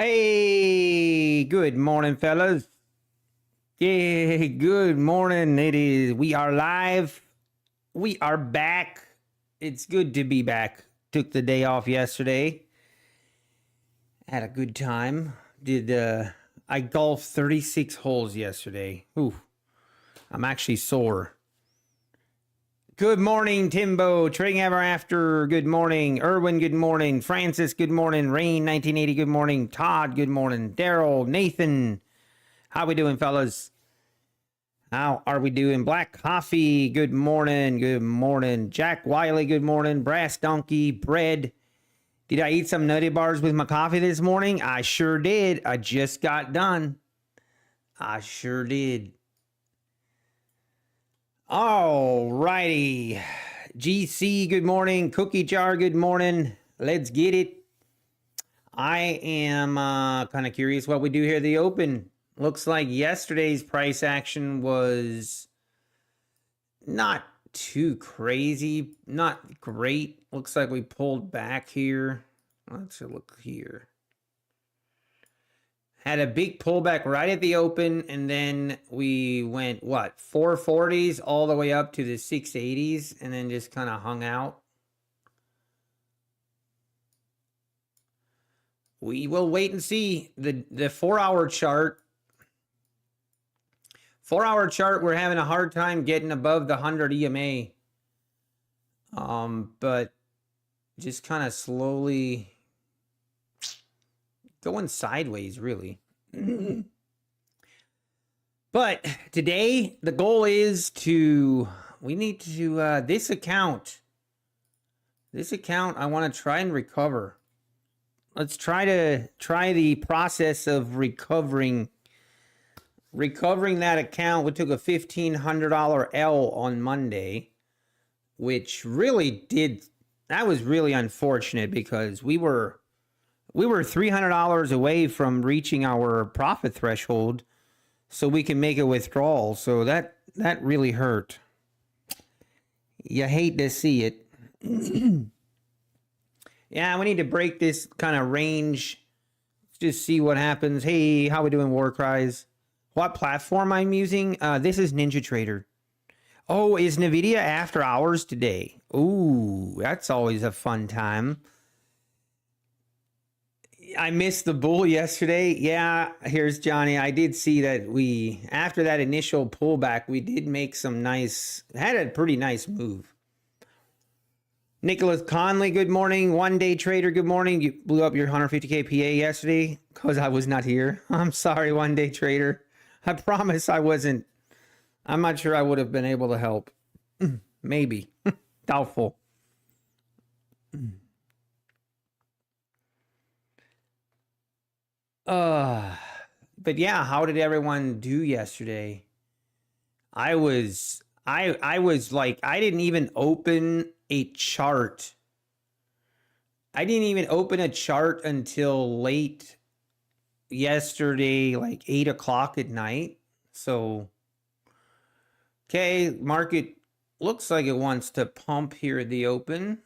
Hey, good morning, fellas. Yeah, good morning. We are live. We are back. It's good to be back. Took the day off yesterday. Had a good time. I golfed 36 holes yesterday. Ooh, I'm actually sore. Good morning, Timbo. Trading Ever After, good morning. Erwin, good morning. Francis, good morning. Rain, 1980, good morning. Todd, good morning. Daryl, Nathan, how we doing, fellas? How are we doing? Black Coffee, good morning. Good morning. Jack Wiley, good morning. Brass Donkey, Bread. Did I eat some Nutty Bars with my coffee this morning? I sure did. I just got done. I sure did. All righty. GC, good morning. Cookie Jar, good morning. Let's get it. I am kind of curious what we do here at the open. Looks like yesterday's price action was not too crazy, not great. Looks like we pulled back here. Let's look here. Had a big pullback right at the open, and then we went, what, 440s all the way up to the 680s, and then just kind of hung out. We will wait and see. The 4-hour chart. 4-hour chart, we're having a hard time getting above the 100 EMA. But just kind of slowly going sideways, really. But today, the goal is we need to, this account, I want to try and recover. Let's try the process of recovering that account. We took a $1,500 L on Monday, which really that was really unfortunate because we were $300 away from reaching our profit threshold so we can make a withdrawal. So that really hurt. You hate to see it. Yeah, we need to break this kind of range. Just see what happens. Hey, how we doing, War Cries? What platform I'm using? This is NinjaTrader. Oh, is NVIDIA after hours today? Ooh, that's always a fun time. I missed the bull yesterday. Yeah, here's Johnny. I did see that after that initial pullback, we did make had a pretty nice move. Nicholas Conley, good morning. One Day Trader, good morning. You blew up your 150K PA yesterday because I was not here. I'm sorry, One Day Trader. I promise I wasn't. I'm not sure I would have been able to help. Maybe. Doubtful. But yeah, how did everyone do yesterday? I was like, I didn't even open a chart. I didn't even open a chart until late yesterday, like 8 o'clock at night. So, okay, market looks like it wants to pump here at the open.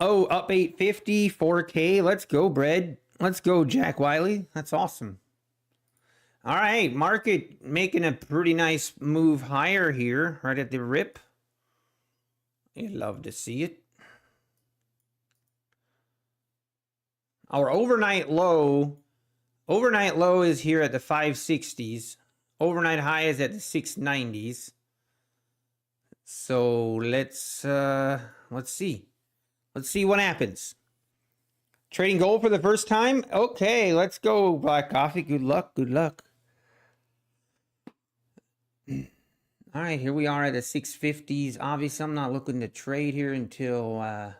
Oh, up 850, 4K. Let's go, Bread. Let's go, Jack Wiley. That's awesome. All right, market making a pretty nice move higher here, right at the rip. You love to see it. Our overnight low is here at the 560s. Overnight high is at the 690s. So let's see. Let's see what happens. Trading gold for the first time? Okay, let's go, Black Coffee. Good luck, good luck. All right, here we are at the 650s. Obviously, I'm not looking to trade here until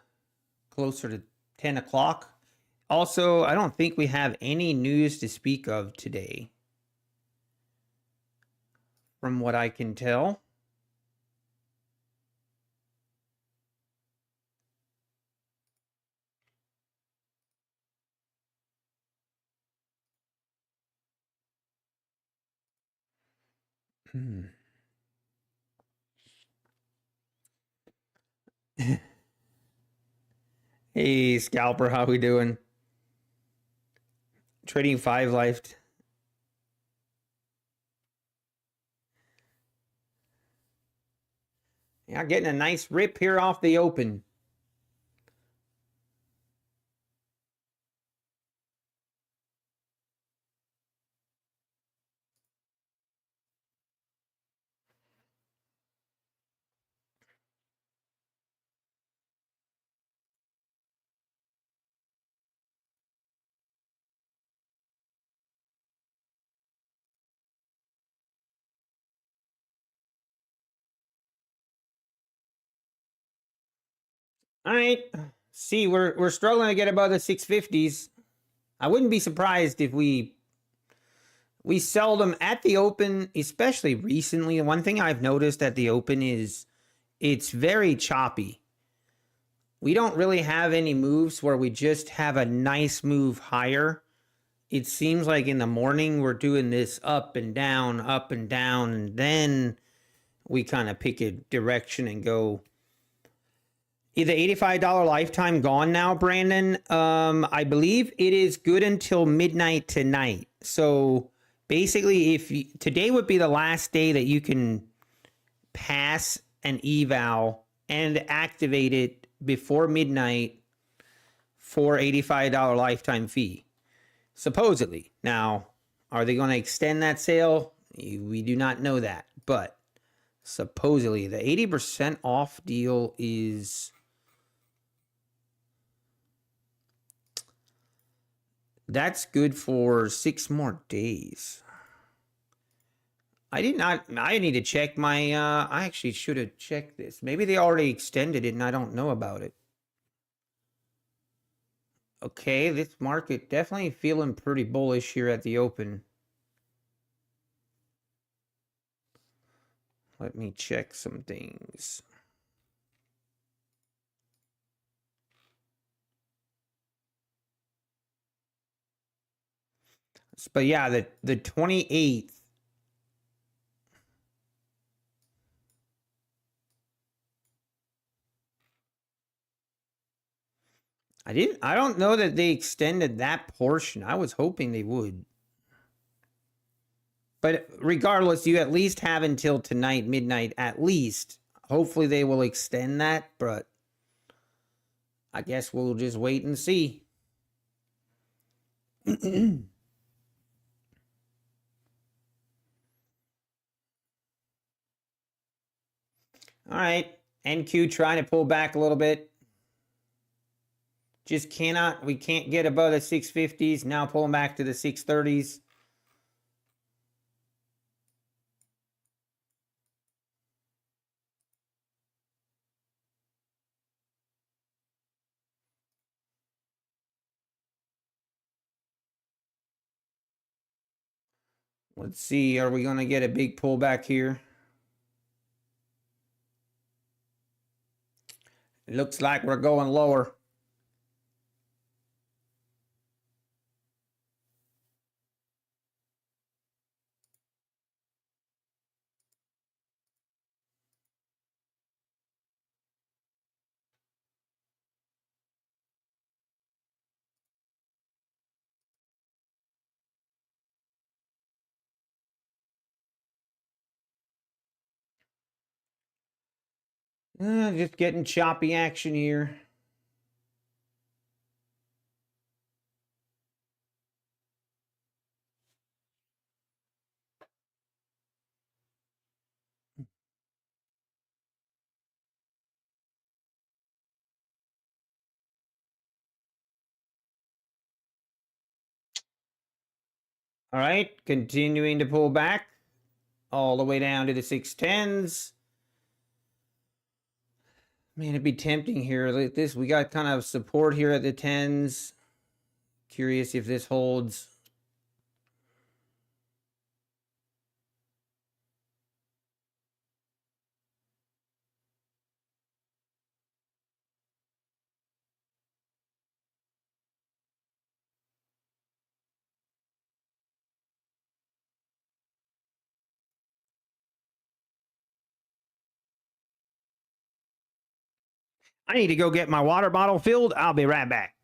closer to 10 o'clock. Also, I don't think we have any news to speak of today, from what I can tell. Hey, scalper, how we doing? Trading 5 life. Yeah, getting a nice rip here off the open. All right. See, we're struggling to get above the 650s. I wouldn't be surprised if we sell them at the open, especially recently. One thing I've noticed at the open is it's very choppy. We don't really have any moves where we just have a nice move higher. It seems like in the morning we're doing this up and down, and then we kind of pick a direction and go. The $85 lifetime gone now, Brandon. I believe it is good until midnight tonight. So basically, today would be the last day that you can pass an eval and activate it before midnight for $85 lifetime fee. Supposedly. Now, are they going to extend that sale? We do not know that, but supposedly the 80% off deal is... That's good for 6 more days. I need to check my, I actually should have checked this. Maybe they already extended it and I don't know about it. Okay, this market definitely feeling pretty bullish here at the open. Let me check some things. But yeah, the 28th. I don't know that they extended that portion. I was hoping they would. But regardless, you at least have until tonight, midnight, at least. Hopefully they will extend that, but I guess we'll just wait and see. All right. NQ trying to pull back a little bit. Just we can't get above the 650s. Now pulling back to the 630s. Let's see. Are we going to get a big pullback here? It looks like we're going lower. Just getting choppy action here. All right, continuing to pull back all the way down to the 610s. Man, it'd be tempting here. Like this, we got kind of support here at the 10s. Curious if this holds. I need to go get my water bottle filled. I'll be right back.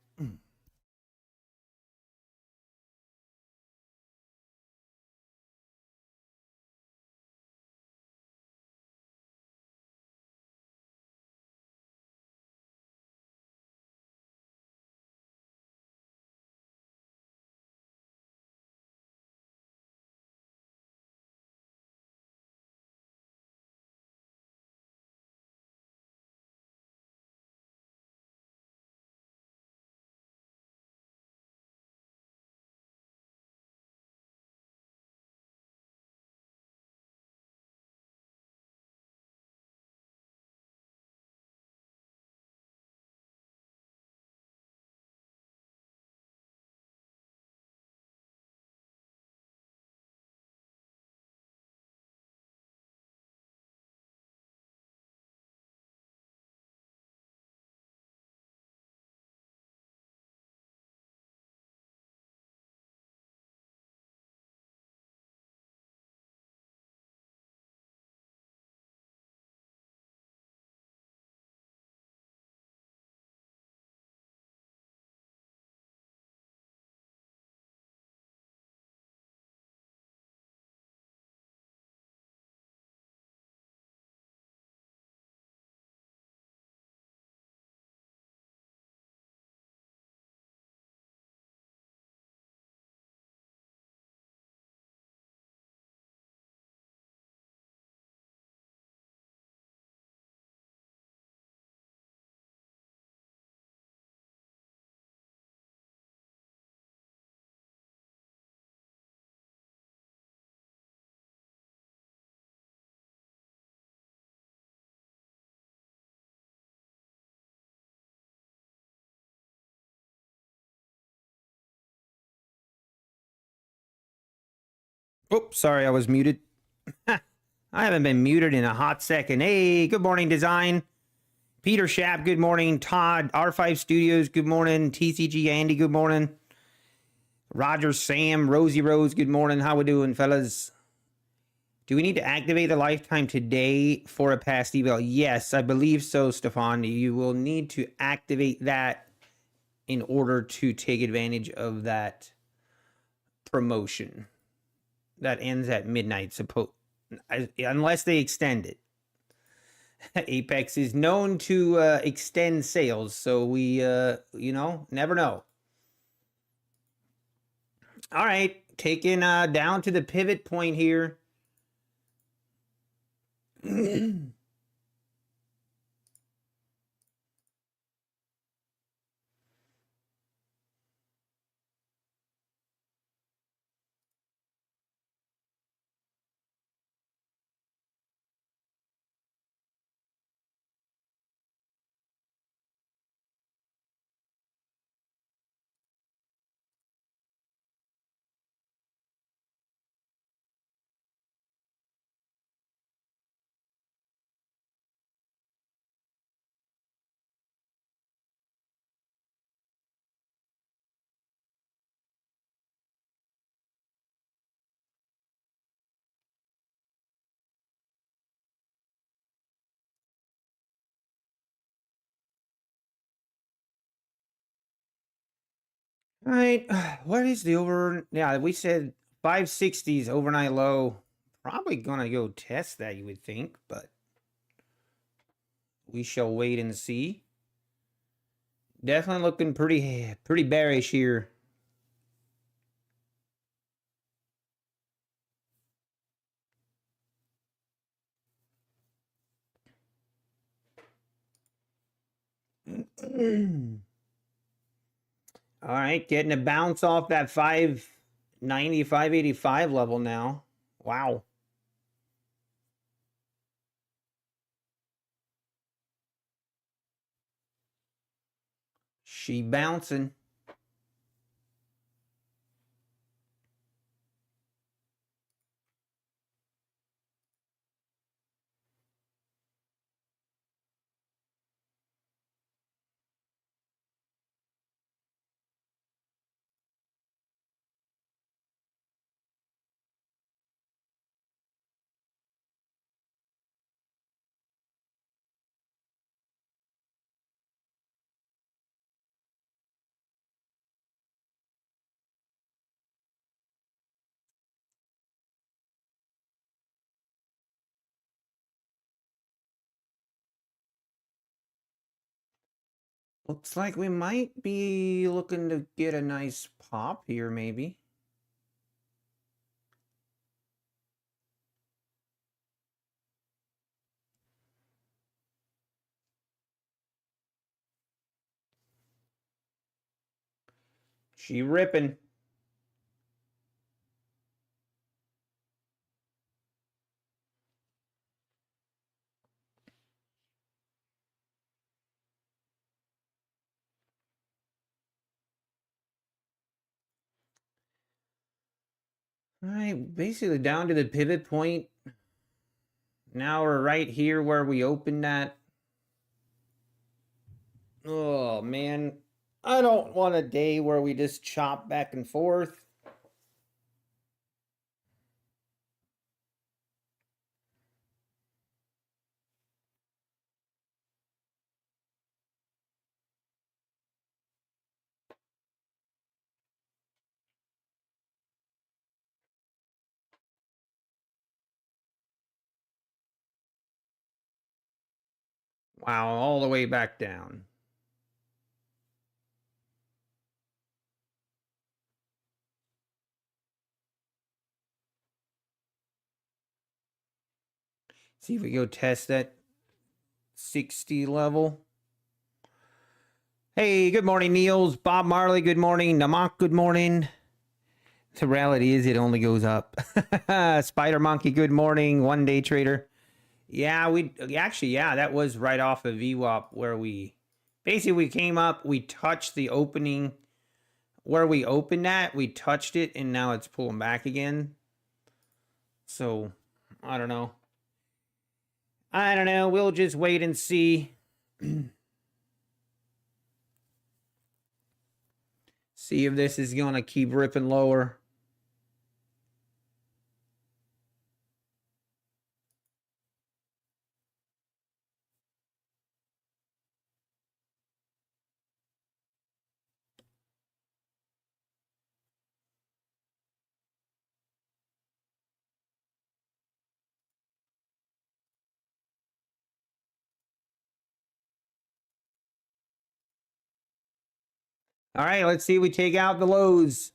Oops, sorry, I was muted. I haven't been muted in a hot second. Hey, good morning, Design. Peter Schapp, good morning. Todd, R5 Studios, good morning. TCG Andy, good morning. Roger Sam, Rosie Rose, good morning. How we doing, fellas? Do we need to activate the lifetime today for a past eval? Yes, I believe so, Stefan. You will need to activate that in order to take advantage of that promotion that ends at midnight, unless they extend it. Apex is known to extend sales, so we, never know. All right, taking down to the pivot point here. All right, what is the over? Yeah, we said 560s overnight low. Probably gonna go test that, you would think, but we shall wait and see. Definitely looking pretty bearish here. All right, getting a bounce off that 590, 585 level now. Wow. She bouncing. Looks like we might be looking to get a nice pop here, maybe. She ripping. All right, basically down to the pivot point. Now we're right here where we opened that. Oh, man. I don't want a day where we just chop back and forth. Wow, all the way back down. See if we go test that 60 level. Hey, good morning, Niels. Bob Marley, good morning. Namak, good morning. The reality is it only goes up. Spider Monkey, good morning. One Day Trader. Yeah, that was right off of VWAP where we came up, we touched the opening where we opened at, we touched it, and now it's pulling back again. So, I don't know. We'll just wait and see. See if this is going to keep ripping lower. All right, let's see if we take out the lows.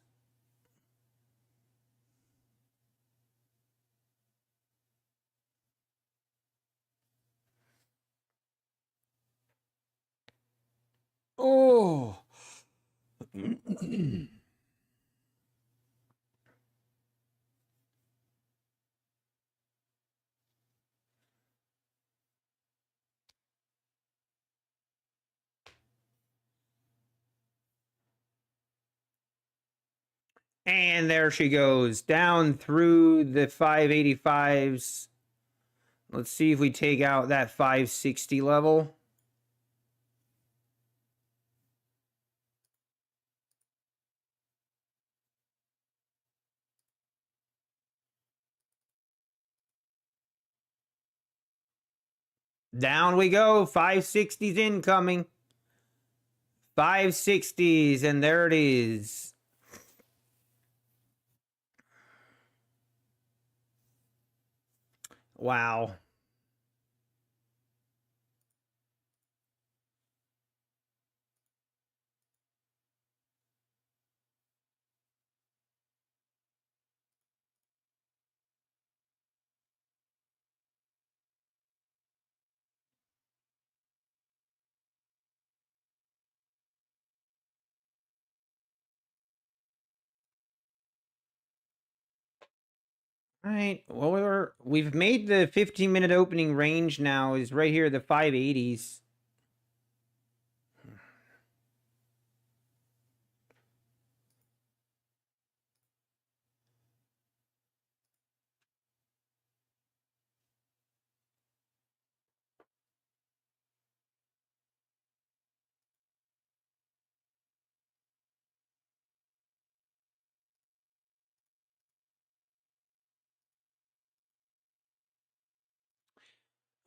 Oh. And there she goes, down through the 585s. Let's see if we take out that 560 level. Down we go, 560s incoming. 560s, and there it is. Wow. All right. Well, we've made the 15-minute opening range now is right here, the 580s.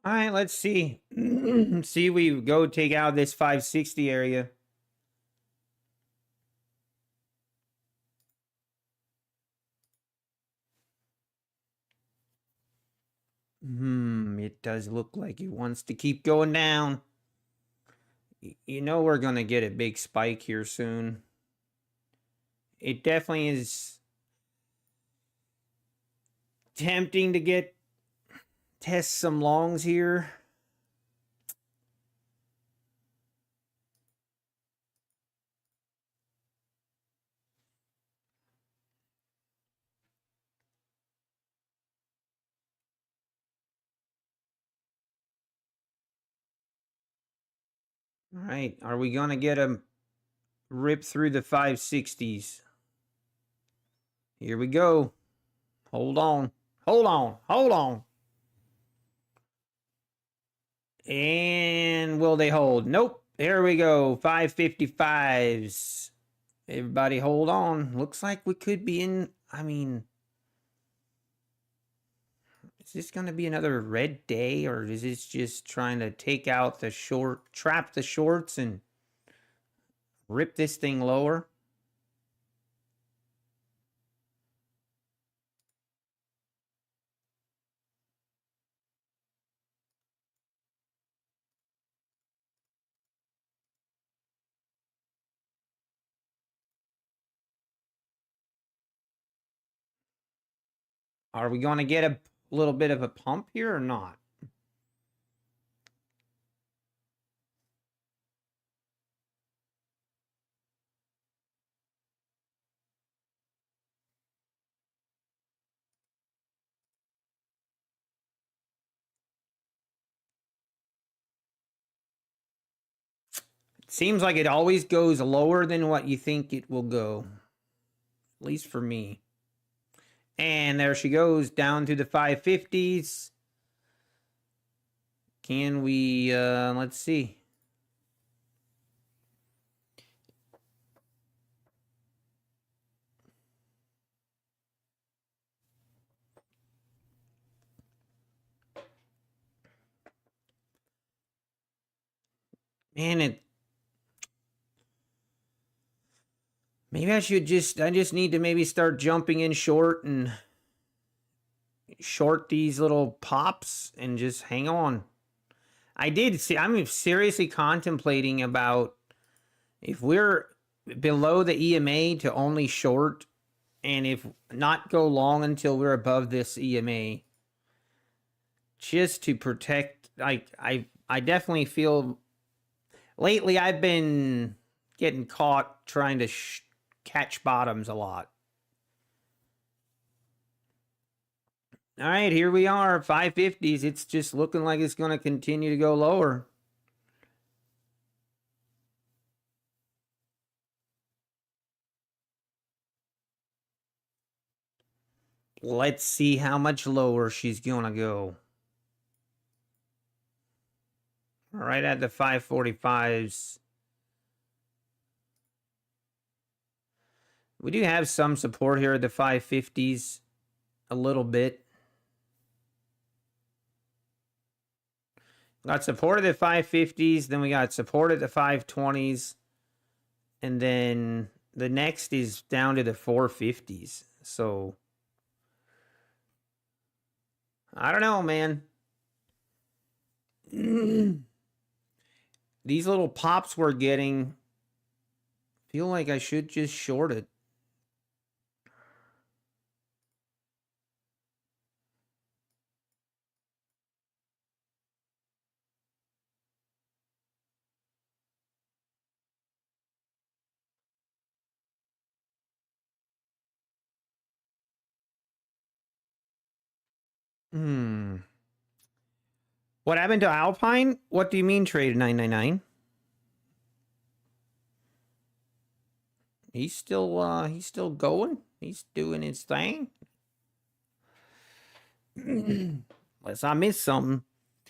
All right, let's see. See, we go take out this 560 area. It does look like it wants to keep going down. You know we're going to get a big spike here soon. It definitely is tempting to test some longs here. All right, are we going to get a rip through the 560s? Here we go. Hold on. Hold on. Hold on. And will they hold? Nope. There we go. 555s. Everybody hold on. Looks like we could be in. I mean, is this going to be another red day, or is this just trying to take out the short, trap the shorts and rip this thing lower? Are we going to get a little bit of a pump here or not? It seems like it always goes lower than what you think it will go. At least for me. And there she goes down to the 550s. Can we, let's see. Man, maybe I just need to maybe start jumping in short and short these little pops and just hang on. I'm seriously contemplating about if we're below the EMA to only short, and if not go long until we're above this EMA, just to protect. I definitely feel lately I've been getting caught trying to catch bottoms a lot. All right, here we are, 550s. It's just looking like it's going to continue to go lower. Let's see how much lower she's going to go. Right at the 545s. We do have some support here at the 550s. A little bit. Got support at the 550s. Then we got support at the 520s. And then the next is down to the 450s. So I don't know, man. These little pops we're getting, feel like I should just short it. What happened to Alpine? What do you mean trade 999? He's still going. He's doing his thing. Unless I missed something.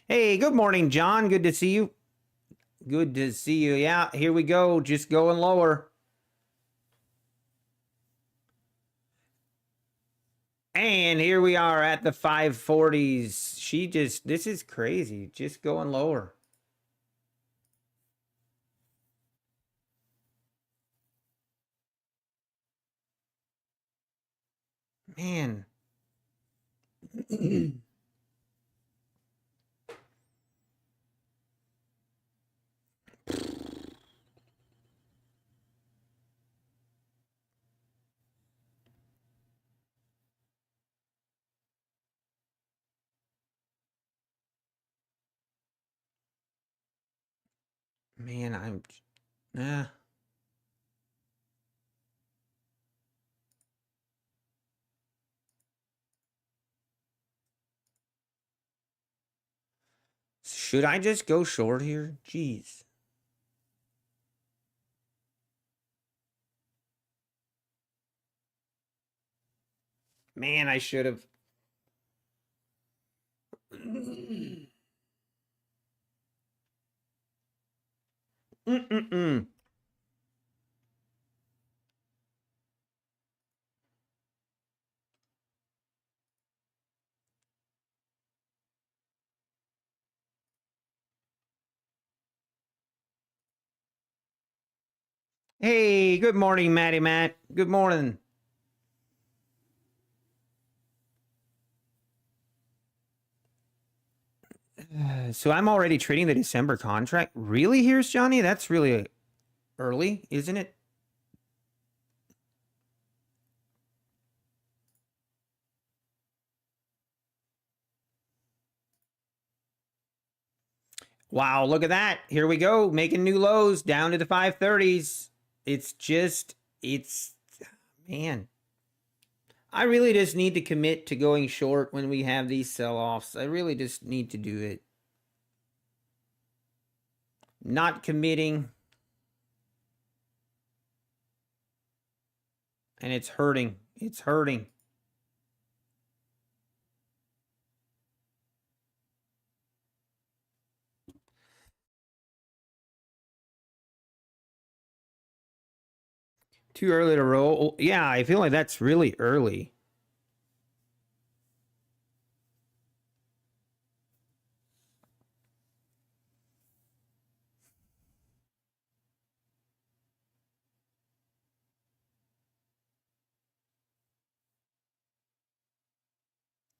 Hey, good morning, John. Good to see you. Good to see you. Yeah, here we go. Just going lower. And here we are at the 540s. This is crazy. Just going lower. Man. Man, I'm... Nah. Should I just go short here? Jeez. Man, I should have. Mm-mm-mm. Hey, good morning, Matty Matt. Good morning. So I'm already trading the December contract. Really? Here's Johnny? That's really early, isn't it? Wow, look at that. Here we go. Making new lows down to the 530s. It's, man. I really just need to commit to going short when we have these sell-offs. I really just need to do it. Not committing. And it's hurting. It's hurting. Too early to roll. Yeah, I feel like that's really early.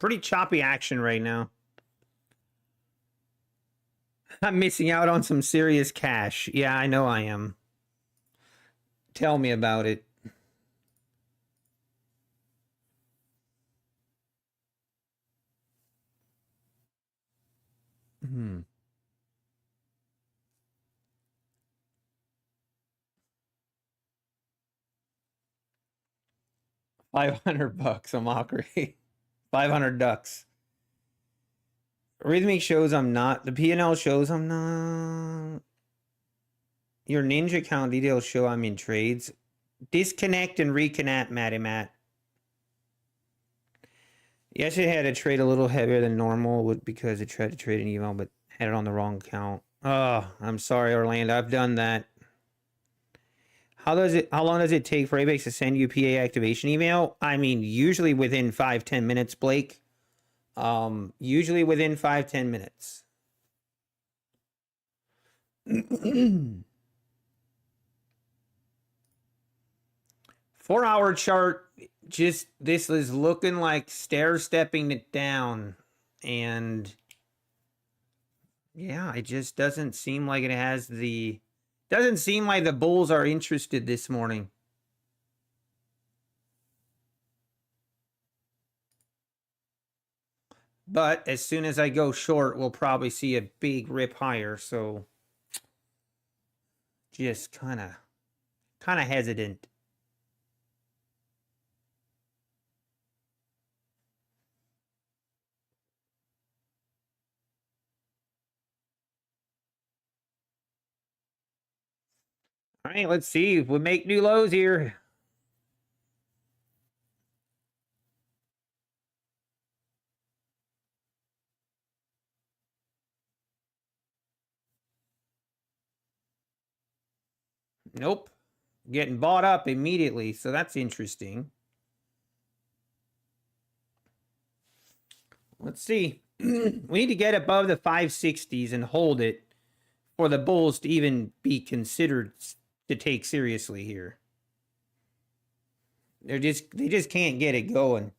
Pretty choppy action right now. I'm missing out on some serious cash. Yeah, I know I am. Tell me about it. Hmm. 500 bucks, a mockery. 500 ducks. Rhythmic shows I'm not. The P&L shows I'm not. Your ninja account details show I'm in trades. Disconnect and reconnect, Matty Matt. Yesterday I had to trade a little heavier than normal because I tried to trade an email but had it on the wrong account. Oh, I'm sorry, Orlando. I've done that. How long does it take for Apex to send you PA activation email? I mean, usually within 5-10 minutes, Blake. Usually within 5-10 minutes. 4-hour chart, just this is looking like stair stepping it down. And yeah, it just doesn't seem like it has the, doesn't seem like the bulls are interested this morning. But as soon as I go short, we'll probably see a big rip higher. So just kind of hesitant. All right, let's see if we make new lows here. Nope. Getting bought up immediately. So that's interesting. Let's see. We need to get above the 560s and hold it for the bulls to even be considered to take seriously here. They just can't get it going.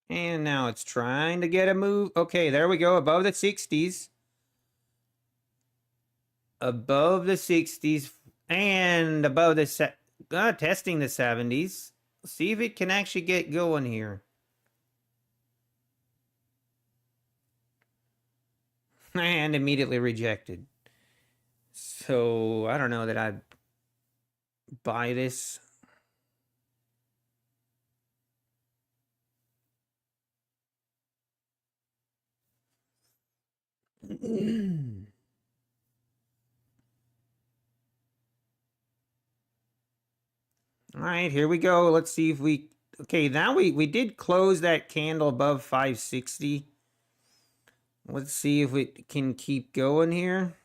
And now it's trying to get a move. Okay, there we go. Above the 60s. Above the 60s. And above the... testing the 70s. See if it can actually get going here. And immediately rejected. So, I don't know that I'd buy this. All right, here we go. Let's see if we... Okay, now we did close that candle above 560. Let's see if it can keep going here.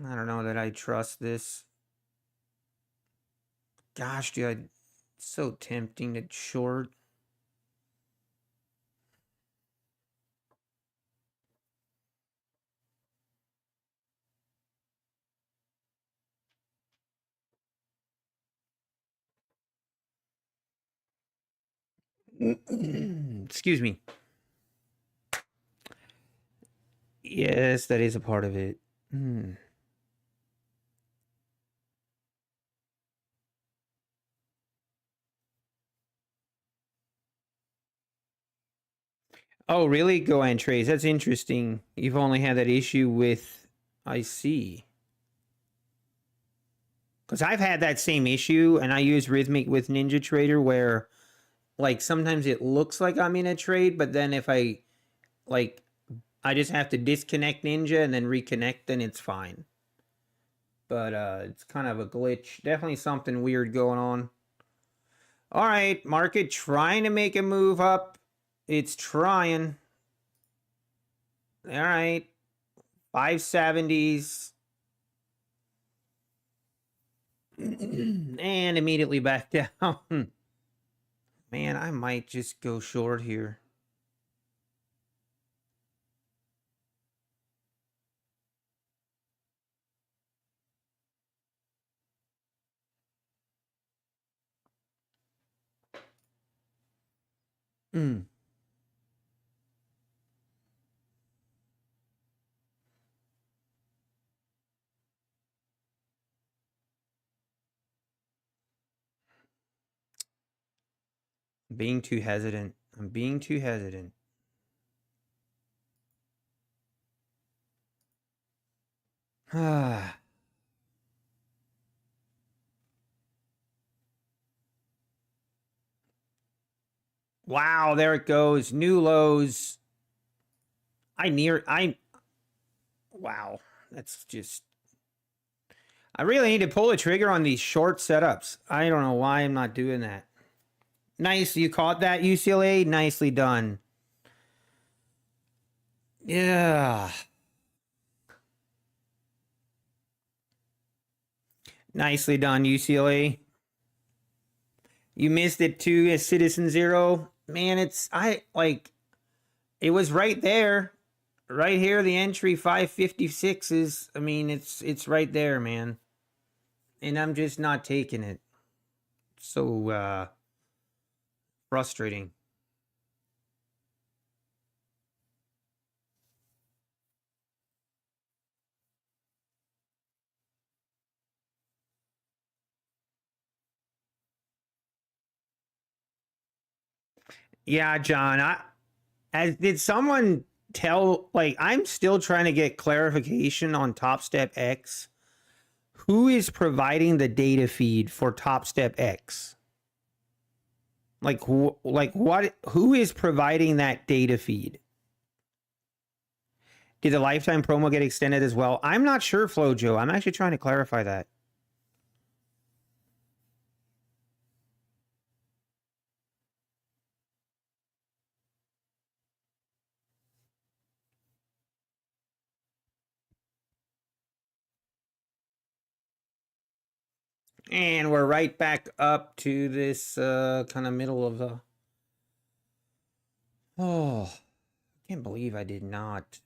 I don't know that I trust this. Gosh, dude, it's so tempting to short. Excuse me. Yes, that is a part of it. Oh, really? Go and trace. That's interesting. You've only had that issue with... I see. Because I've had that same issue, and I use Rhythmic with Ninja Trader where, like, sometimes it looks like I'm in a trade, but then if I, like, I just have to disconnect Ninja and then reconnect, then it's fine. But it's kind of a glitch. Definitely something weird going on. All right, market trying to make a move up. It's trying. All right. 570s. And immediately back down. Man, I might just go short here. Being too hesitant. I'm being too hesitant. Ah. Wow, there it goes. New lows. Wow. That's just... I really need to pull the trigger on these short setups. I don't know why I'm not doing that. Nice. You caught that, UCLA? Nicely done. Yeah. Nicely done, UCLA. You missed it too, as Citizen Zero. Man, it was right there. Right here, the entry 556 is, I mean, it's right there, man. And I'm just not taking it. So, frustrating. Yeah, John, did someone tell, like, I'm still trying to get clarification on Top Step X. Who is providing the data feed for Top Step X? Like what? Who is providing that data feed? Did the lifetime promo get extended as well? I'm not sure, FloJo. I'm actually trying to clarify that. And we're right back up to this kind of middle of the... Oh, I can't believe I did not.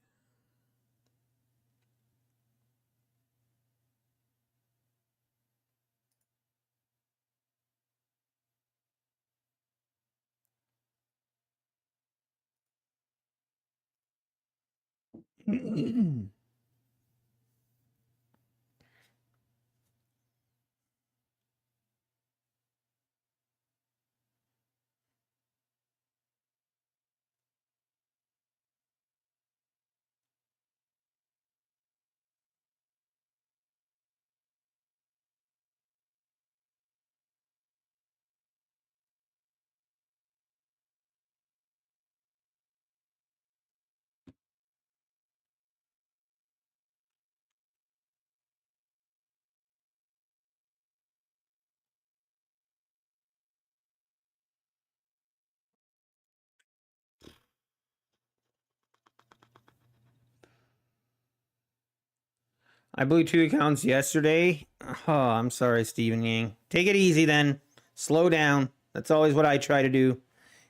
I blew 2 accounts yesterday. Oh, I'm sorry, Stephen Yang. Take it easy then. Slow down. That's always what I try to do.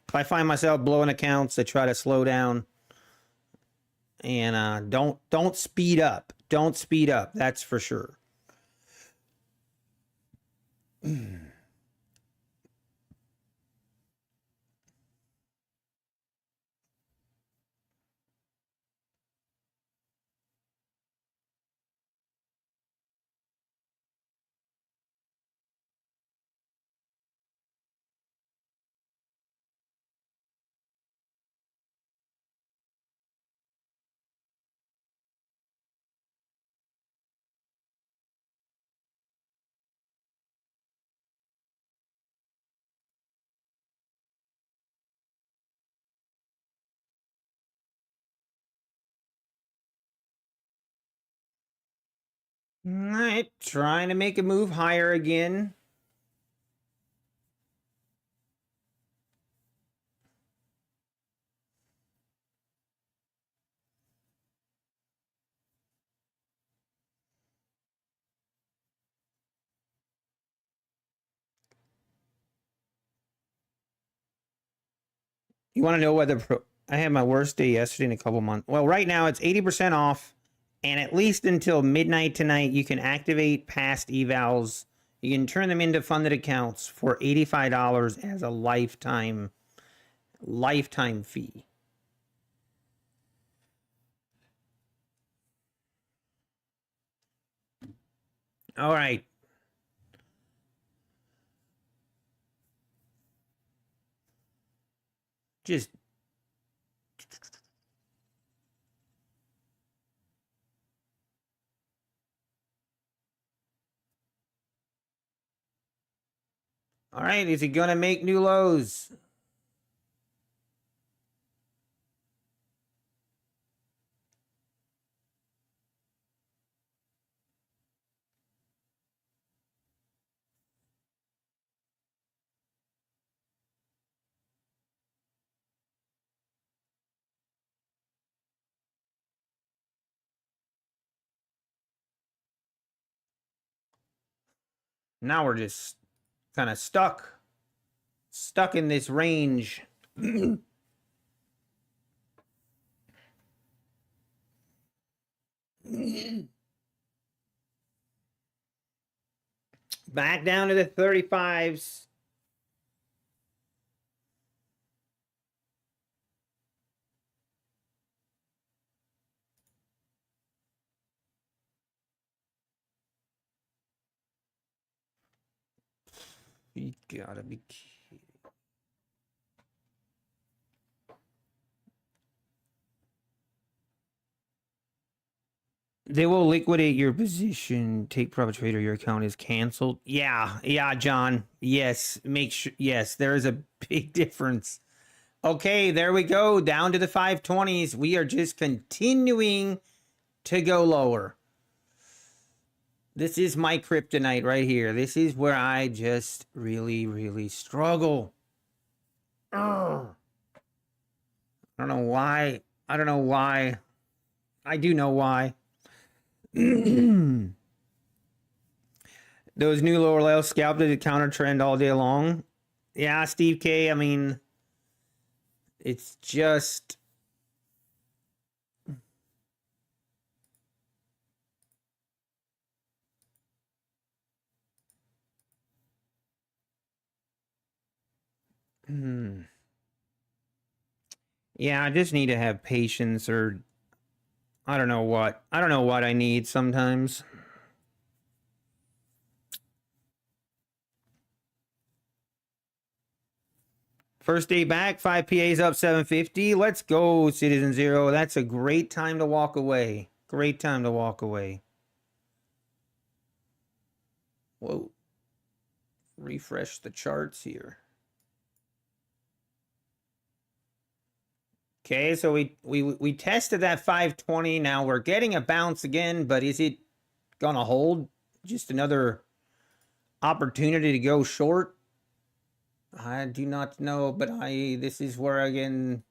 If I find myself blowing accounts, I try to slow down. And don't speed up. Don't speed up. That's for sure. All right, trying to make a move higher again. You want to know whether I had my worst day yesterday in a couple months? Well, right now it's 80% off, and at least until midnight tonight, you can activate past evals. You can turn them into funded accounts for $85 as a lifetime fee. All right. Just all right, is he gonna make new lows? Now we're just kind of stuck in this range. Back down to the 35s. You gotta be kidding. They will liquidate your position, take profit trade, or your account is canceled. Yeah, John. Yes, make sure. Yes, there is a big difference. Okay, there we go. Down to the 520s. We are just continuing to go lower. This is my kryptonite right here. This is where I just really, really struggle. Ugh. I don't know why. I don't know why. I do know why. Those new lower levels scalped at a counter trend all day long. Yeah, Steve K. I mean, it's just. Yeah, I just need to have patience, or I don't know what. I don't know what I need sometimes. First day back, 5 PAs up 750. Let's go, Citizen Zero. That's a great time to walk away. Great time to walk away. Whoa. Refresh the charts here. Okay, so we tested that 520. Now we're getting a bounce again, but is it gonna hold? Just another opportunity to go short? I do not know, but this is where again.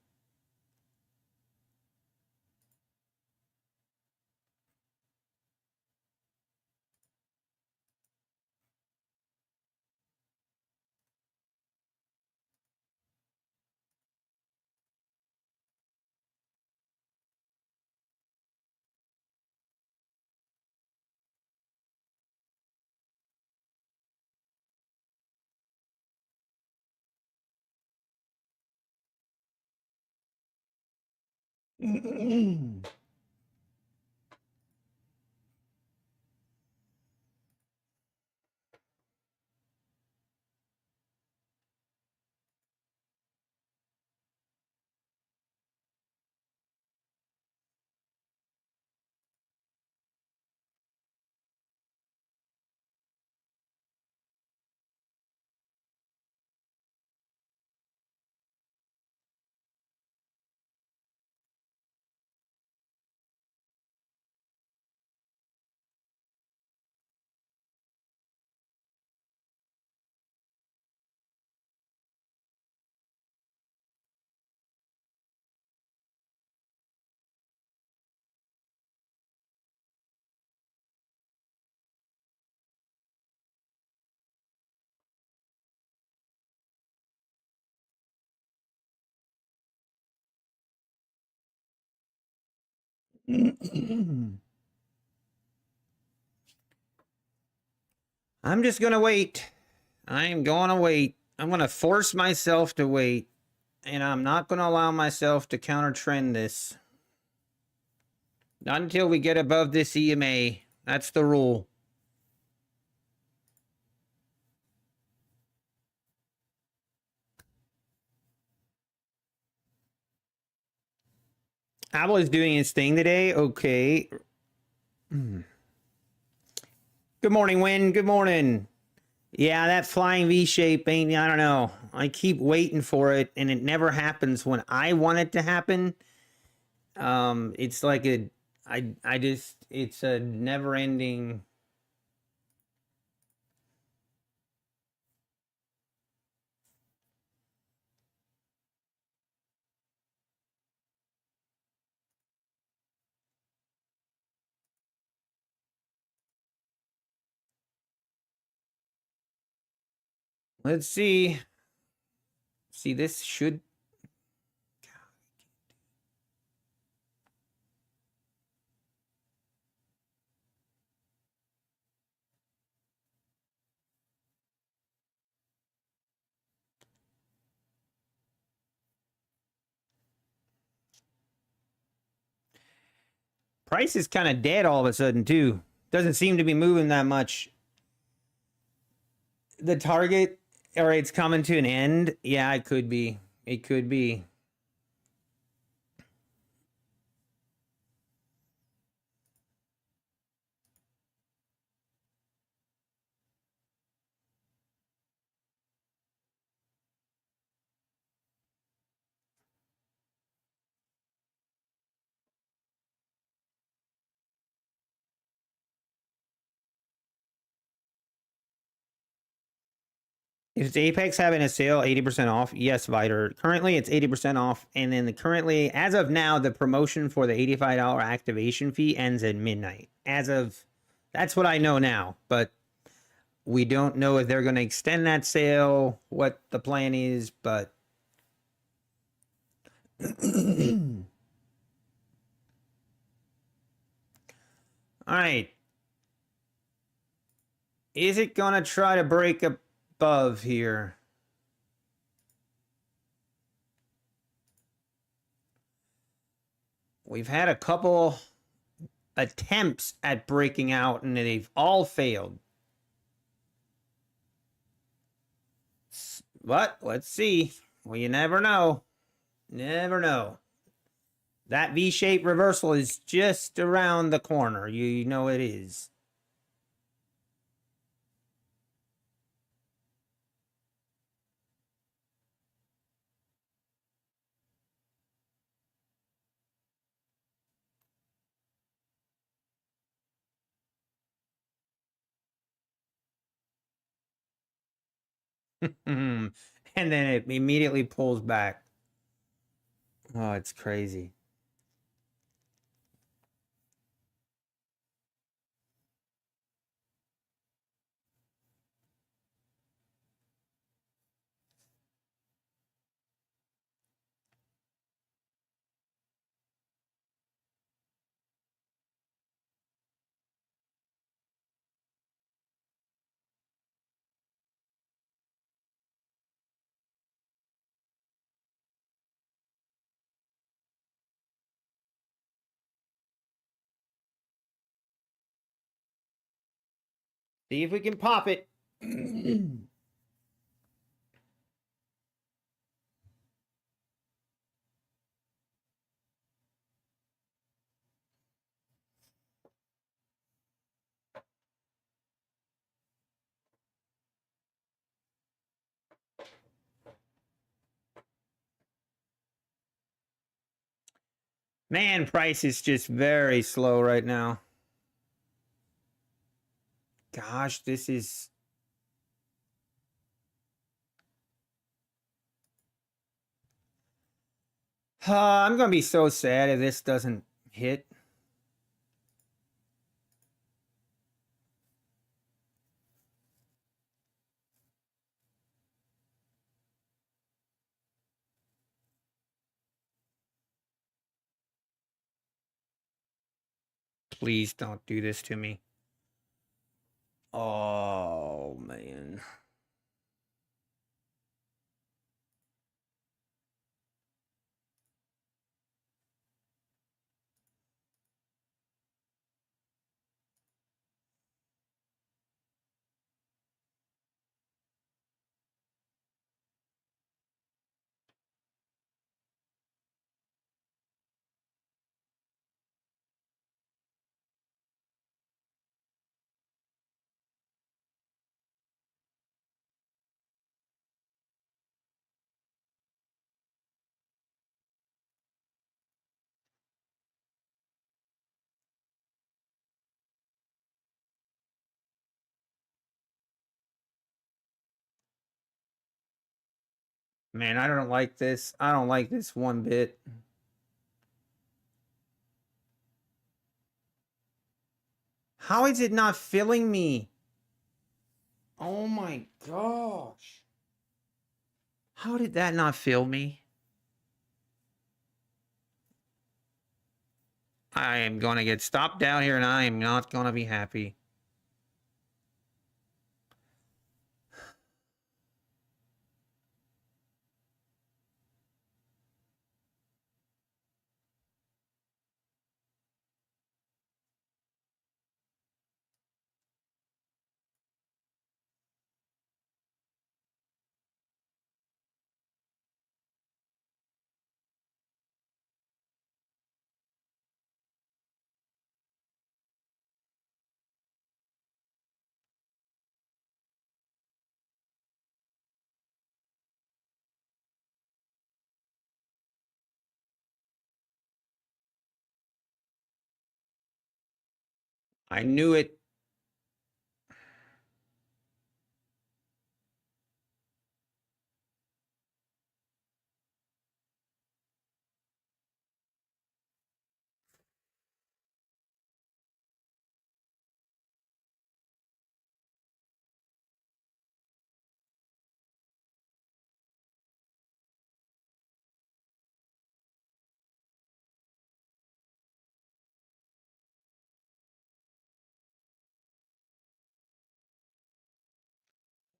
I'm just gonna wait. I'm gonna wait. I'm gonna force myself to wait, and I'm not gonna allow myself to counter trend this. Not until we get above this EMA. That's the rule. Apple is doing its thing today. Okay. Good morning, Win. Good morning. Yeah, that flying V shape ain't, I don't know. I keep waiting for it, and it never happens when I want it to happen. It's like it's a never ending. Let's see. See, this should. Price is kind of dead all of a sudden, too. Doesn't seem to be moving that much. The target, or it's coming to an end. Yeah, it could be. It could be. Is Apex having a sale 80% off? Yes, Viter. Currently, it's 80% off. And then currently, as of now, the promotion for the $85 activation fee ends at midnight. That's what I know now. But we don't know if they're going to extend that sale, what the plan is, but. All right. Is it going to try to break above here? We've had a couple attempts at breaking out, and they've all failed. But let's see. Well, you never know. Never know. That V-shaped reversal is just around the corner. You know it is. And then it immediately pulls back. Oh, it's crazy. See if we can pop it. Man, price is just very slow right now. Gosh, this is... I'm going to be so sad if this doesn't hit. Please don't do this to me. Oh, man. Man, I don't like this. I don't like this one bit. How is it not filling me? Oh my gosh. How did that not fill me? I am going to get stopped down here and I am not going to be happy. I knew it.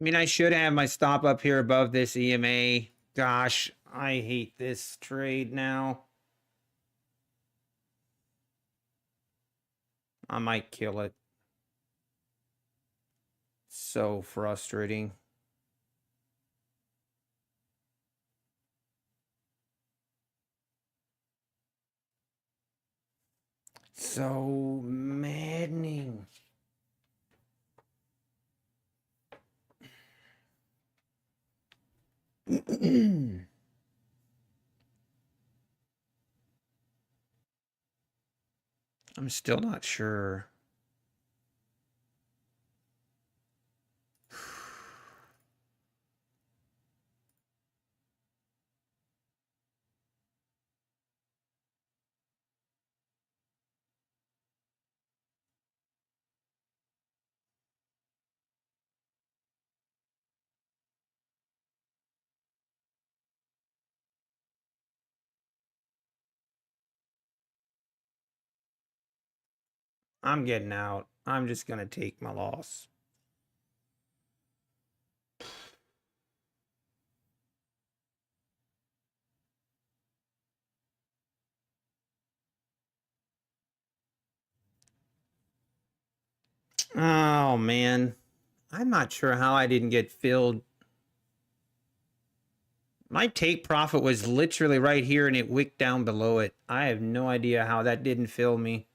I mean, I should have my stop up here above this EMA. Gosh, I hate this trade now. I might kill it. So frustrating. So maddening. I'm still not sure. I'm getting out. I'm just going to take my loss. Oh, man. I'm not sure how I didn't get filled. My take profit was literally right here and it wicked down below it. I have no idea how that didn't fill me.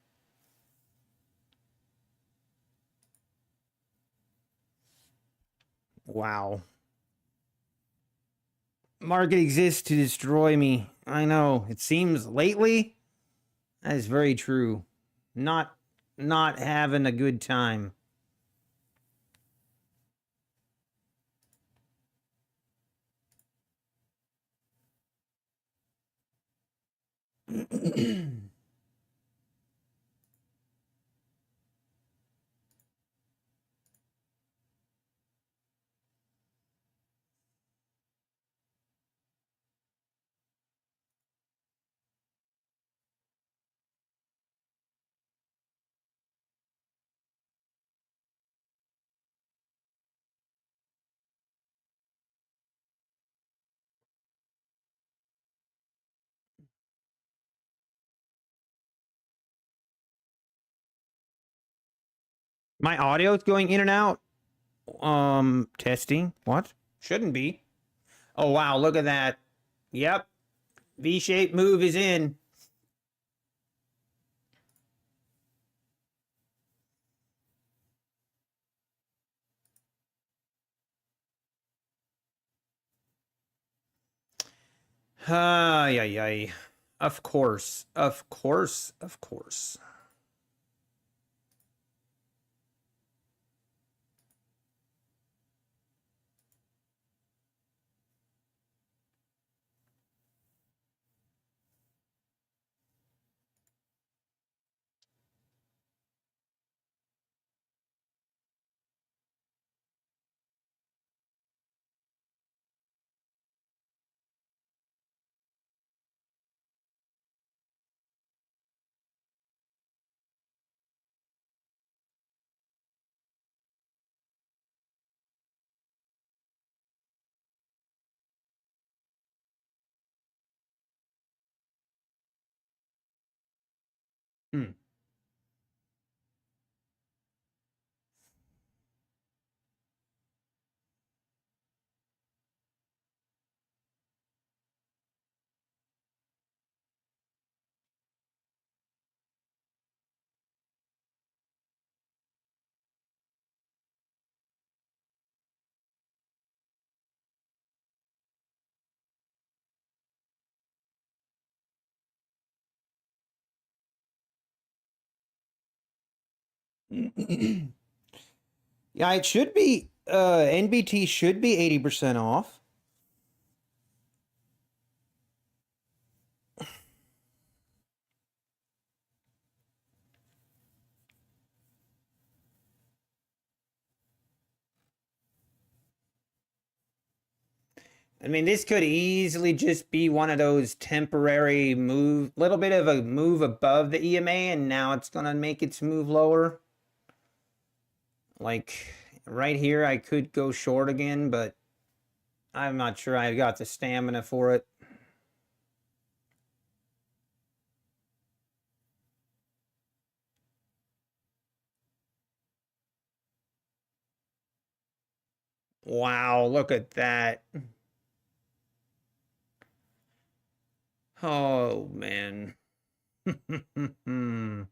Wow. Market exists to destroy me. I know. It seems lately that is very true. Not having a good time. My audio is going in and out. Testing. What? Shouldn't be. Oh, wow. Look at that. Yep. V-shaped move is in. Ay, ay, ay. Of course. Of course. Of course. Hmm. Yeah, it should be, NBT should be 80% off. I mean, this could easily just be one of those temporary move, little bit of a move above the EMA, and now it's going to make its move lower. Like, right here, I could go short again, but I'm not sure I've got the stamina for it. Wow, look at that. Oh, man. I'm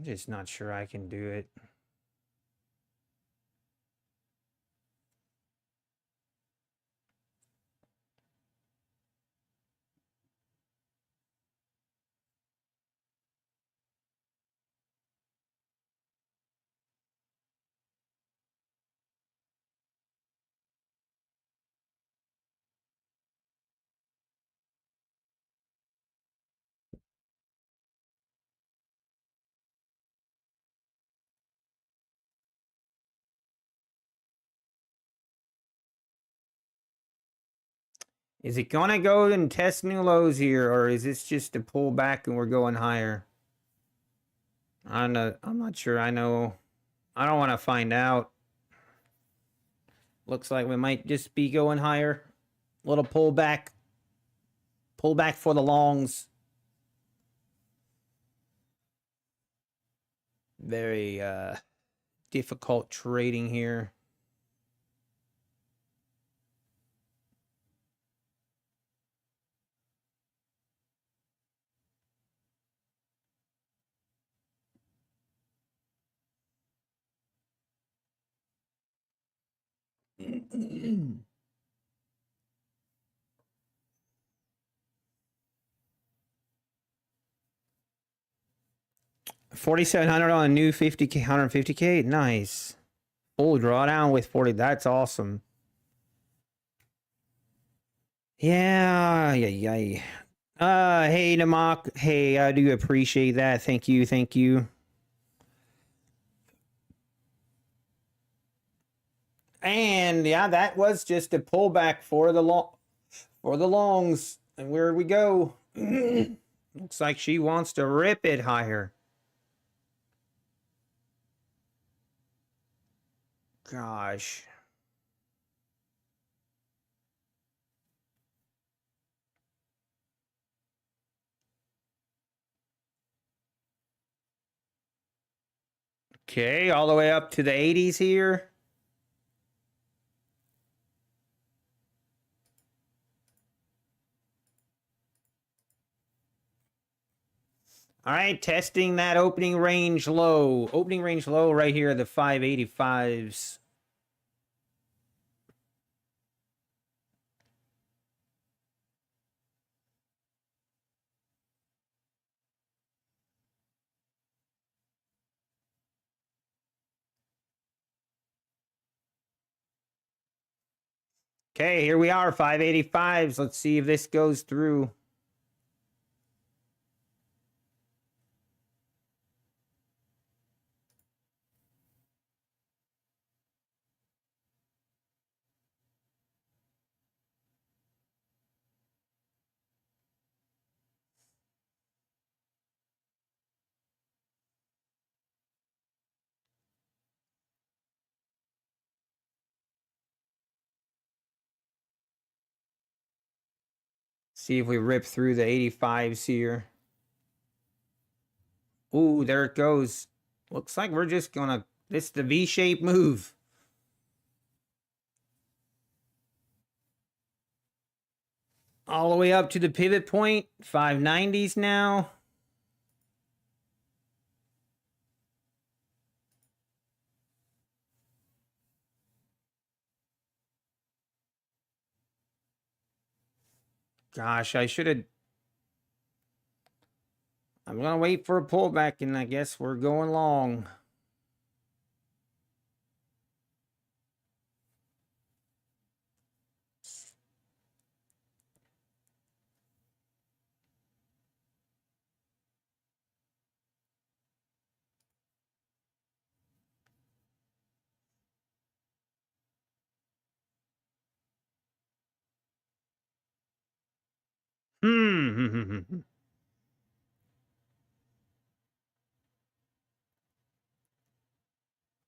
just not sure I can do it. Is it gonna go and test new lows here, or is this just a pullback and we're going higher? I'm not sure. I know. I don't want to find out. Looks like we might just be going higher. Little pullback. Pullback for the longs. Very difficult trading here. $4,700 on a new 50K, 150K. Nice. Full drawdown with 40. That's awesome. Yeah. Hey, Namak. Hey, I do appreciate that. Thank you. Thank you. And yeah, that was just a pullback for the longs. And where we go? Looks like she wants to rip it higher. Gosh. Okay, all the way up to the 80s here. All right, testing that opening range low. Opening range low right here, the 585s. Okay, here we are, 585s. Let's see if this goes through. See if we rip through the 85s here. Ooh, there it goes. Looks like we're just gonna, this is the V-shaped move. All the way up to the pivot point, 590s now. Gosh, I should have. I'm gonna wait for a pullback, and I guess we're going long.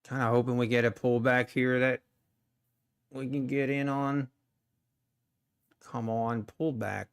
Kind of hoping we get a pullback here that we can get in on. Come on, pullback.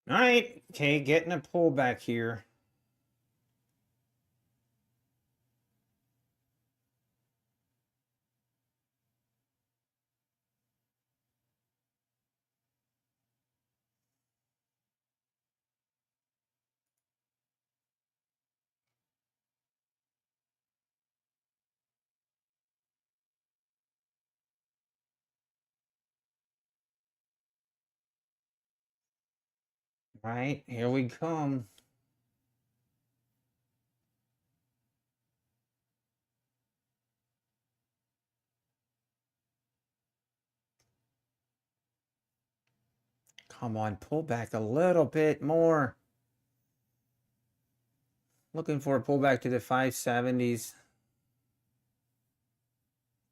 All right. Okay, getting a pullback here. All right, here we come. Come on, pull back a little bit more. Looking for a pullback to the 570s.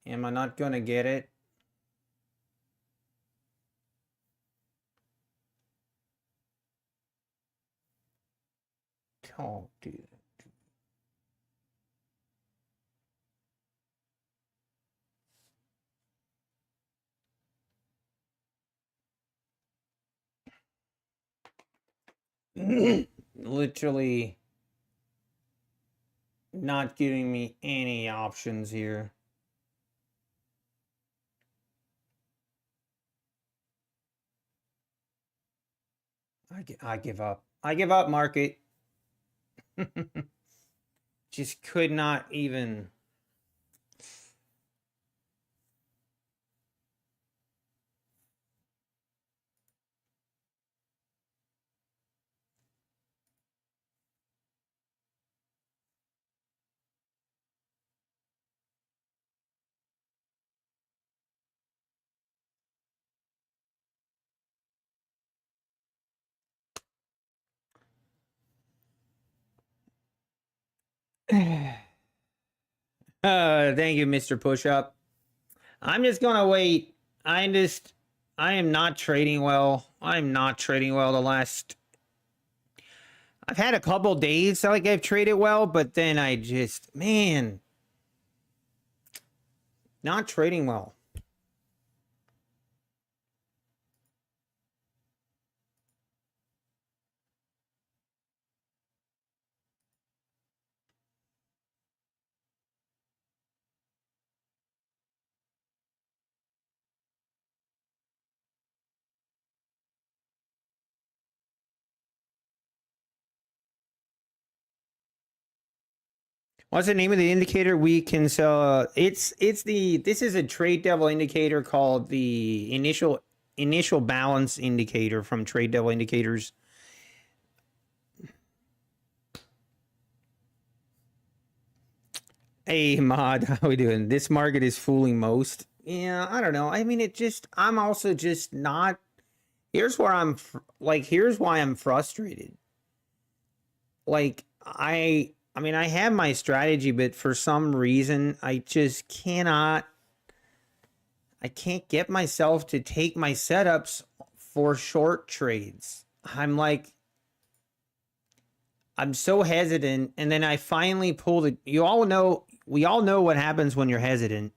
Am I not going to get it? Oh, dude. Literally not giving me any options here. I give up. I give up, market. Just could not even. Thank you, Mr. Push Up. I'm just gonna wait. I am not trading well. I'm not trading well the last. I've had a couple days like I've traded well, but then I just, man, not trading well. What's the name of the indicator we can sell? This is a trade devil indicator called the initial balance indicator from Trade Devil Indicators. Hey Mod, how we doing? This market is fooling most. Yeah, I don't know. I mean, I'm also just not. Here's where here's why I'm frustrated. Like I mean, I have my strategy, but for some reason, I just cannot. I can't get myself to take my setups for short trades. I'm so hesitant, and then I finally pulled it. We all know what happens when you're hesitant.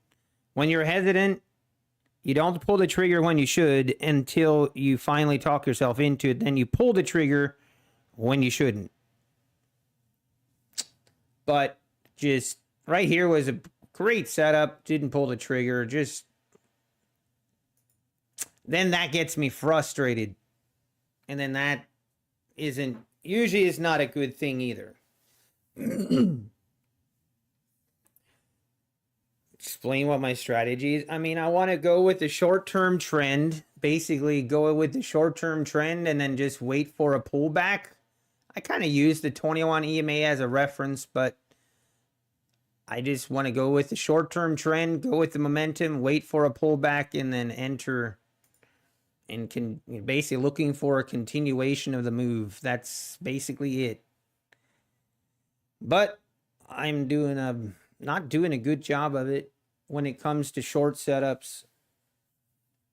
When you're hesitant, you don't pull the trigger when you should until you finally talk yourself into it. Then you pull the trigger when you shouldn't. But just right here was a great setup. Didn't pull the trigger. Just then that gets me frustrated. And then that usually is not a good thing either. Explain what my strategy is. I mean, I want to go with the short-term trend. Basically, go with the short-term trend and then just wait for a pullback. I kind of use the 21 EMA as a reference, but I just want to go with the short-term trend, go with the momentum, wait for a pullback, and then enter. And basically looking for a continuation of the move. That's basically it. But I'm not doing a good job of it when it comes to short setups.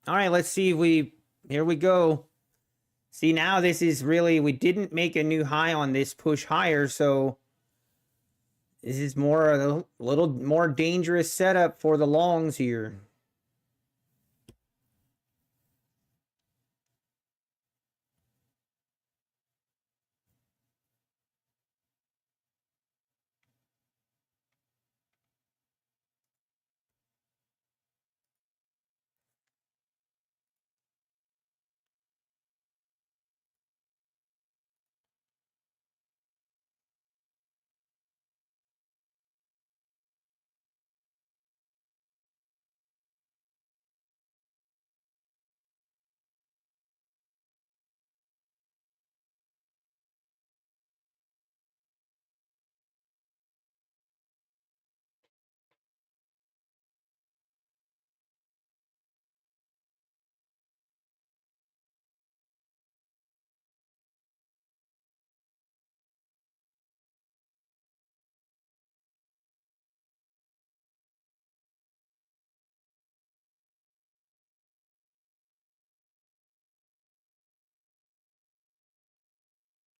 All right, let's see if here we go. See, now this is really, we didn't make a new high on this push higher, so this is a little more dangerous setup for the longs here.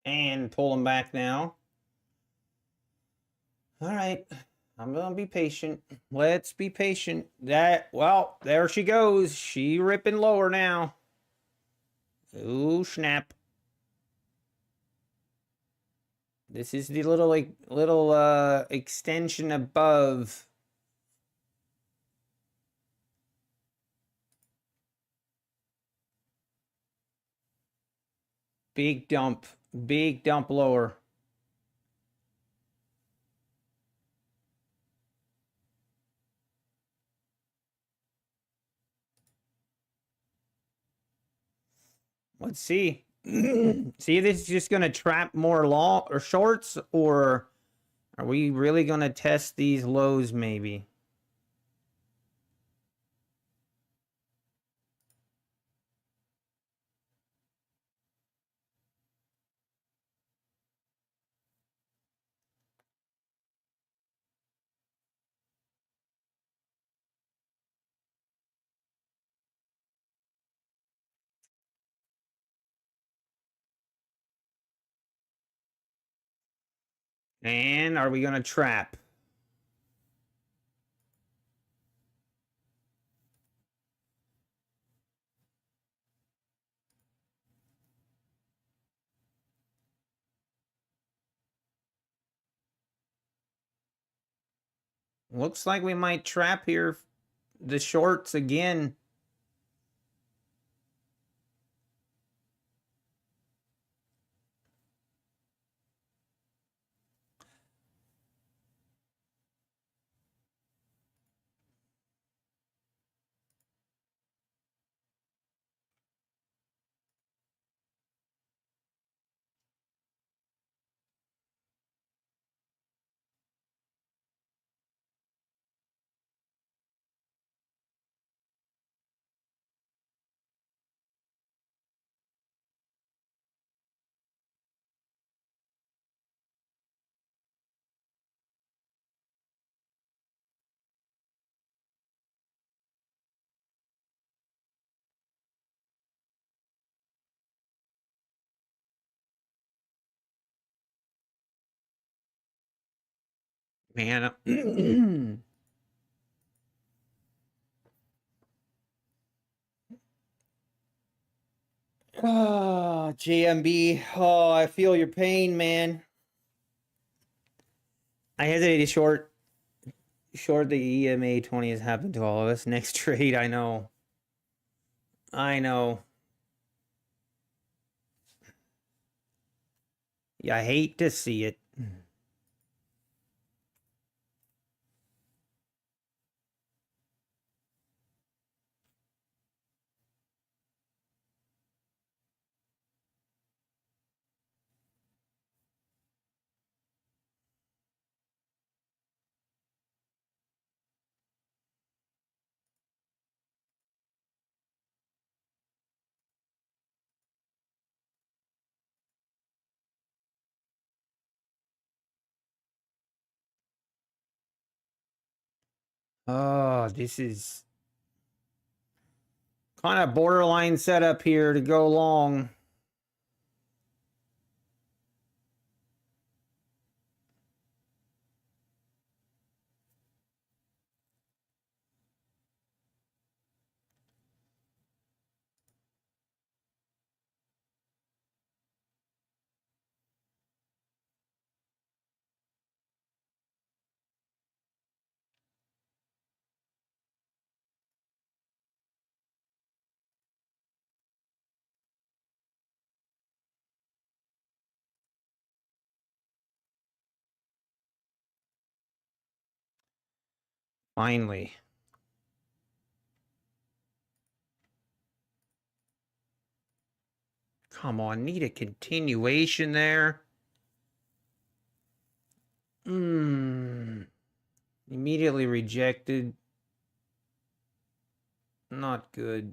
And pull them back now. All right. I'm going to be patient. Let's be patient. Well, there she goes. She ripping lower now. Ooh, snap. This is the little extension above. Big dump lower. Let's see. See if this is just going to trap more long or shorts, or are we really going to test these lows maybe? And are we going to trap? Looks like we might trap here. The shorts again. Man. Oh, JMB. Oh, I feel your pain, man. I hesitate to short the EMA 20 has happened to all of us. Next trade, I know. I know. Yeah, I hate to see it. Oh, this is kind of borderline setup here to go long. Finally. Come on, need a continuation there. Immediately rejected. Not good.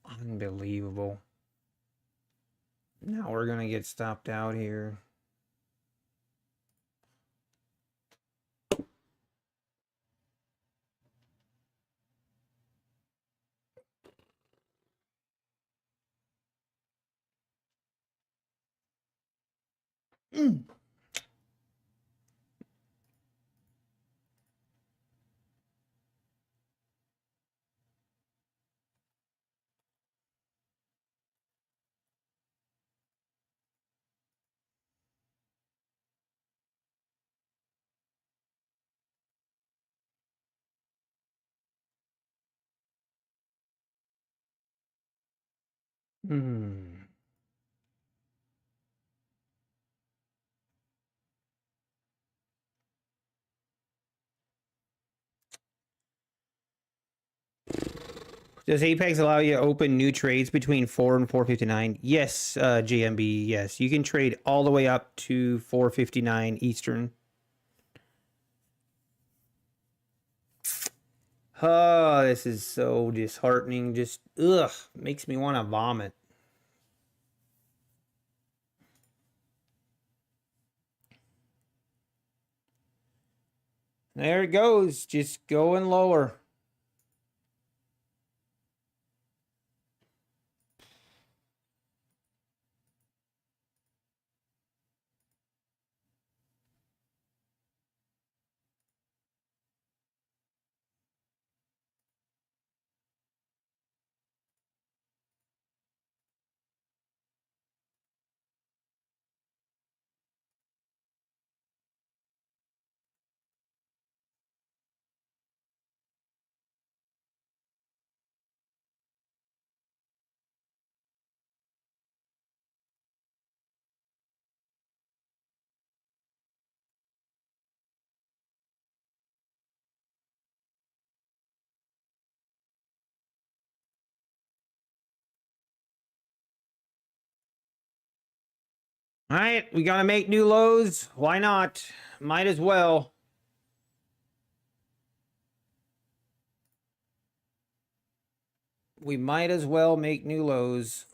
Unbelievable. Now we're gonna get stopped out here. Hmm. Does Apex allow you to open new trades between 4 and 4:59? Yes, GMB. Yes, you can trade all the way up to 4:59 Eastern. Oh, this is so disheartening. Just makes me want to vomit. There it goes, just going lower. All right, we got to make new lows. Why not? Might as well. We might as well make new lows.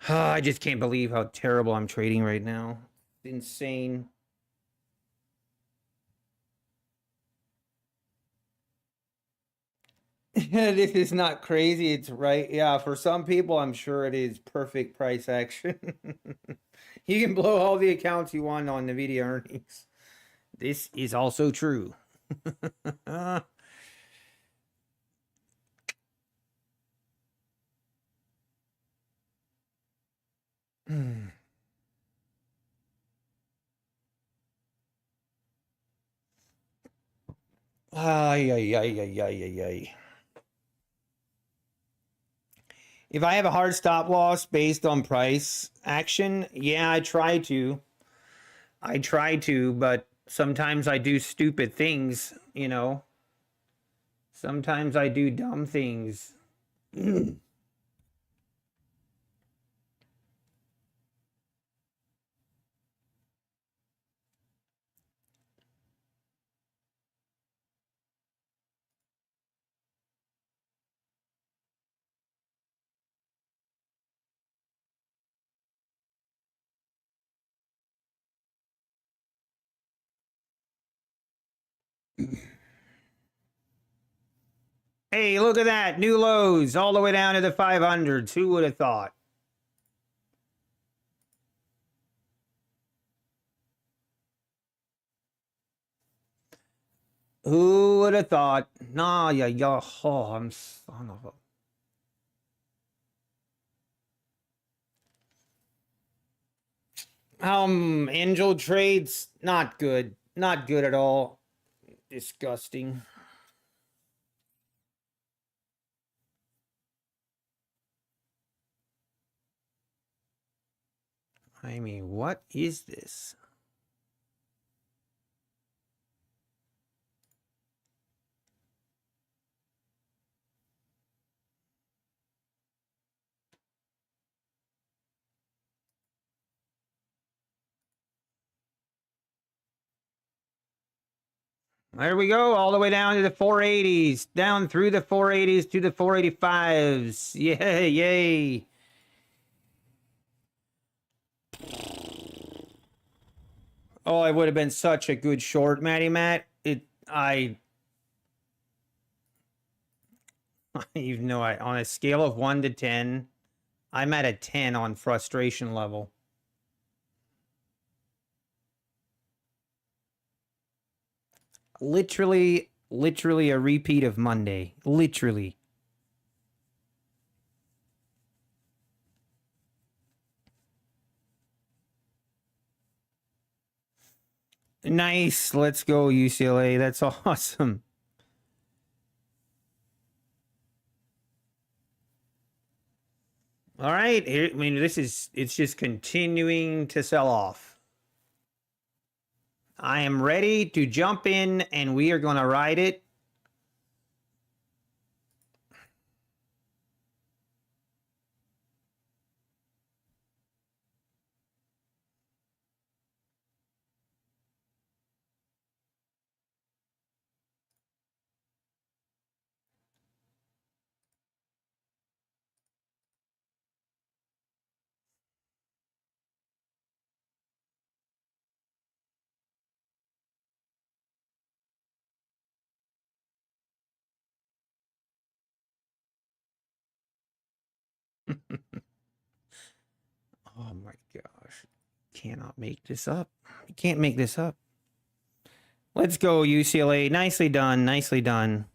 I just can't believe how terrible I'm trading right now. It's insane. This is not crazy. It's right. Yeah, for some people, I'm sure it is perfect price action. You can blow all the accounts you want on NVIDIA earnings. This is also true. Ay, ay, ay, ay, ay, ay, ay. If I have a hard stop loss based on price action, yeah, I try to. But sometimes I do stupid things, you know. Sometimes I do dumb things. Hey, look at that. New lows all the way down to the 500s. Who would have thought? Who would have thought? Nah, yeah. Oh, I'm son of a. Angel trades, not good. Not good at all. Disgusting. I mean, what is this? There we go, all the way down to the 480s, down through the 480s to the 485s. Yay, yay. Oh, it would have been such a good short, Matty Matt. Even though on a scale of 1 to 10, I'm at a 10 on frustration level. Literally a repeat of Monday. Literally. Nice. Let's go, UCLA. That's awesome. All right. Here, I mean, it's just continuing to sell off. I am ready to jump in and we are going to ride it. Oh my gosh. Cannot make this up. You can't make this up. Let's go, UCLA. Nicely done. Nicely done.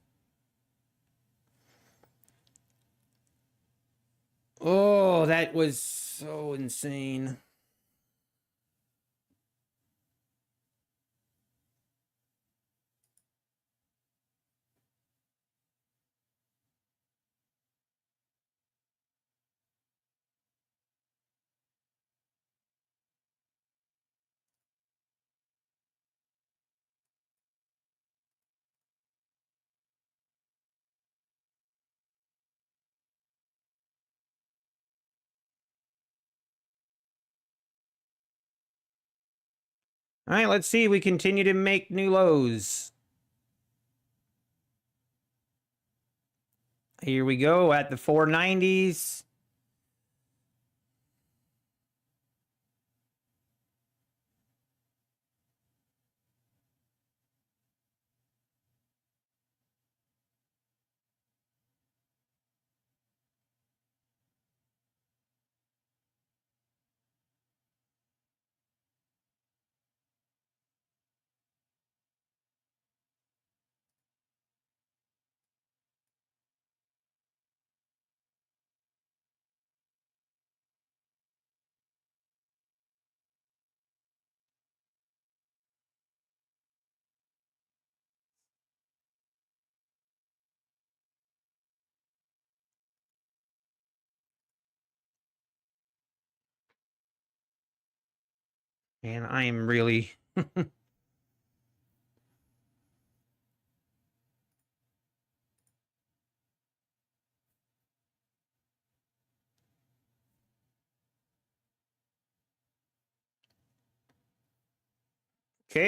Oh, that was so insane. All right, let's see. We continue to make new lows. Here we go at the 490s. And I am really... Okay,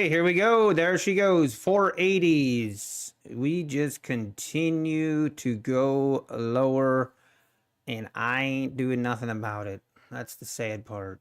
here we go. There she goes. 480s. We just continue to go lower, and I ain't doing nothing about it. That's the sad part.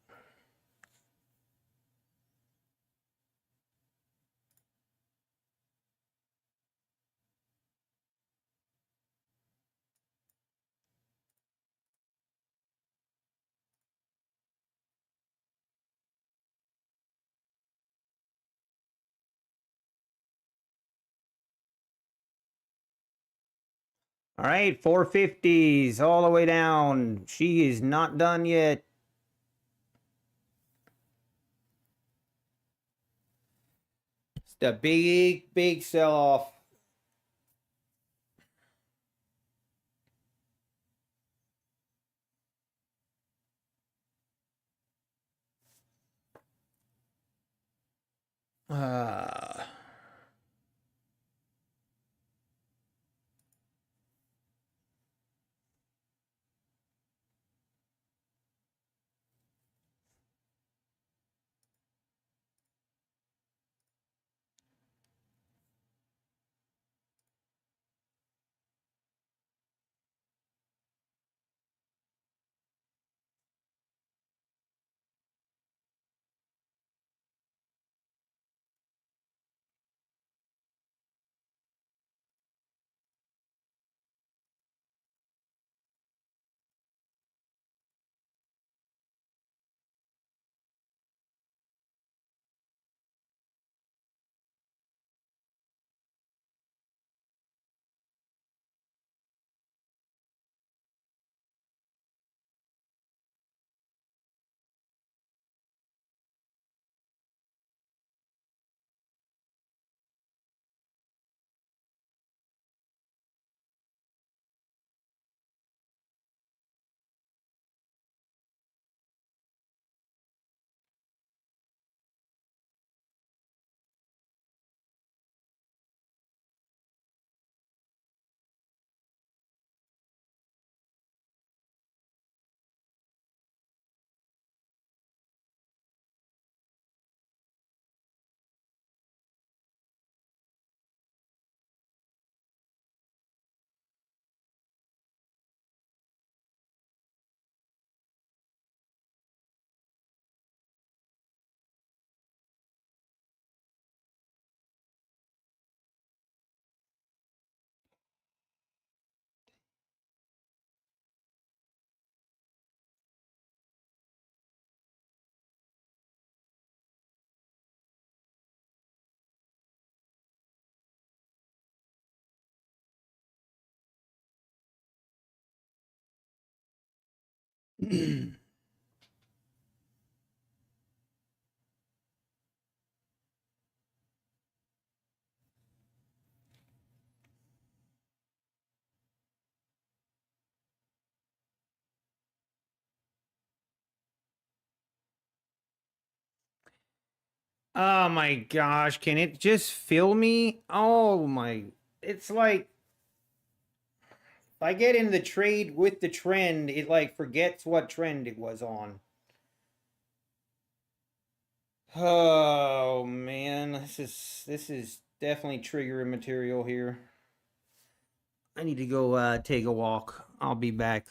All right, 450s all the way down. She is not done yet. It's the big sell-off. Uh, oh my gosh, can it just fill me? Oh my, it's like if I get in the trade with the trend, it like forgets what trend it was on. Oh man, this is definitely triggering material here. I need to go take a walk. I'll be back.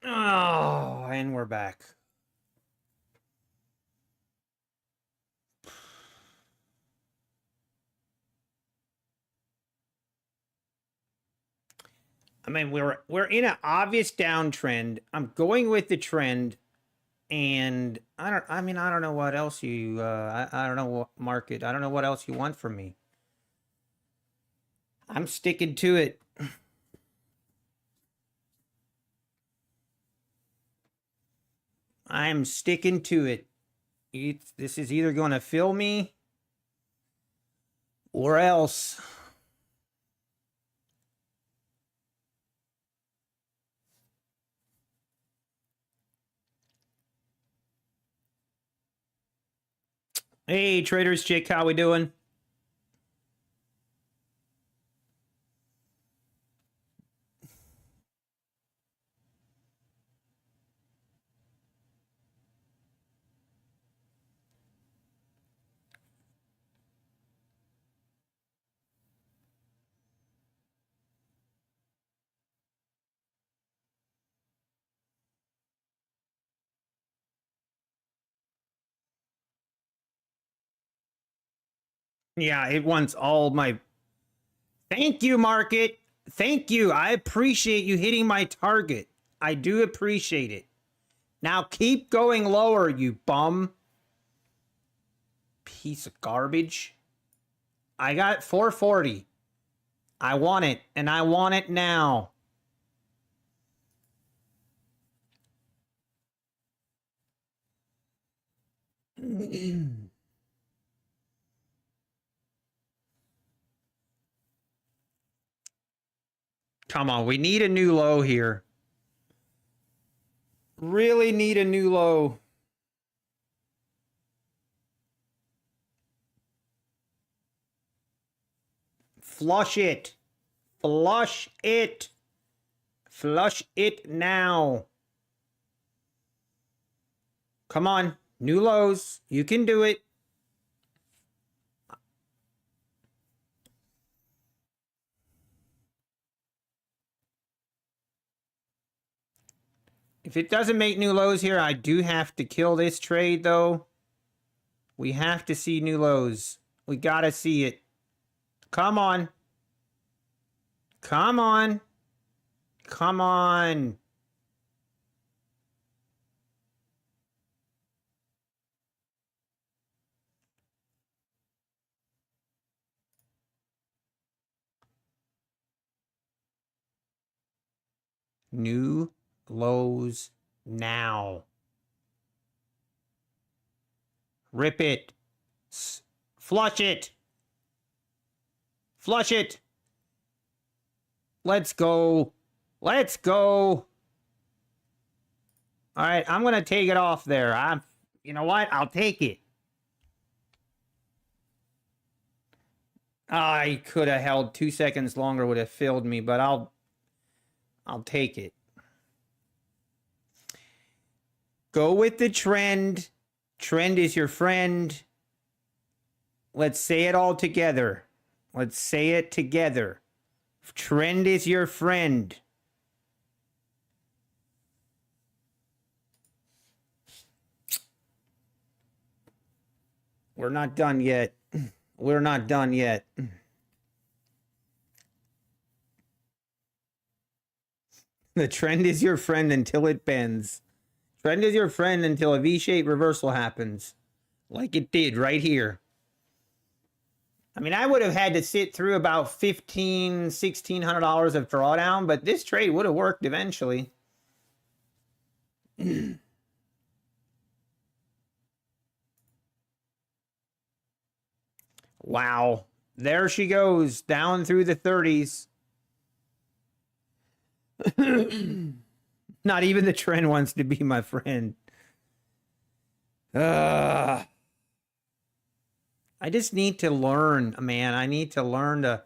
Oh, and we're back. I mean, we're in an obvious downtrend. I'm going with the trend, and I don't know what else you I don't know what market. I don't know what else you want from me. I'm sticking to it. I'm sticking to it. This is either going to fill me or else. Hey, Traders Chick, how we doing? Yeah, it wants all my... Thank you, market. Thank you. I appreciate you hitting my target. I do appreciate it. Now keep going lower, you bum. Piece of garbage. I got 440. I want it, and I want it now. Come on, we need a new low here. Really need a new low. Flush it. Flush it. Flush it now. Come on. New lows. You can do it. If it doesn't make new lows here, I do have to kill this trade, though. We have to see new lows. We gotta see it. Come on. Come on. Come on. New lows now. Rip it. Flush it. Flush it. Let's go. Let's go. All right, I'm going to take it off there. You know what? I'll take it. I could have held 2 seconds longer, would have filled me, but I'll take it. Go with the trend. Trend is your friend. Let's say it all together. Let's say it together. Trend is your friend. We're not done yet. We're not done yet. The trend is your friend until it bends. Trend is your friend until a V-shaped reversal happens. Like it did right here. I mean, I would have had to sit through about $1,500, $1,600 of drawdown, but this trade would have worked eventually. Wow. There she goes, down through the 30s. Not even the trend wants to be my friend. I just need to learn, man. I need to learn to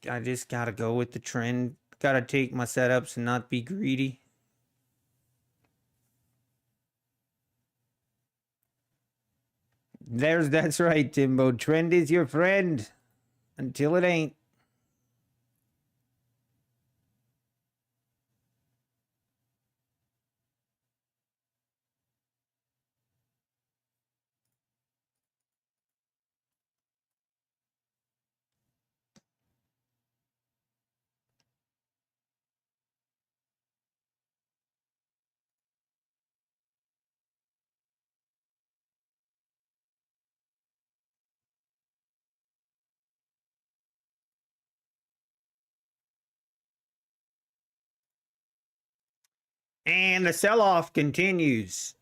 I just gotta go with the trend. Gotta take my setups and not be greedy. That's right, Timbo. Trend is your friend until it ain't. And the sell-off continues.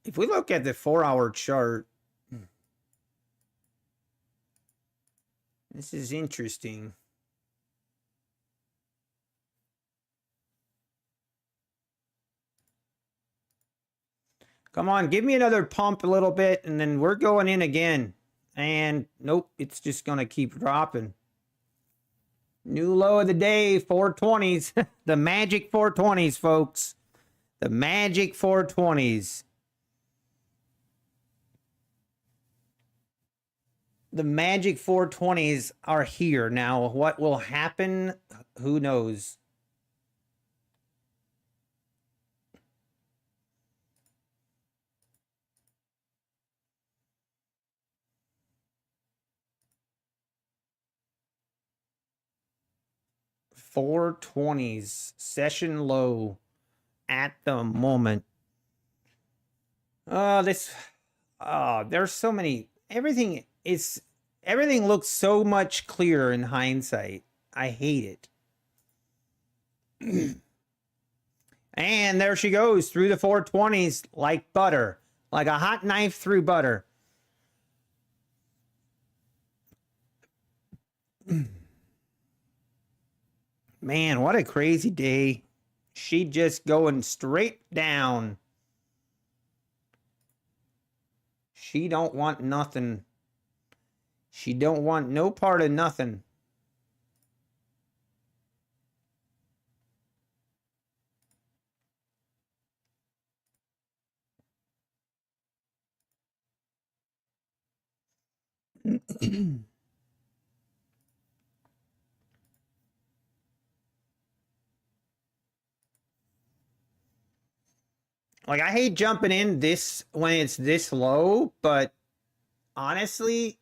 If we look at the 4-hour chart, this is interesting. Come on, give me another pump a little bit, and then we're going in again. And nope, it's just going to keep dropping. New low of the day, 420s. The magic 420s, folks. The magic 420s. The magic 420s are here. Now, what will happen? Who knows? $420s session low at the moment. There's so many. Everything looks so much clearer in hindsight. I hate it. And there she goes through the 420s like butter, like a hot knife through butter. Man, what a crazy day. She just going straight down. She don't want nothing. She don't want no part of nothing. Like, I hate jumping in this when it's this low, but honestly,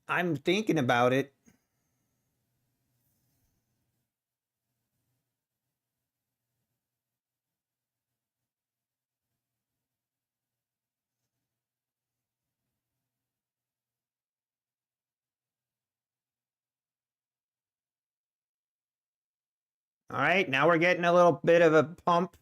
I'm thinking about it. All right, now we're getting a little bit of a pump.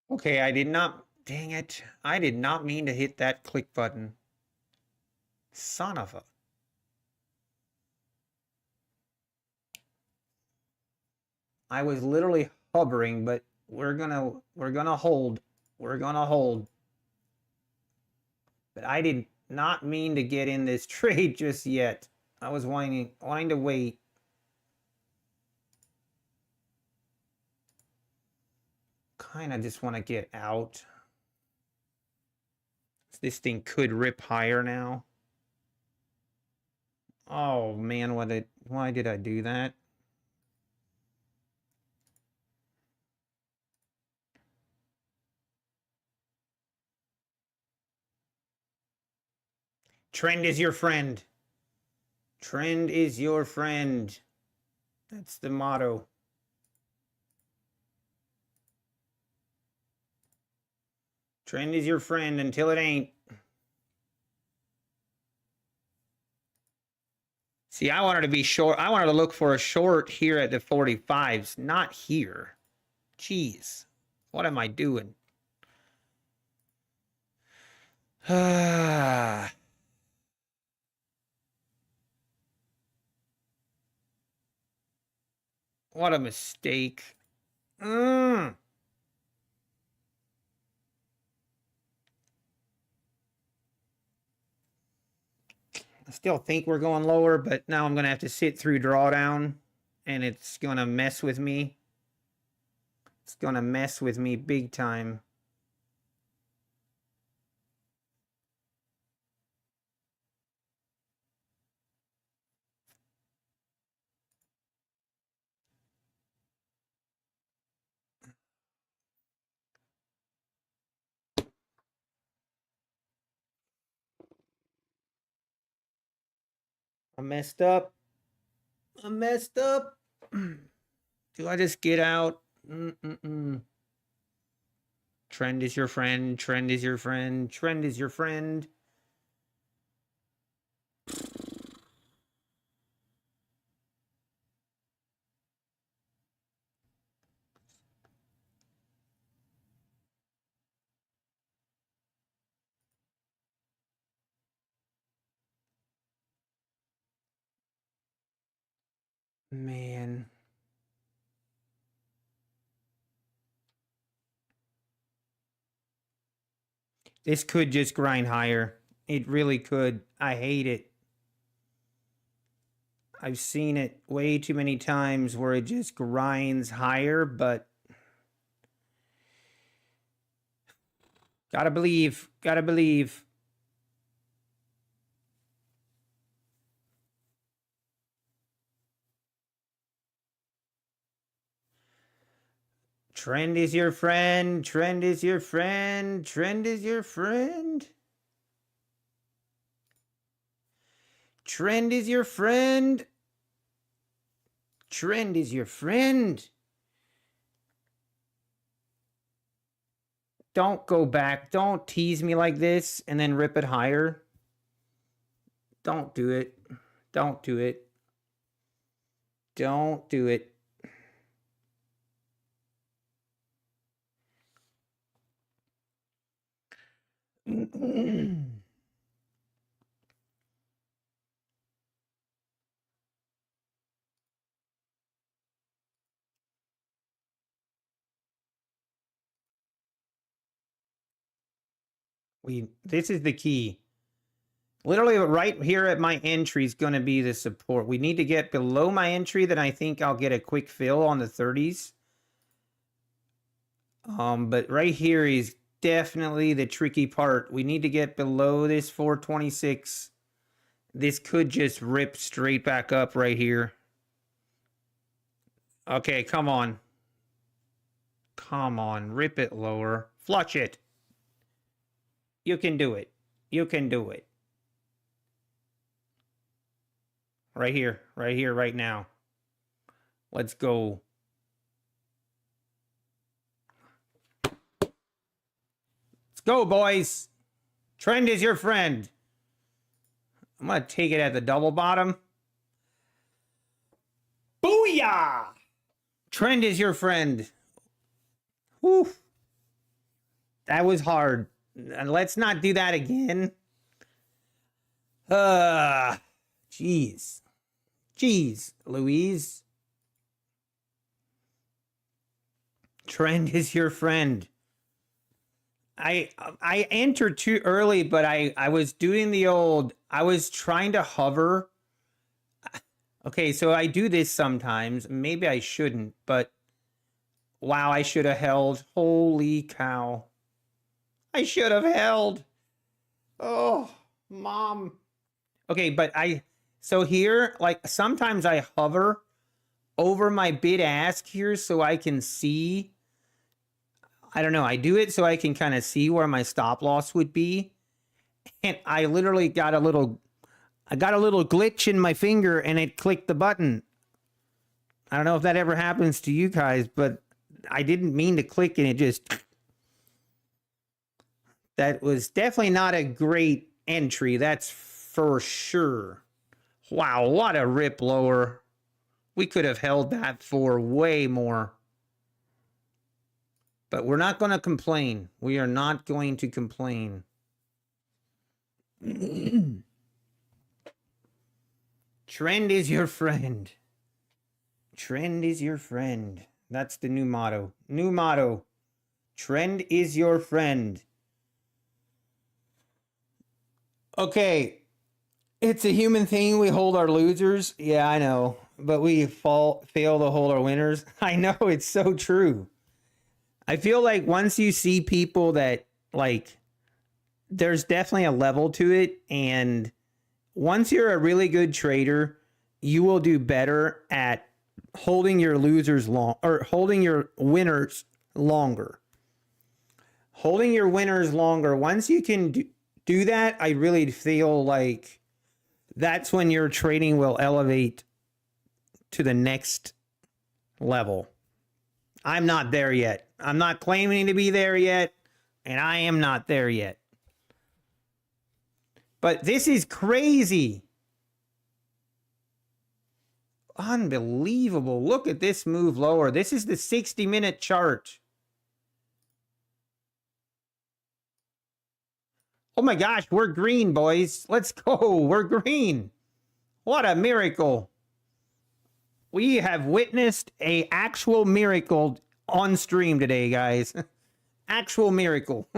Okay, dang it. I did not mean to hit that click button. Son of a. I was literally hovering, but we're gonna hold. We're gonna hold. But I did not mean to get in this trade just yet. I was wanting to wait. Kind of just want to get out. This thing could rip higher now. Oh man, why did I do that? Trend is your friend. Trend is your friend. That's the motto. Trend is your friend until it ain't. See, I wanted to be short. I wanted to look for a short here at the 45s, not here. Jeez, what am I doing? What a mistake. I still think we're going lower, but now I'm going to have to sit through drawdown, and it's going to mess with me. It's going to mess with me big time. I messed up. I messed up. Do I just get out? Trend is your friend. Trend is your friend. Trend is your friend. Man. This could just grind higher. It really could. I hate it. I've seen it way too many times where it just grinds higher, but gotta believe. Gotta believe. Trend is your friend. Trend is your friend. Trend is your friend. Trend is your friend. Trend is your friend. Don't go back. Don't tease me like this and then rip it higher. Don't do it. Don't do it. Don't do it. This is the key. Literally right here at my entry is going to be the support. We need to get below my entry, then I think I'll get a quick fill on the 30s. But right here is definitely the tricky part. We need to get below this 426. This could just rip straight back up right here. Okay, come on. Come on, rip it lower. Flush it. You can do it. You can do it. Right here, right now. Let's go. Let's go, boys. Trend is your friend. I'm going to take it at the double bottom. Booyah! Trend is your friend. Whew. That was hard. Let's not do that again. Jeez. Jeez, Louise. Trend is your friend. I entered too early, but I was doing the old, I was trying to hover. Okay, so I do this sometimes. Maybe I shouldn't, but wow, I should have held. Holy cow. I should have held. Oh, mom. Okay, but so here, like sometimes I hover over my bid ask here so I can see. I don't know. I do it so I can kind of see where my stop loss would be. And I literally got a little glitch in my finger and it clicked the button. I don't know if that ever happens to you guys, but I didn't mean to click and it just, that was definitely not a great entry. That's for sure. Wow, what a rip lower. We could have held that for way more. But we're not going to complain. We are not going to complain. Trend is your friend. Trend is your friend. That's the new motto. New motto. Trend is your friend. Okay. It's a human thing. We hold our losers. Yeah, I know. But we fail to hold our winners. I know, it's so true. I feel like once you see people that, like, there's definitely a level to it. And once you're a really good trader, you will do better at holding your losers long, or holding your winners longer. Holding your winners longer. Once you can do that, I really feel like that's when your trading will elevate to the next level. I'm not there yet. I'm not claiming to be there yet, and I am not there yet. But this is crazy. Unbelievable. Look at this move lower. This is the 60-minute chart. Oh my gosh, we're green, boys. Let's go. We're green. What a miracle. We have witnessed an actual miracle on stream today, guys. Actual miracle.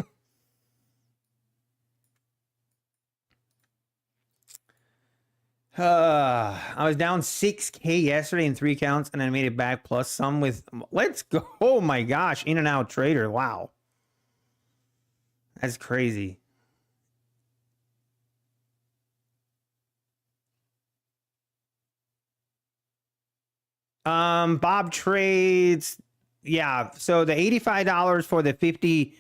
I was down 6K yesterday in 3 counts, and I made it back plus some with... Let's go. Oh my gosh. In and out trader. Wow. That's crazy. Bob trades, yeah. So the $85 for the 50,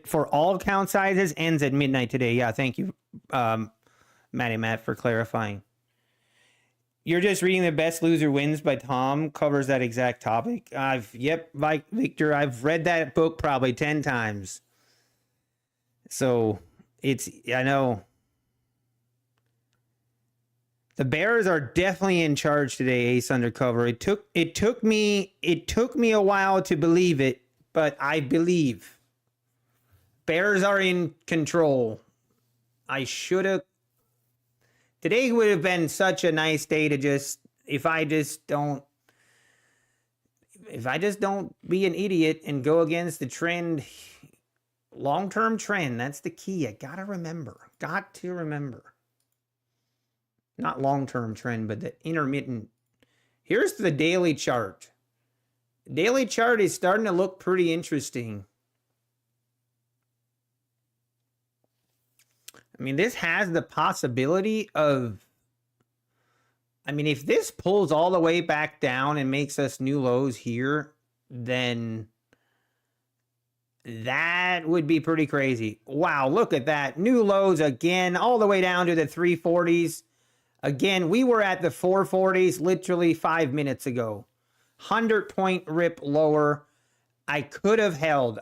for all account sizes ends at midnight today. Yeah, thank you, Matt, for clarifying. You're just reading The Best Loser Wins by Tom, covers that exact topic. Victor, I've read that book probably 10 times. So I know. The Bears are definitely in charge today, Ace Undercover. It took me a while to believe it, but I believe. Bears are in control. I should have. Today would have been such a nice day to just, if I just don't be an idiot and go against the trend, long-term trend. That's the key. I gotta remember. Got to remember. Not long-term trend, but the intermittent. Here's the daily chart. Daily chart is starting to look pretty interesting. I mean, this has the possibility of... I mean, if this pulls all the way back down and makes us new lows here, then that would be pretty crazy. Wow, look at that. New lows again, all the way down to the 340s. Again, we were at the 440s literally 5 minutes ago. 100-point rip lower. I could have held.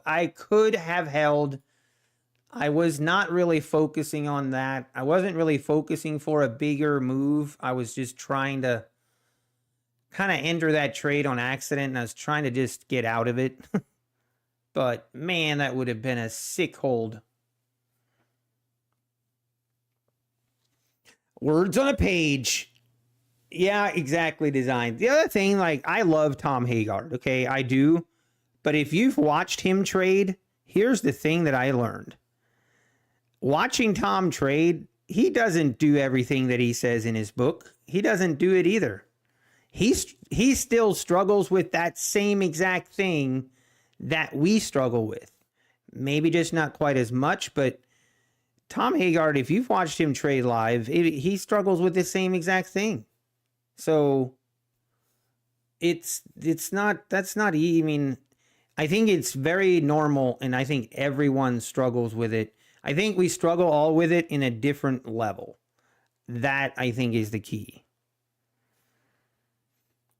I was not really focusing on that. I wasn't really focusing for a bigger move. I was just trying to kind of enter that trade on accident, and I was trying to just get out of it. But, man, that would have been a sick hold. Words on a page. Yeah, exactly, designed. The other thing, like, I love Tom Haggard, okay? I do. But if you've watched him trade, here's the thing that I learned. Watching Tom trade, he doesn't do everything that he says in his book. He doesn't do it either. He still struggles with that same exact thing that we struggle with. Maybe just not quite as much, but Tom Haggard, if you've watched him trade live, he struggles with the same exact thing. So that's not I mean, I think it's very normal, and I think everyone struggles with it. I think we struggle all with it in a different level. That, I think, is the key.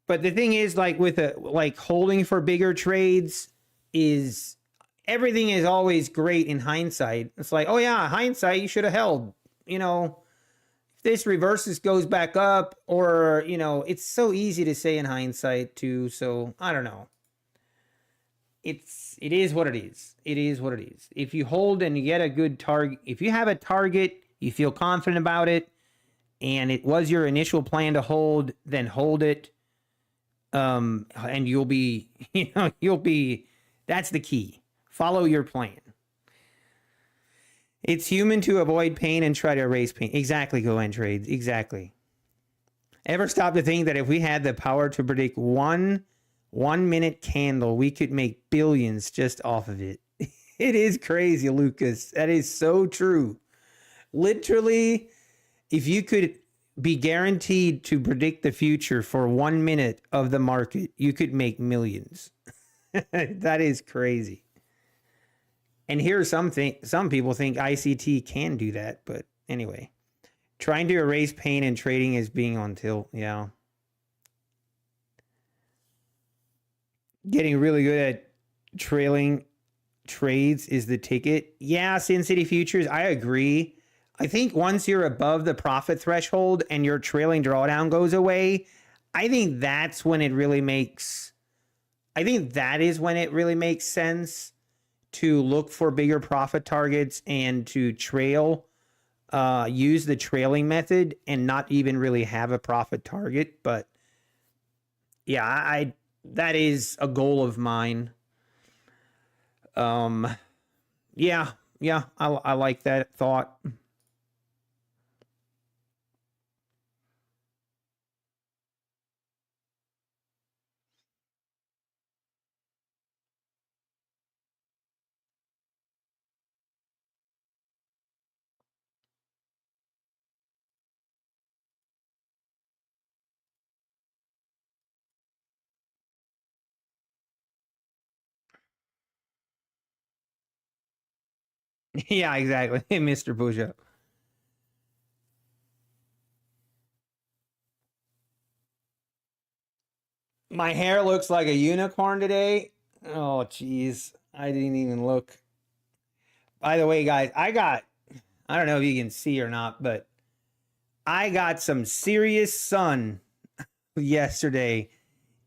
But the thing is, like, with holding for bigger trades, is everything is always great in hindsight. It's like, oh yeah, hindsight, you should have held. You know, if this reverses, goes back up, or, you know, it's so easy to say in hindsight too. So I don't know. It is what it is. It is what it is. If you hold and you get a good target, if you have a target you feel confident about it, and it was your initial plan to hold, then hold it. And you'll be, that's the key. Follow your plan. It's human to avoid pain and try to erase pain. Exactly, Go End Trades. Exactly. Ever stop to think that if we had the power to predict one minute candle, we could make billions just off of it? It is crazy, Lucas. That is so true. Literally, if you could be guaranteed to predict the future for 1 minute of the market, you could make millions. That is crazy. And here some people think ICT can do that, but anyway. Trying to erase pain and trading is being on tilt. Yeah. Getting really good at trailing trades is the ticket. Yeah, Sin City Futures, I agree. I think once you're above the profit threshold and your trailing drawdown goes away, I think that's when it really makes, I think that is when it really makes sense to look for bigger profit targets and to trail, use the trailing method and not even really have a profit target. But yeah, I that is a goal of mine. Yeah, I like that thought. Yeah, exactly. Mr. Push-Up. My hair looks like a unicorn today. Oh, jeez. I didn't even look. By the way, guys, I don't know if you can see or not, but I got some serious sun yesterday.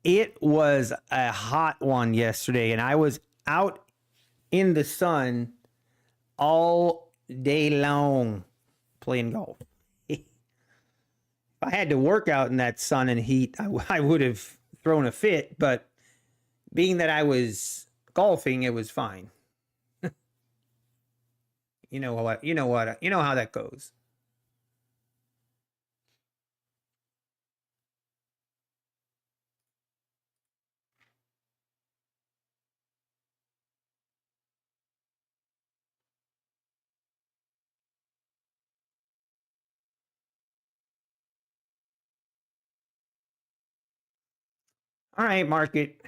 It was a hot one yesterday, and I was out in the sun all day long playing golf. If I had to work out in that sun and heat, I would have thrown a fit, but being that I was golfing, it was fine. You know how that goes. All right, market.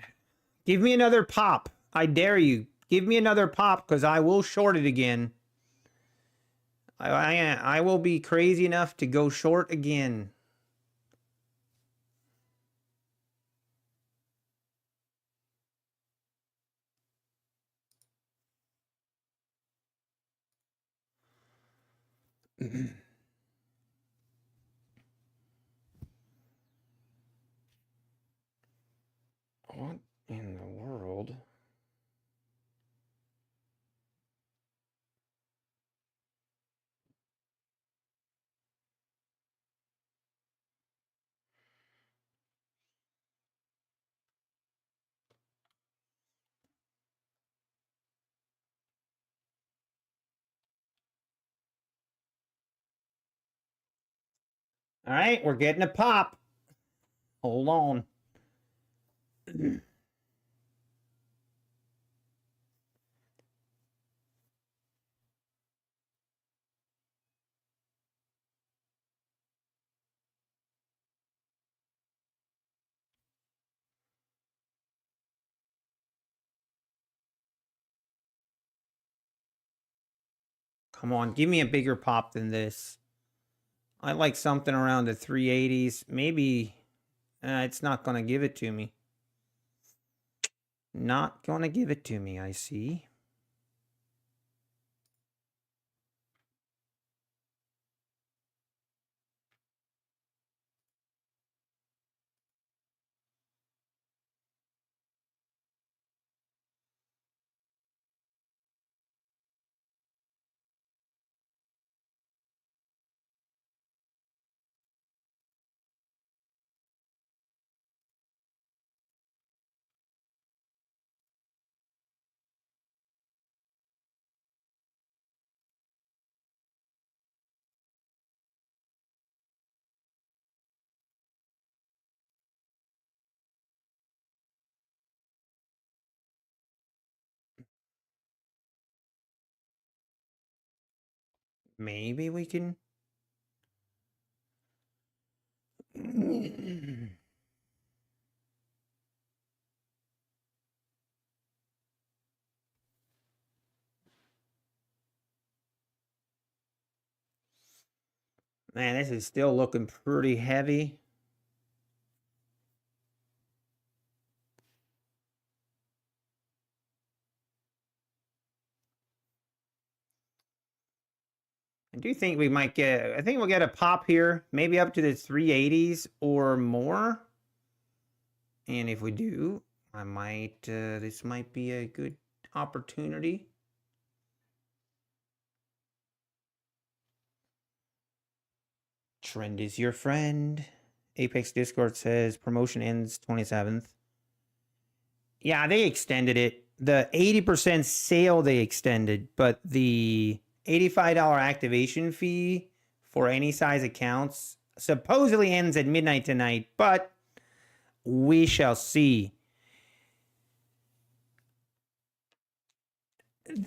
Give me another pop. I dare you. Give me another pop because I will short it again. I will be crazy enough to go short again. What in the world? All right, we're getting a pop. Hold on. Come on, give me a bigger pop than this. I like something around the 380s. Maybe it's not going to give it to me. Not going to give it to me, I see. Maybe we can. Man, this is still looking pretty heavy. I do think we might get, I think we'll get a pop here, maybe up to the 380s or more. And if we do, I might, this might be a good opportunity. Trend is your friend. Apex Discord says promotion ends 27th. Yeah, they extended it. The 80% sale they extended, but the $85 activation fee for any size accounts supposedly ends at midnight tonight, but we shall see.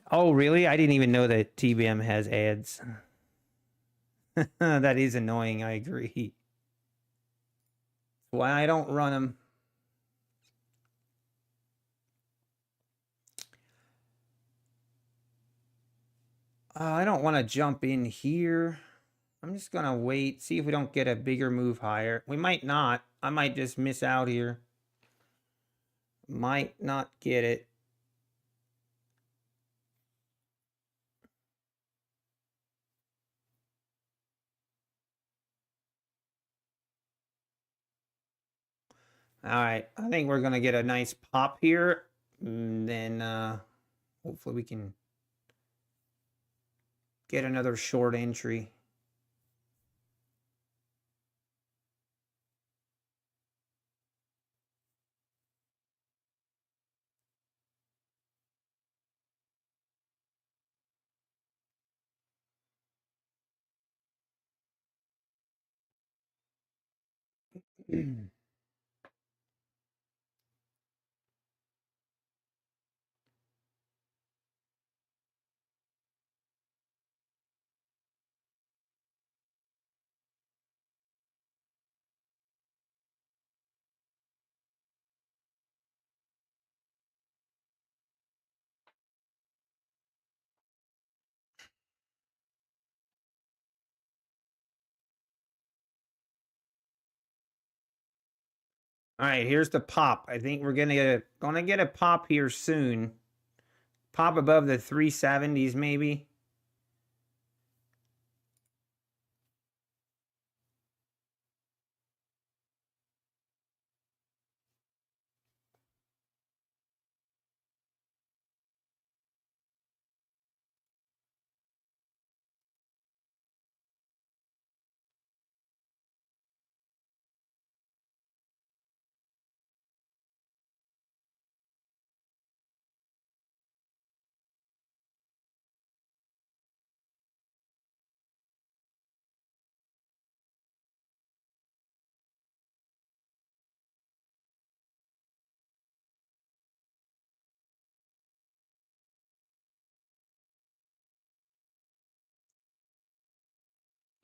Oh, really? I didn't even know that TBM has ads. That is annoying, I agree. Why I don't run them. I don't want to jump in here. I'm just going to wait, see if we don't get a bigger move higher. We might not. I might just miss out here. Might not get it. All right. I think we're going to get a nice pop here. And then hopefully we can get another short entry. All right, here's the pop. I think we're gonna get a pop here soon. Pop above the 370s, maybe.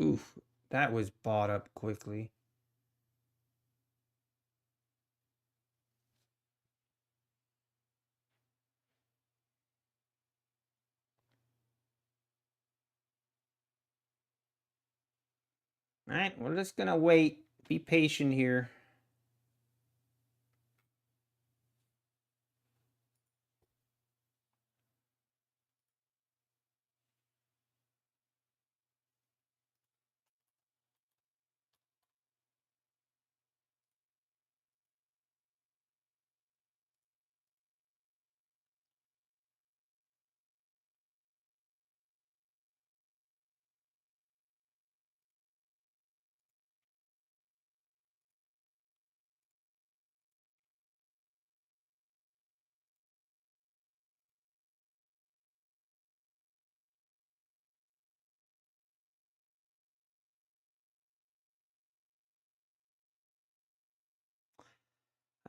Oof, that was bought up quickly. All right, we're just gonna wait. Be patient here.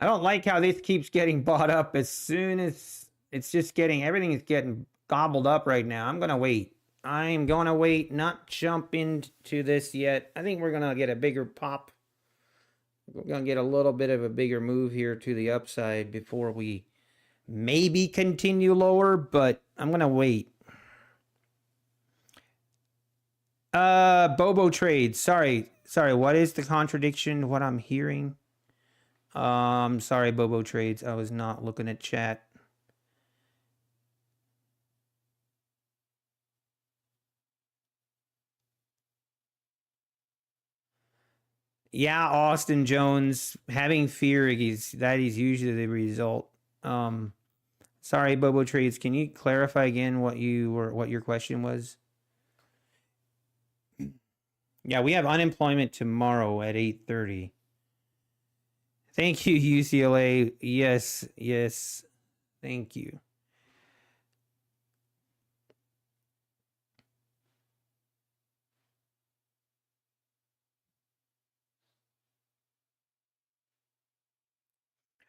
I don't like how this keeps getting bought up as soon as it's just getting, everything is getting gobbled up right now. I'm gonna wait. I'm going to wait, not jump into this yet. I think we're going to get a bigger pop. We're going to get a little bit of a bigger move here to the upside before we maybe continue lower, but I'm going to wait. Bobo trades. Sorry. What is the contradiction? What I'm hearing? Sorry, Bobo trades. I was not looking at chat. Yeah, Austin Jones having fear that is usually the result. Sorry, Bobo trades. Can you clarify again what your question was? Yeah, we have unemployment tomorrow at 8:30. Thank you, UCLA. Yes. Thank you.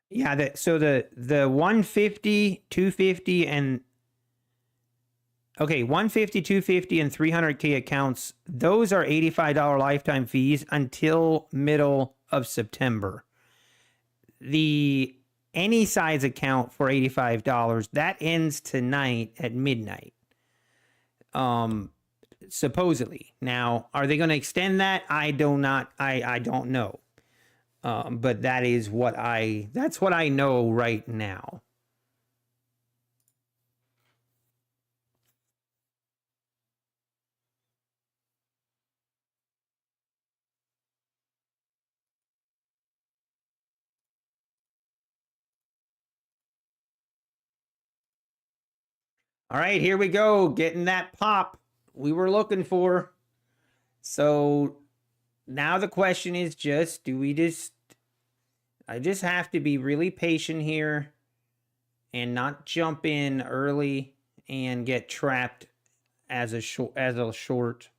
Yeah, so the 150, 250, and okay, 150, 250, and 300K accounts, those are $85 lifetime fees until middle of September. The any size account for $85, that ends tonight at midnight. Supposedly. Now, are they going to extend that? I don't know. But that's what I know right now. All right, here we go. Getting that pop we were looking for. So now the question is I just have to be really patient here and not jump in early and get trapped as a short.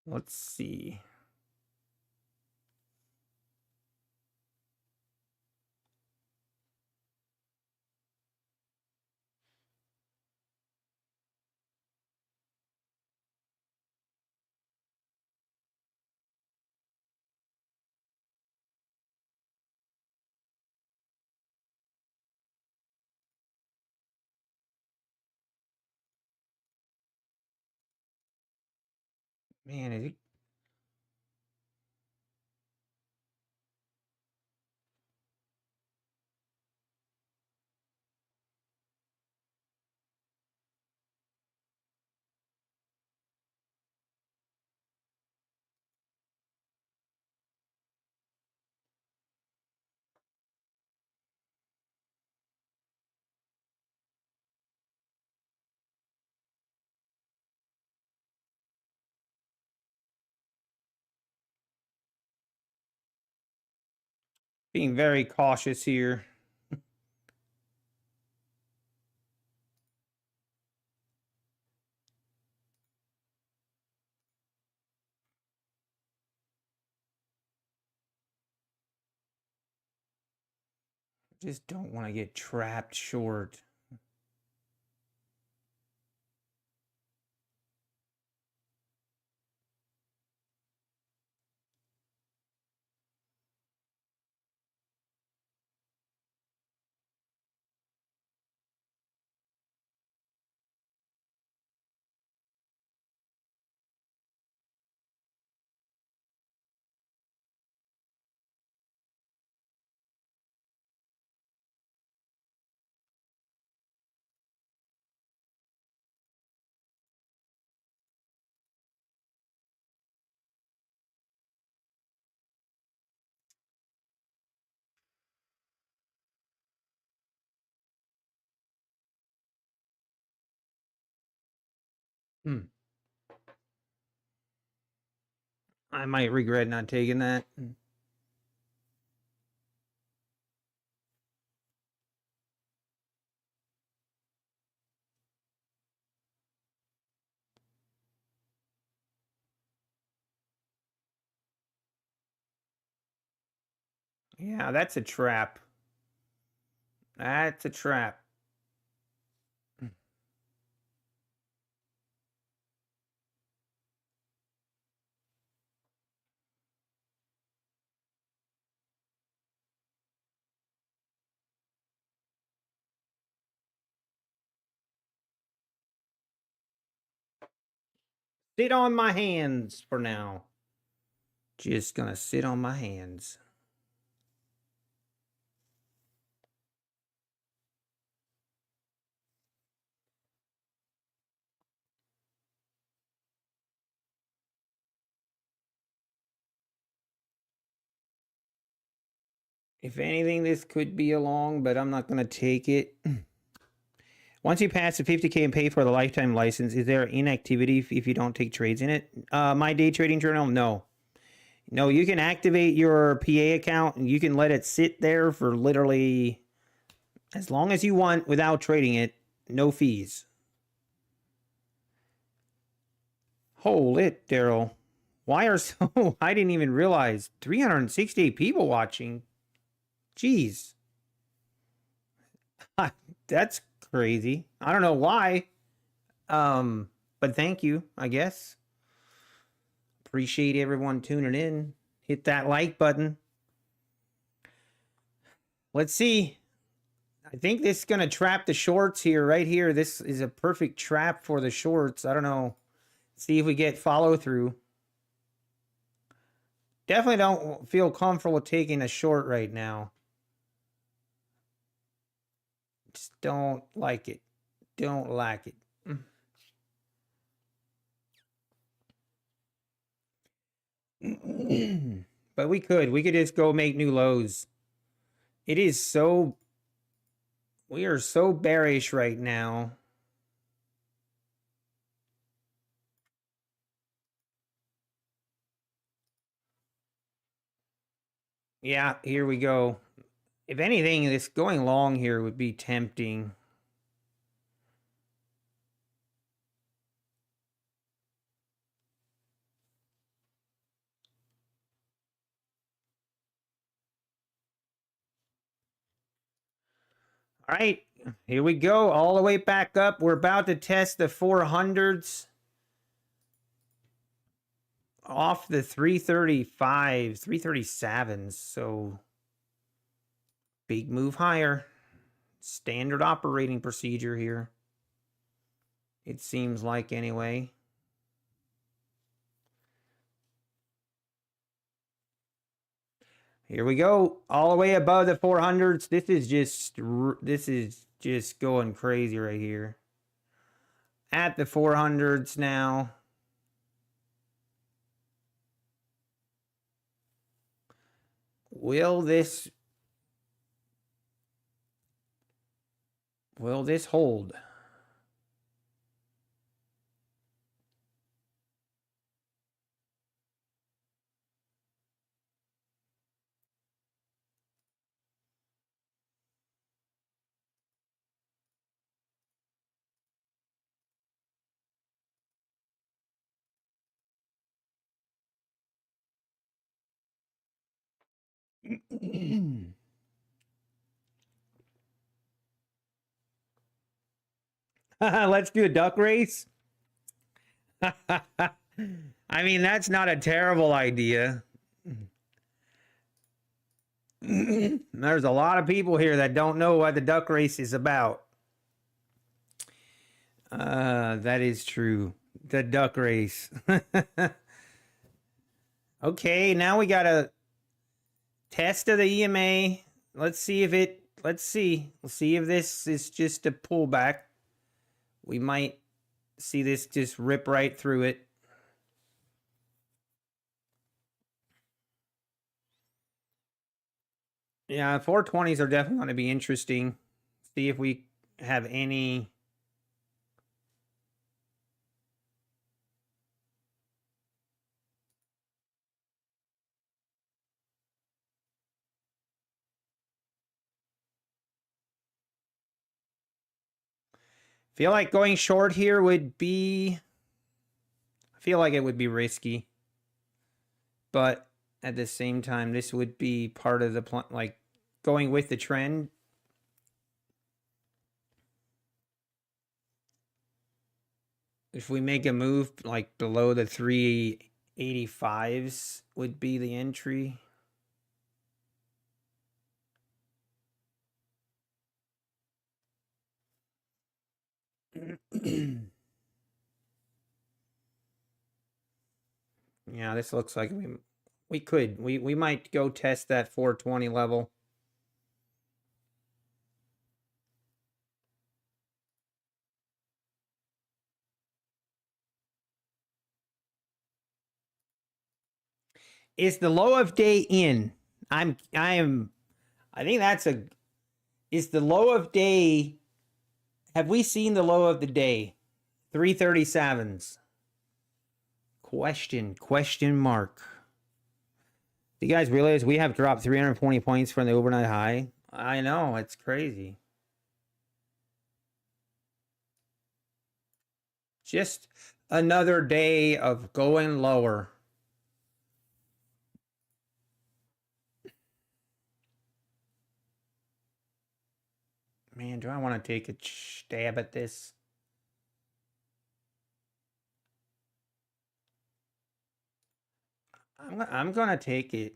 Let's see. Man, is it being very cautious here? Just don't want to get trapped short. I might regret not taking that. Yeah, that's a trap. That's a trap. Sit on my hands for now. Just gonna sit on my hands. If anything, this could be a long, but I'm not gonna take it. Once you pass the 50K and pay for the lifetime license, is there inactivity if you don't take trades in it? My day trading journal, no. No, you can activate your PA account and you can let it sit there for literally as long as you want without trading it. No fees. Hold it, Daryl. Why are so... I didn't even realize. 368 people watching. Jeez. That's crazy. I don't know why. But thank you, I guess. Appreciate everyone tuning in. Hit that like button. Let's see. I think this is going to trap the shorts here, right here. This is a perfect trap for the shorts. I don't know. See if we get follow through. Definitely don't feel comfortable taking a short right now. Just don't like it. Don't like it. But we could just go make new lows. It is so, we are so bearish right now. Yeah, here we go. If anything, this going long here would be tempting. All right, here we go. All the way back up. We're about to test the 400s off the 335s, 337s. So big move higher. Standard operating procedure here. It seems like anyway. Here we go. All the way above the 400s. This is just going crazy right here. At the 400s now. Will this hold? Let's do a duck race. I mean, that's not a terrible idea. There's a lot of people here that don't know what the duck race is about. That is true. The duck race. Okay, now we got a test of the EMA. Let's see if it, let's see. We'll see if this is just a pullback. We might see this just rip right through it. Yeah, 420s are definitely going to be interesting. See if we have any Feel like going short here would be, I feel like it would be risky. But at the same time, this would be part of the plan, like going with the trend. If we make a move like below the 385s would be the entry. Yeah, this looks like we might go test that 420 level. Is the low of day in? I think that's is the low of day. Have we seen the low of the day? 337s. Question mark. Do you guys realize we have dropped 320 points from the overnight high? I know, it's crazy. Just another day of going lower. Man, do I want to take a stab at this? I'm gonna take it.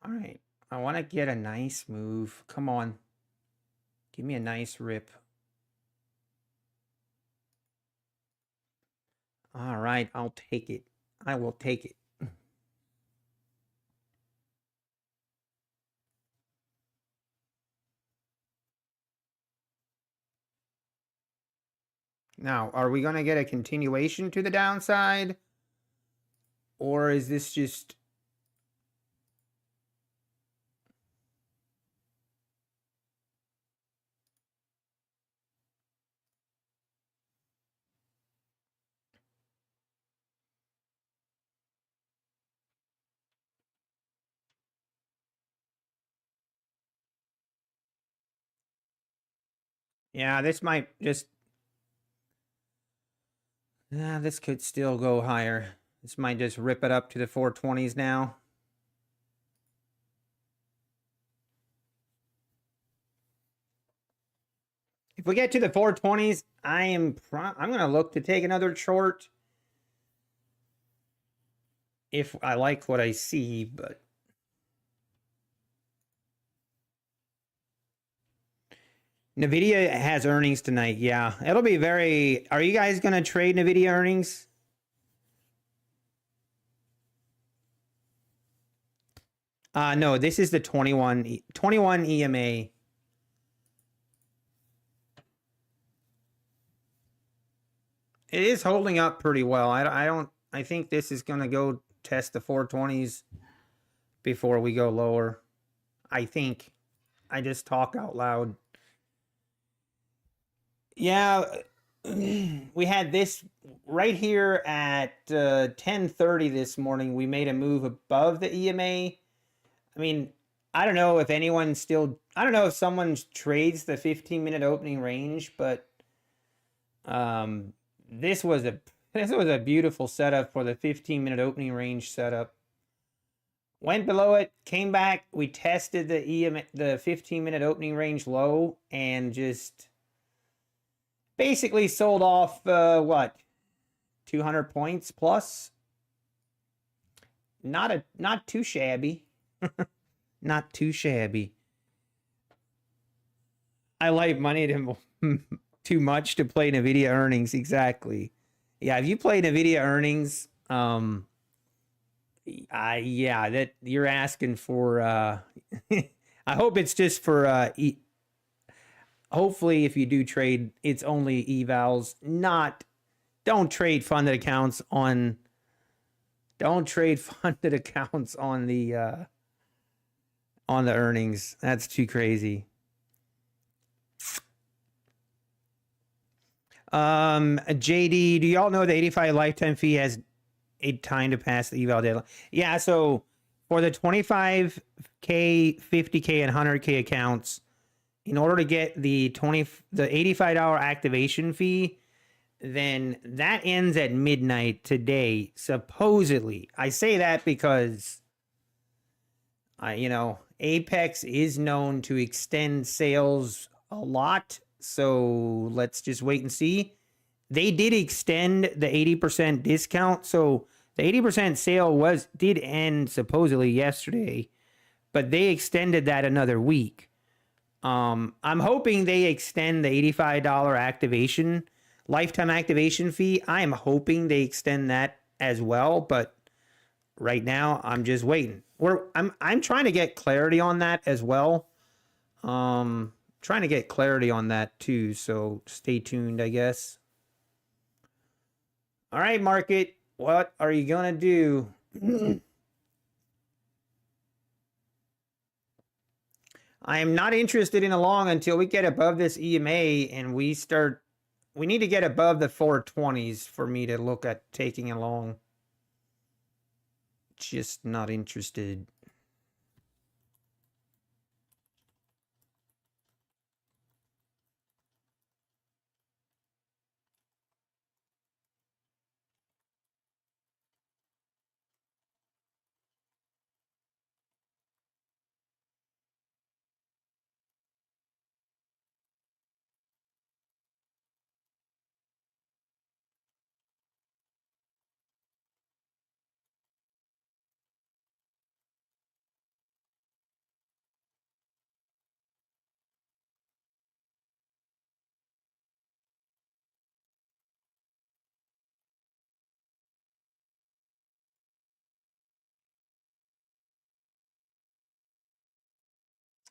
All right. I want to get a nice move. Come on. Give me a nice rip. All right. I'll take it. I will take it. Now, are we going to get a continuation to the downside? Or is this just... Yeah, this might just... Yeah, this could still go higher. This might just rip it up to the 420s now. If we get to the 420s, I'm going to look to take another short. If I like what I see, but... NVIDIA has earnings tonight. Yeah, it'll be very... Are you guys going to trade NVIDIA earnings? No, this is the 21 EMA. It is holding up pretty well. I think this is going to go test the 420s before we go lower. I think. I just talk out loud. Yeah, we had this right here at 10:30 this morning. We made a move above the EMA. I mean, I don't know if anyone still... I don't know if someone trades the 15-minute opening range, but this was a beautiful setup for the 15-minute opening range setup. Went below it, came back. We tested the 15-minute opening range low and just basically sold off what, 200 points plus. Not too shabby. Not too shabby. I like money too much to play NVIDIA earnings. Exactly. Yeah, if you play NVIDIA earnings, yeah, that you're asking for I hope it's just for hopefully if you do trade, it's only evals. Don't trade funded accounts on the earnings. That's too crazy. JD, do y'all know the 85 lifetime fee has a time to pass the eval deadline? Yeah, so for the 25K, 50K, and 100K accounts, in order to get the $85 activation fee, then that ends at midnight today, supposedly. I say that because Apex is known to extend sales a lot, so let's just wait and see. They did extend the 80% discount, so the 80% sale did end supposedly yesterday, but they extended that another week. I'm hoping they extend the $85 lifetime activation fee. I am hoping they extend that as well, but right now I'm just waiting. I'm trying to get clarity on that as well. Trying to get clarity on that too, so stay tuned, I guess. All right, market, what are you gonna do? I am not interested in a long until we get above this EMA and we need to get above the 420s for me to look at taking a long. Just not interested.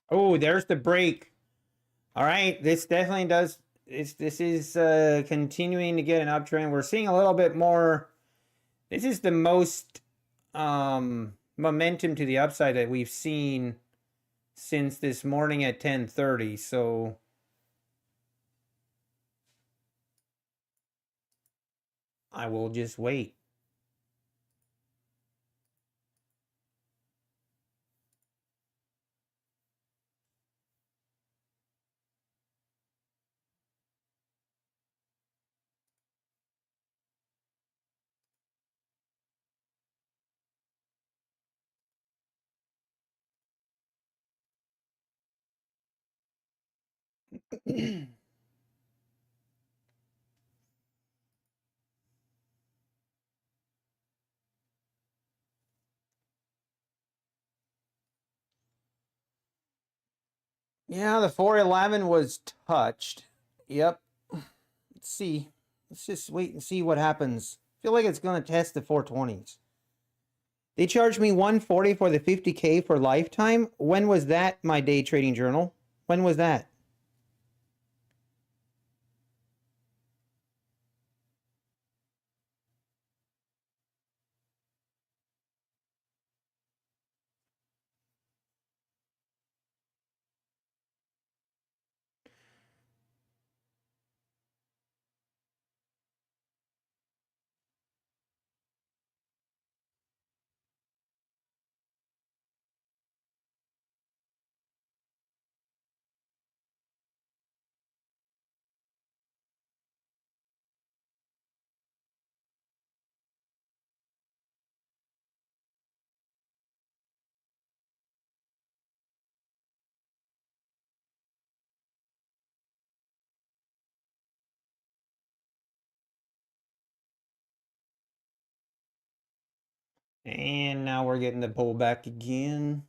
Oh, there's the break. All right, this definitely does. This is continuing to get an uptrend. We're seeing a little bit more. This is the most momentum to the upside that we've seen since this morning at 10:30. So I will just wait. Yeah, the 411 was touched. Yep. Let's see. Let's just wait and see what happens. I feel like it's going to test the 420s. They charged me 140 for the 50K for lifetime. When was that, my day trading journal? When was that? And now we're getting the pullback again.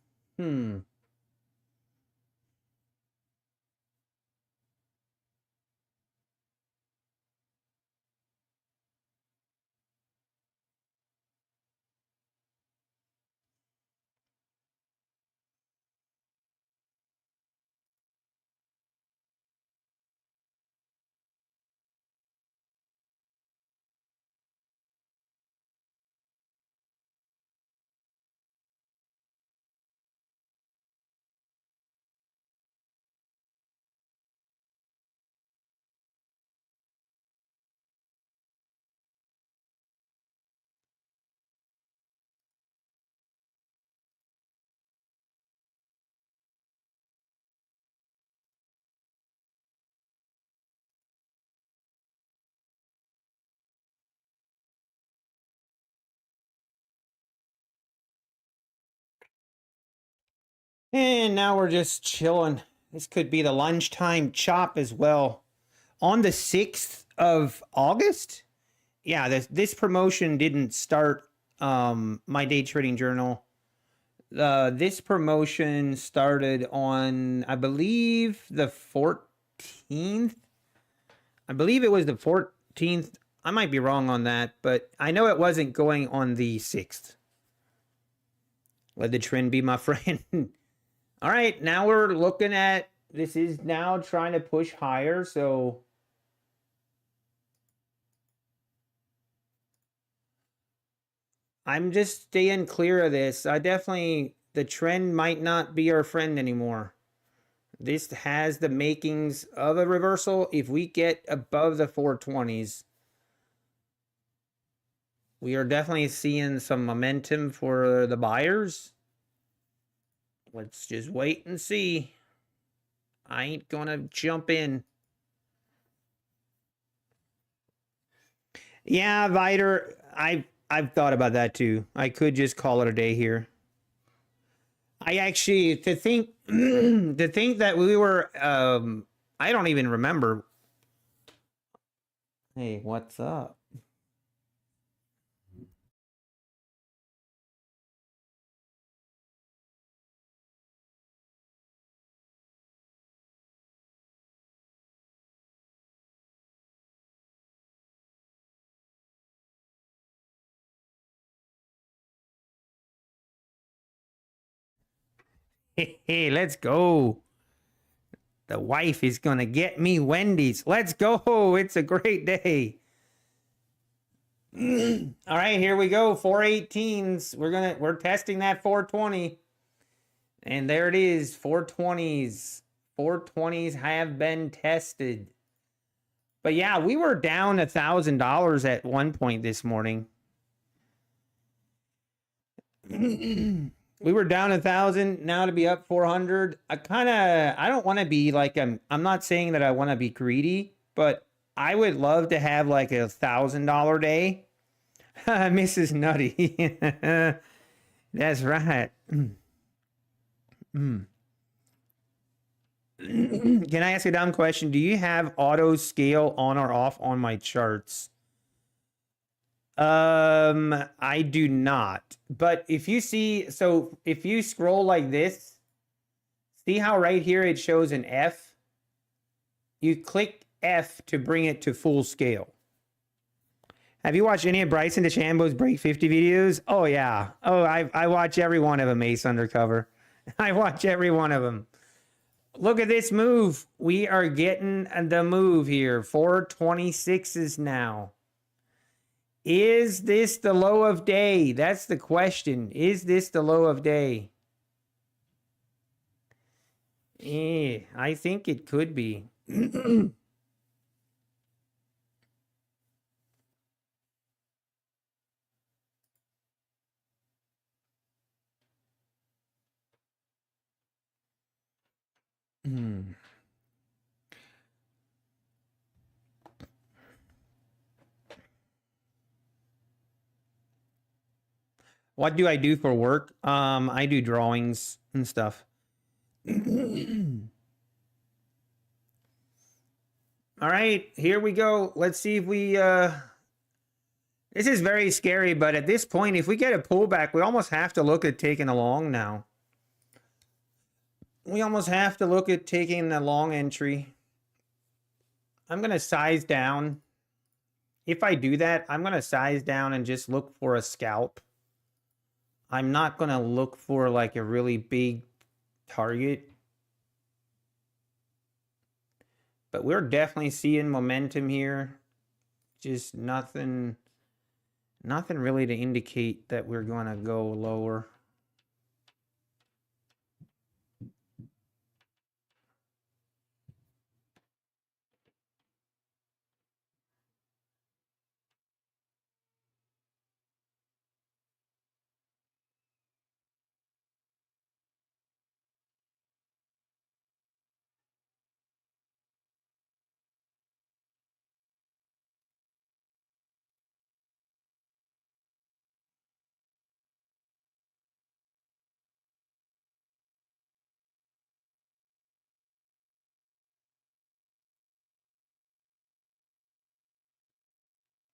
And now we're just chilling. This could be the lunchtime chop as well. On the 6th of August? Yeah, this promotion didn't start my day trading journal. This promotion started on, I believe, the 14th. I believe it was the 14th. I might be wrong on that, but I know it wasn't going on the 6th. Let the trend be my friend. All right, now we're looking at, this is now trying to push higher, so I'm just staying clear of this. The trend might not be our friend anymore. This has the makings of a reversal. If we get above the 420s, we are definitely seeing some momentum for the buyers. Let's just wait and see. I ain't gonna jump in. Yeah, Vider, I've thought about that too. I could just call it a day here. I actually to think that we were I don't even remember. Hey, what's up? Hey, let's go. The wife is gonna get me Wendy's. Let's go. It's a great day. All right, here we go. 418s. We're testing that 420. And there it is. 420s. 420s have been tested. But yeah, we were down $1,000 at one point this morning. We were down 1,000 now to be up 400. I don't want to be like, I'm not saying that I want to be greedy, but I would love to have like $1,000 day. Mrs. Nutty. That's right. Can I ask a dumb question? Do you have auto scale on or off on my charts? I do not. But if you see, so if you scroll like this, see how right here it shows an F? You click F to bring it to full scale. Have you watched any of Bryson DeChambeau's Break 50 videos? Oh, yeah. Oh, I watch every one of them, Ace Undercover. I watch every one of them. Look at this move. We are getting the move here. 426s now. Is this the low of day? That's the question. Is this the low of day? I think it could be. What do I do for work? I do drawings and stuff. All right, here we go. Let's see if we this is very scary, but at this point, if we get a pullback, we almost have to look at taking a long now. We almost have to look at taking a long entry. I'm going to size down. If I do that, I'm going to size down and just look for a scalp. I'm not going to look for like a really big target. But we're definitely seeing momentum here. Just nothing really to indicate that we're going to go lower.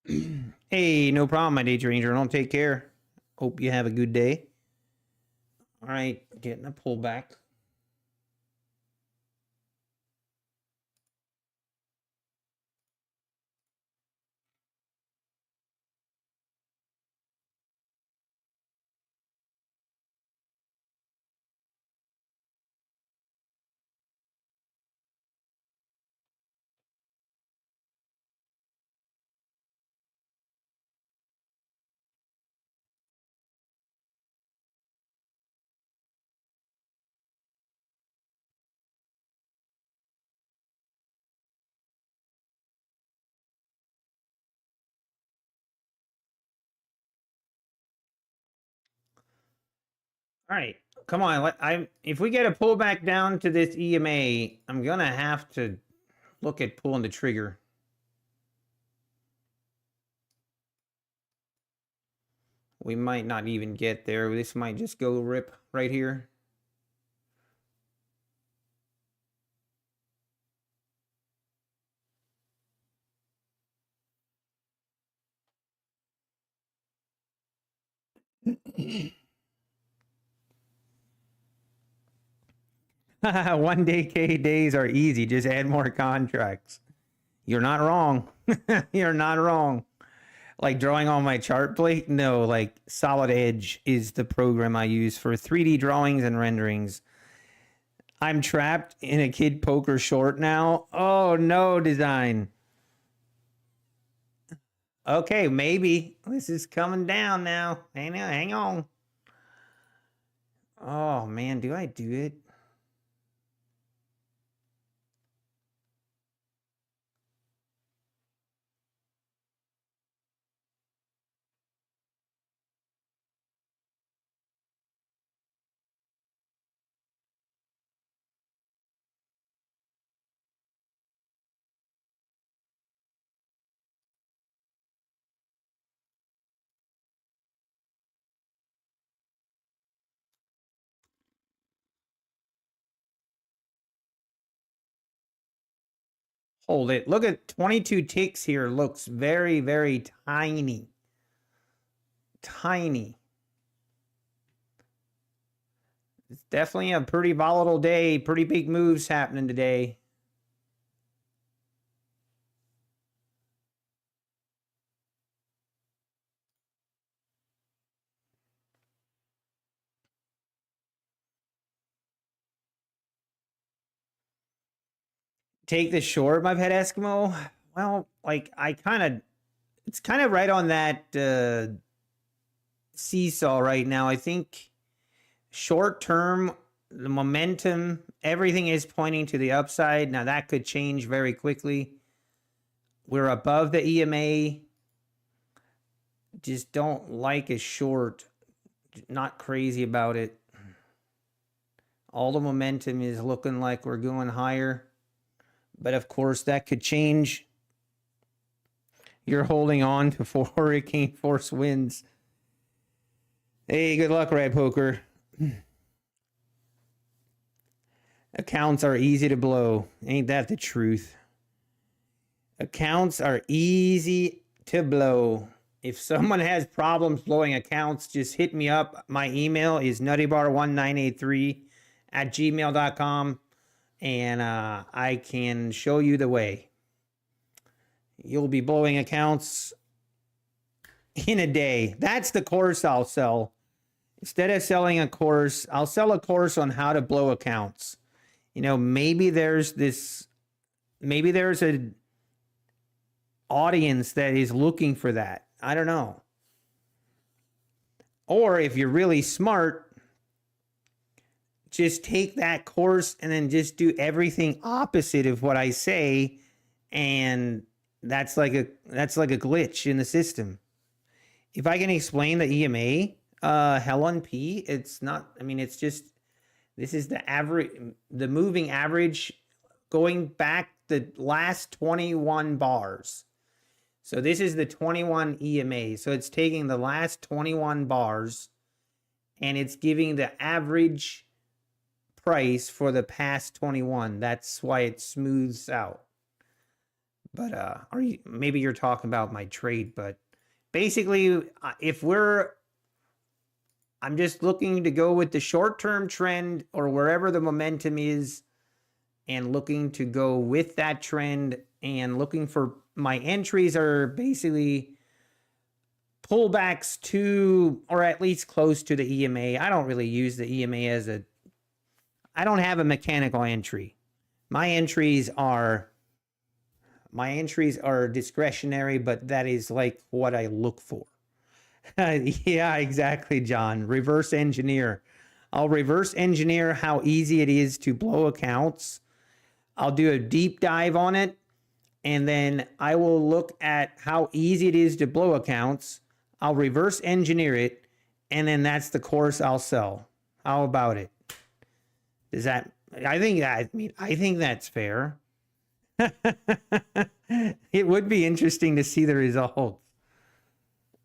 Hey, no problem, my day trader. Don't take care. Hope you have a good day. All right, getting a pullback. All right, come on. If we get a pullback down to this EMA, I'm gonna have to look at pulling the trigger. We might not even get there. This might just go rip right here. One day K days are easy. Just add more contracts. You're not wrong. You're not wrong. Like drawing on my chart plate? No, like Solid Edge is the program I use for 3D drawings and renderings. I'm trapped in a kid poker short now. Oh no, design. Okay, maybe. This is coming down now. Hang on. Oh man, do I do it? Hold it. Look at 22 ticks here. Looks very, very tiny. Tiny. It's definitely a pretty volatile day. Pretty big moves happening today. Take the short, my pet Eskimo. Well, like it's kind of right on that seesaw right now. I think short term, the momentum, everything is pointing to the upside. Now that could change very quickly. We're above the EMA. Just don't like a short. Not crazy about it. All the momentum is looking like we're going higher. But of course, that could change. You're holding on to 4 hurricane force winds. Hey, good luck, Red Poker. Accounts are easy to blow. Ain't that the truth? Accounts are easy to blow. If someone has problems blowing accounts, just hit me up. My email is nuttybar1983@gmail.com, and I can show you the way. You'll be blowing accounts in a day. That's the course I'll sell. Instead of selling a course, I'll sell a course on how to blow accounts. You know, maybe there's a audience that is looking for that. I don't know. Or if you're really smart, just take that course and then just do everything opposite of what I say, and that's like a glitch in the system. If I can explain the EMA, Helen P, it's not, I mean, it's just, this is the average, the moving average going back the last 21 bars. So this is the 21 EMA. So it's taking the last 21 bars and it's giving the average price for the past 21. That's why it smooths out. But are you, maybe you're talking about my trade, but basically if I'm just looking to go with the short-term trend or wherever the momentum is and looking to go with that trend and looking for my entries are basically pullbacks to or at least close to the EMA. I don't really use the EMA as I don't have a mechanical entry. My entries are discretionary, but that is like what I look for. Yeah, exactly, John. Reverse engineer. I'll reverse engineer how easy it is to blow accounts. I'll do a deep dive on it, and then I will look at how easy it is to blow accounts. I'll reverse engineer it, and then that's the course I'll sell. How about it? Does that? I think that's fair. It would be interesting to see the results.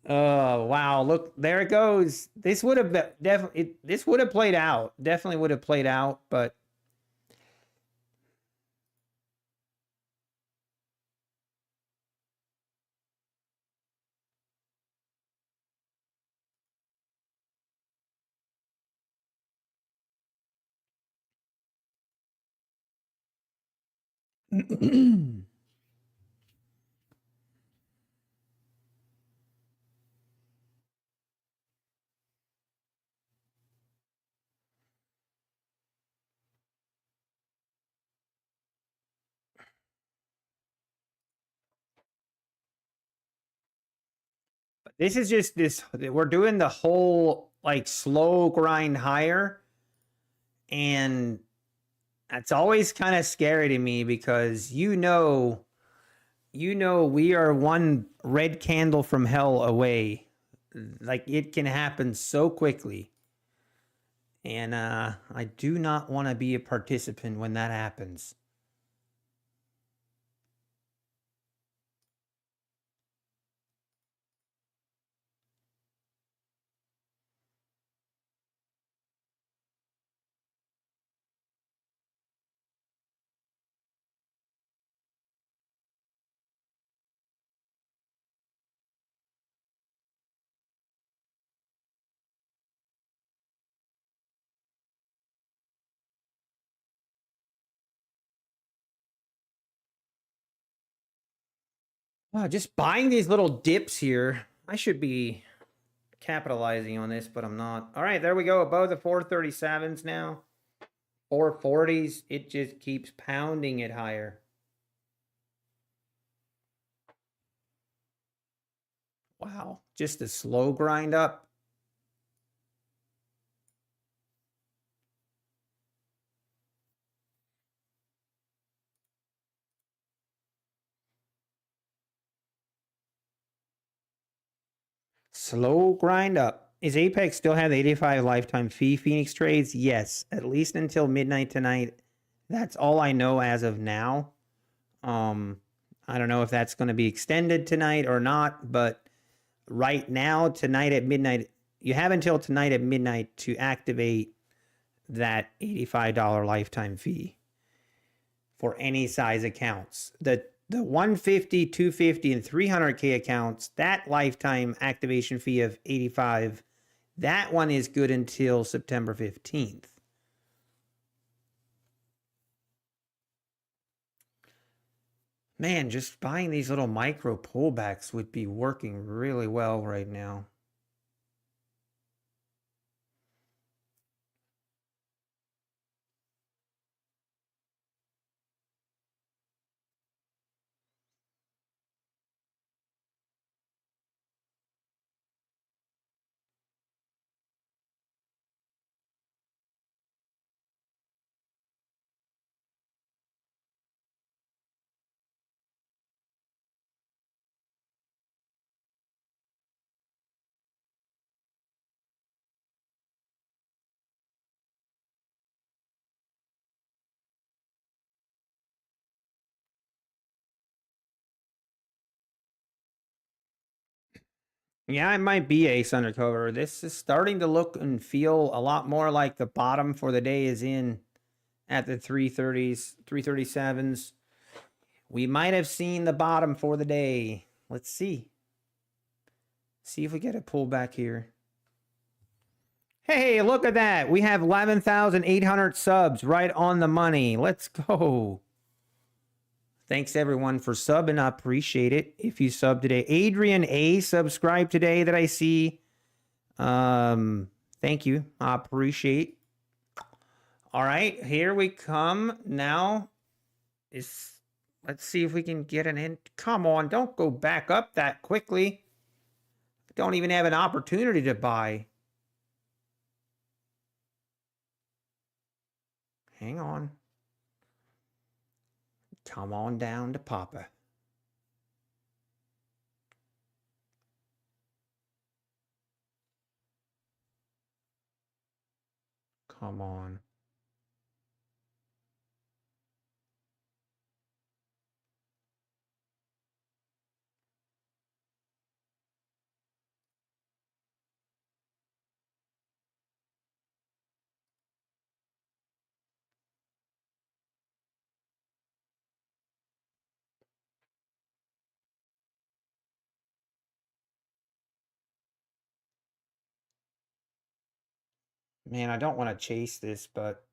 Oh, wow. Look, there it goes. This would have definitely, this would have played out. Definitely would have played out, but this is just this, we're doing the whole like slow grind higher. And that's always kind of scary to me because we are one red candle from hell away. Like it can happen so quickly. And I do not want to be a participant when that happens. Wow, just buying these little dips here. I should be capitalizing on this, but I'm not. All right, there we go. Above the 437s now. 440s. It just keeps pounding it higher. Wow, just a slow grind up. Slow grind up. Is Apex still have the 85 lifetime fee Phoenix trades? Yes, at least until midnight tonight. That's all I know as of now. I don't know if that's going to be extended tonight or not, but right now, tonight at midnight, you have until tonight at midnight to activate that $85 lifetime fee for any size accounts. The 150, 250, and 300K accounts, that lifetime activation fee of 85, that one is good until September 15th. Man, just buying these little micro pullbacks would be working really well right now. Yeah, it might be ace undercover. This is starting to look and feel a lot more like the bottom for the day is in at the 330s, 337s. We might have seen the bottom for the day. Let's see. See if we get a pullback here. Hey, look at that. We have 11,800 subs right on the money. Let's go. Thanks everyone for subbing. I appreciate it. If you sub today, Adrian A subscribed today that I see. Thank you. I appreciate. All right, here we come. Now let's see if we can get an in. Come on, don't go back up that quickly. Don't even have an opportunity to buy. Hang on. Come on down to Papa. Come on. Man, I don't want to chase this, but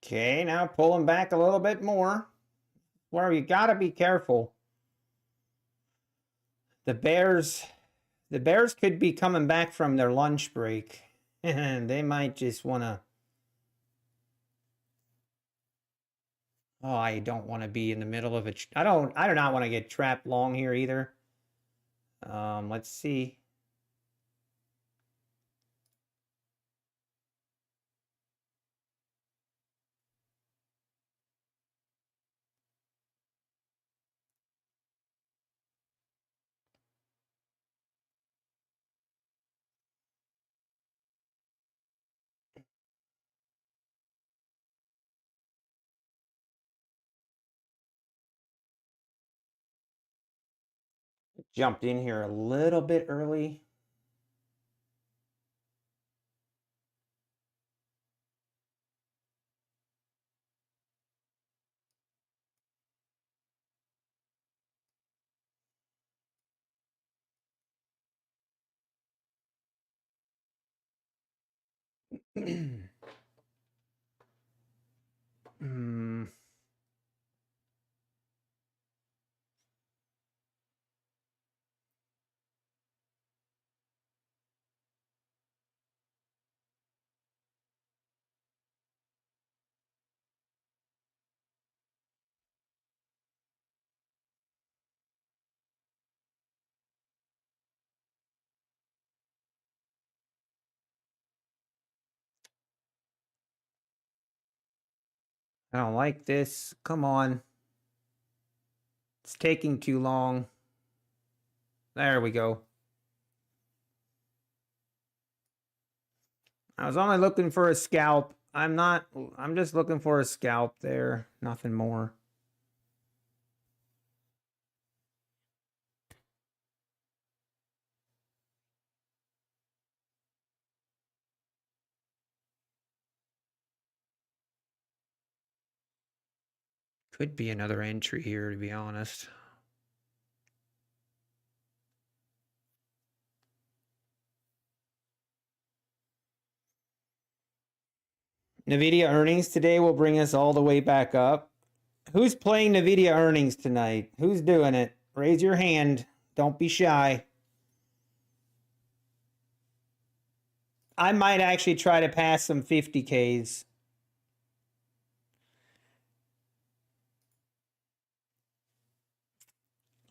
okay, now pulling back a little bit more. Where you got to be careful. The Bears could be coming back from their lunch break. And they might just want to. Oh, I don't want to be in the middle of it. I do not want to get trapped long here either. Let's see. Jumped in here a little bit early. I don't like this. Come on. It's taking too long. There we go. I was only looking for a scalp. I'm just looking for a scalp there. Nothing more. Could be another entry here, to be honest. NVIDIA earnings today will bring us all the way back up. Who's playing NVIDIA earnings tonight? Who's doing it? Raise your hand. Don't be shy. I might actually try to pass some 50Ks.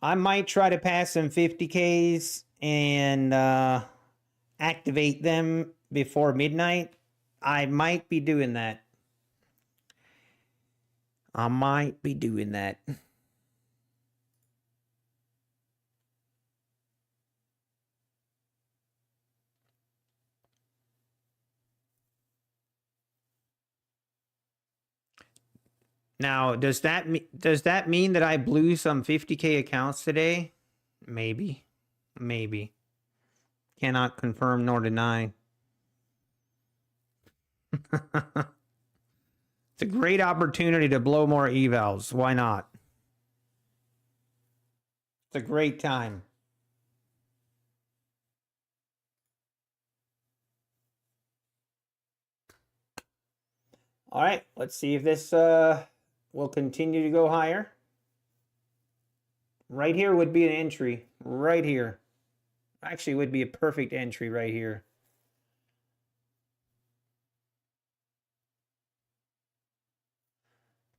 I might try to pass some 50Ks and activate them before midnight. I might be doing that. I might be doing that. Now, does that mean that I blew some 50K accounts today? Maybe. Maybe. Cannot confirm nor deny. It's a great opportunity to blow more evals. Why not? It's a great time. All right, let's see if this will continue to go higher. Right here would be an entry. Right here. Actually, would be a perfect entry right here.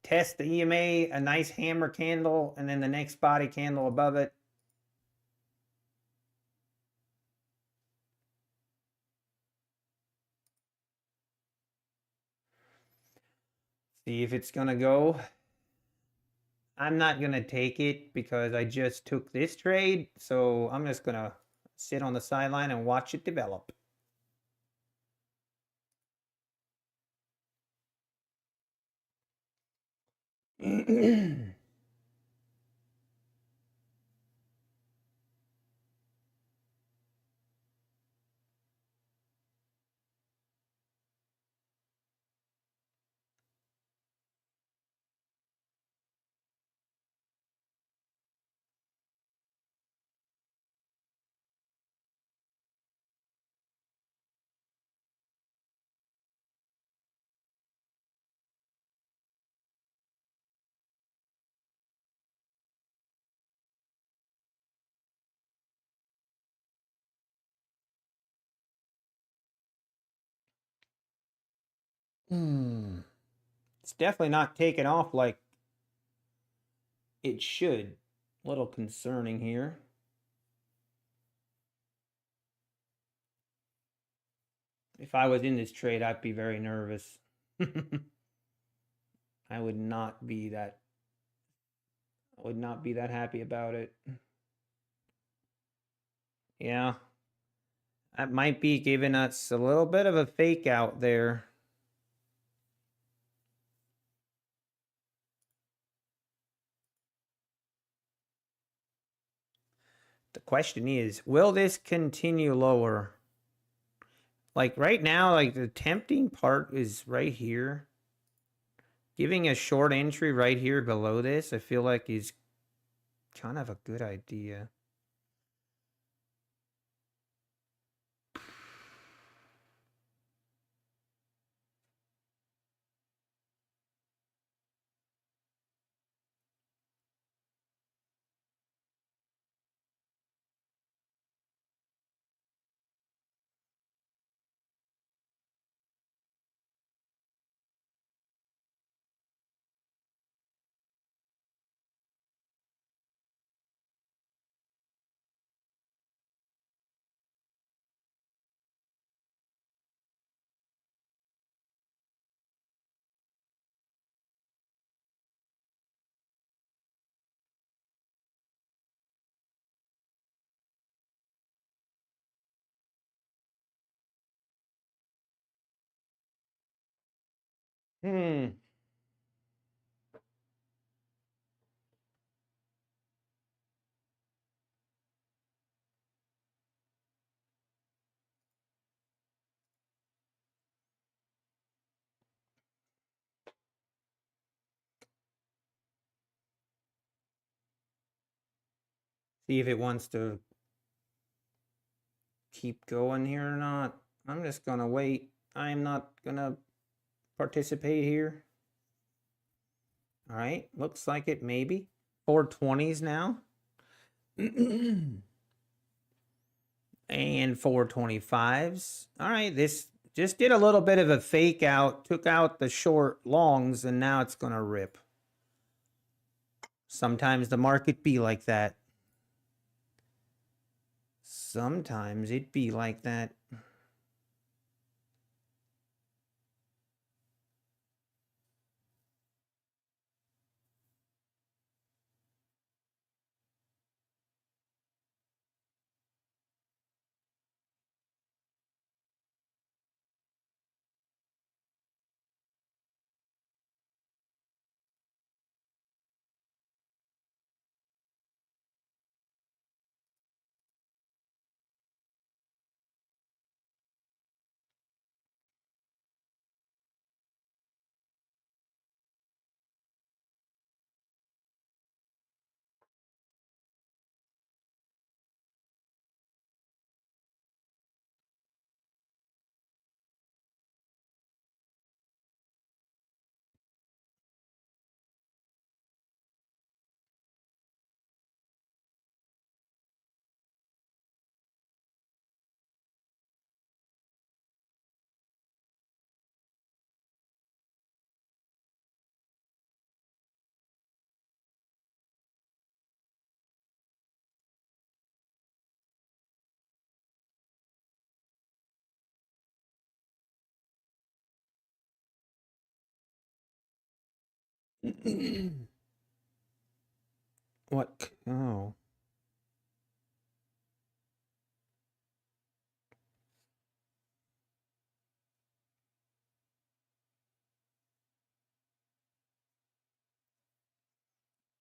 Test the EMA, a nice hammer candle, and then the next body candle above it. See if it's going to go. I'm not going to take it because I just took this trade. So I'm just going to sit on the sideline and watch it develop. It's definitely not taking off like it should. A little concerning here. If I was in this trade, I'd be very nervous. I would not be that happy about it. Yeah. That might be giving us a little bit of a fake out there. The question is, will this continue lower? Like right now, like the tempting part is right here. Giving a short entry right here below this, I feel like is kind of a good idea. See if it wants to keep going here or not. I'm just gonna wait. I'm not gonna participate here. All right, looks like it maybe. 420s now. And 425s. All right, this just did a little bit of a fake out, took out the short longs, and now it's gonna rip. Sometimes the market be like that. Sometimes it be like that. What? Oh.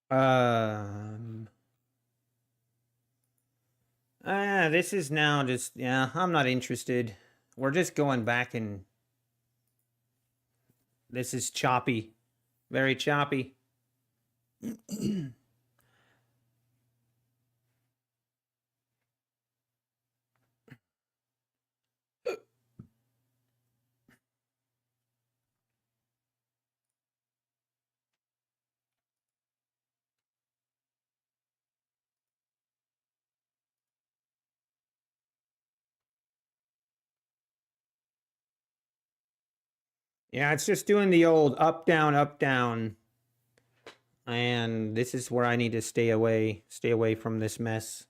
Um. This is now just, yeah, I'm not interested. We're just going back and this is choppy. Very choppy. Yeah, it's just doing the old up, down, up, down. And this is where I need to stay away from this mess.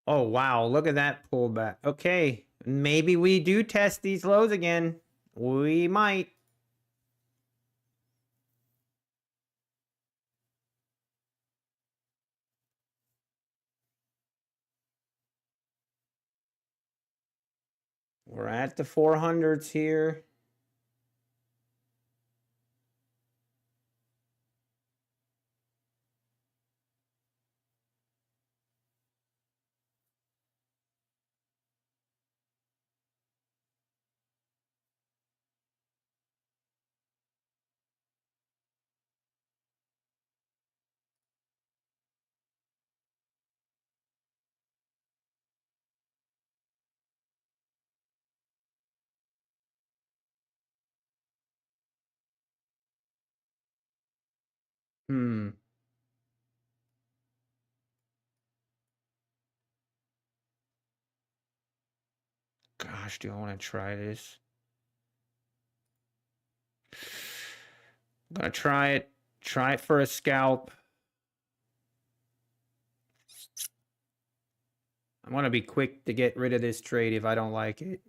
Oh, wow. Look at that pullback. Okay. Maybe we do test these lows again. We might. We're at the 400s here. Hmm. Gosh, do I want to try this? I'm gonna try it. Try it for a scalp. I want to be quick to get rid of this trade if I don't like it.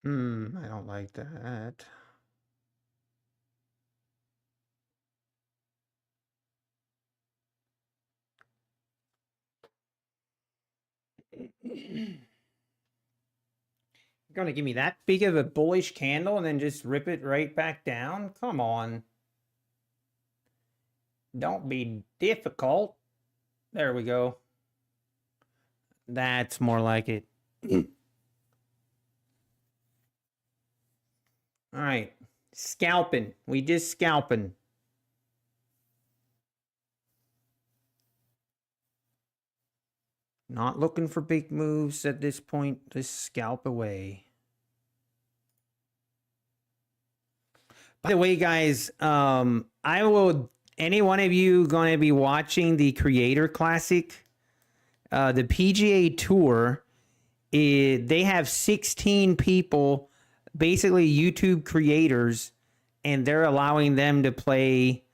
I don't like that. You're gonna give me that big of a bullish candle and then just rip it right back down? Come on. Don't be difficult. There we go. That's more like it. All right. Scalping. We just scalping. Not looking for big moves at this point. Just scalp away. By the way, guys, I will. Any one of you going to be watching the Creator Classic, the PGA Tour? They have 16 people, basically YouTube creators, and they're allowing them to play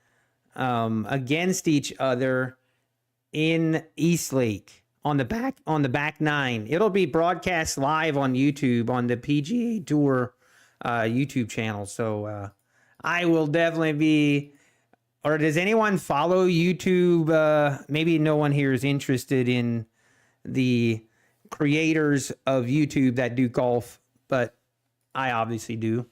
against each other in Eastlake on the back nine. It'll be broadcast live on YouTube on the PGA Tour YouTube channel. So I will definitely be. Or does anyone follow YouTube? Maybe no one here is interested in the creators of YouTube that do golf, but I obviously do.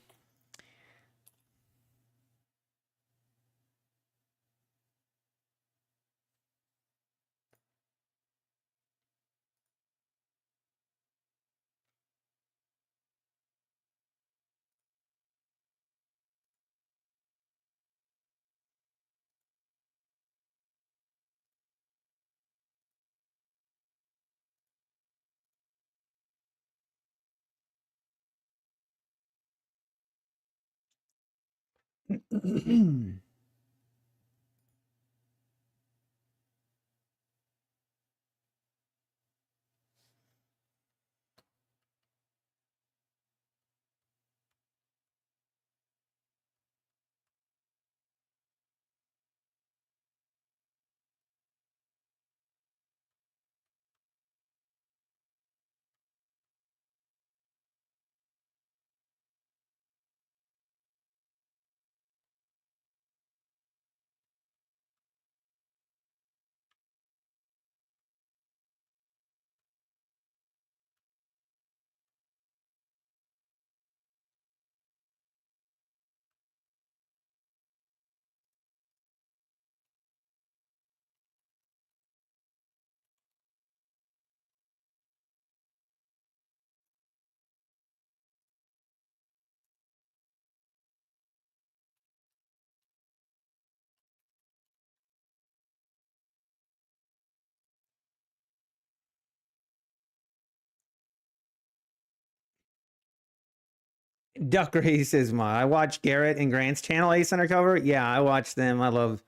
Duck Race is I watch Garrett and Grant's channel, Ace Undercover. Yeah, I watch them. I love.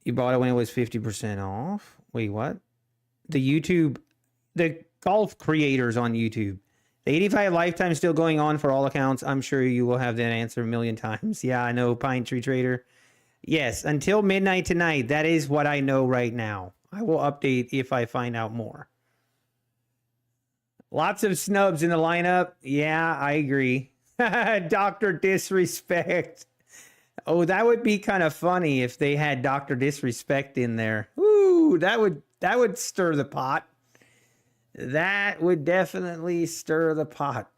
You bought it when it was 50% off. Wait, what? The golf creators on YouTube. The 85 lifetime still going on for all accounts. I'm sure you will have that answer a million times. Yeah, I know, Pine Tree Trader. Yes, until midnight tonight. That is what I know right now. I will update if I find out more. Lots of snubs in the lineup. Yeah, I agree. Dr. Disrespect. Oh, that would be kind of funny if they had Dr. Disrespect in there. Ooh, that would stir the pot. That would definitely stir the pot.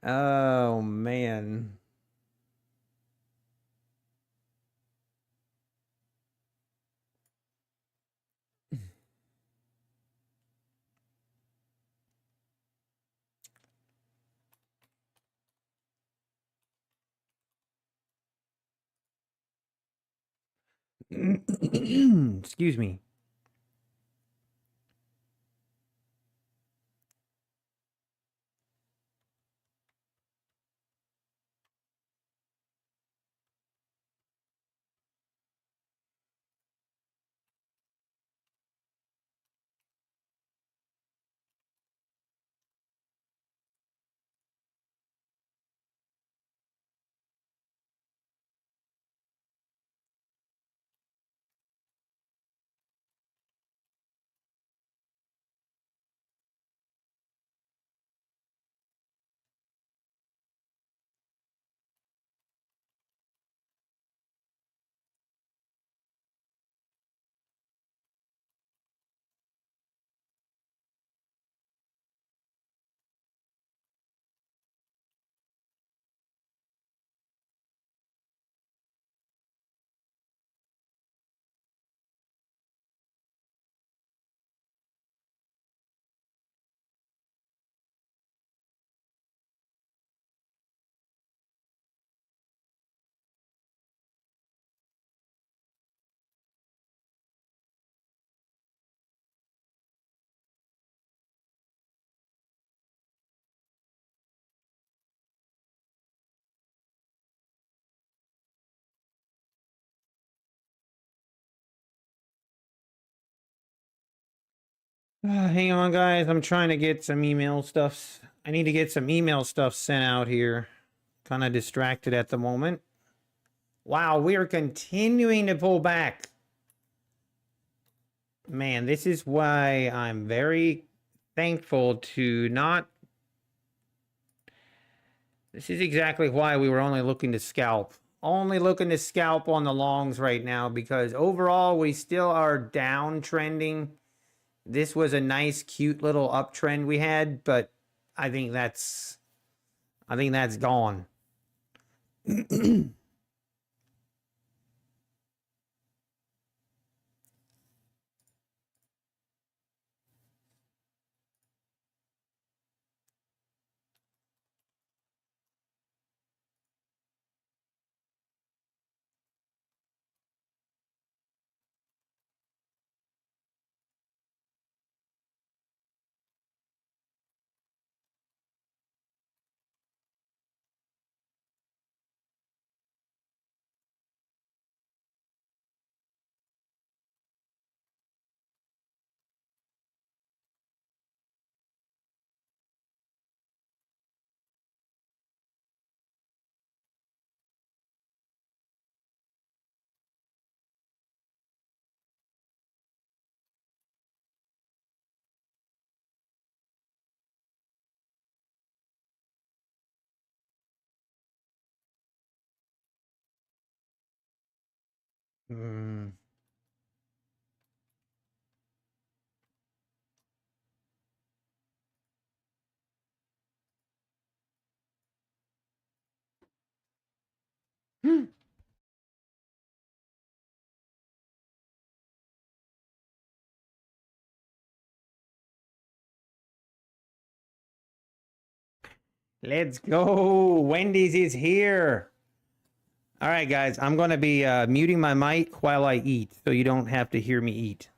Oh, man. Excuse me. Hang on, guys. I'm trying to get some email stuff. I need to get some email stuff sent out here. Kind of distracted at the moment. Wow, we are continuing to pull back. Man, this is why I'm very thankful to not. This is exactly why we were only looking to scalp. Only looking to scalp on the longs right now because overall we still are downtrending. This was a nice, cute little uptrend we had, but I think that's gone. Hmm. Let's go. Wendy's is here. All right, guys. I'm going to be muting my mic while I eat so you don't have to hear me eat.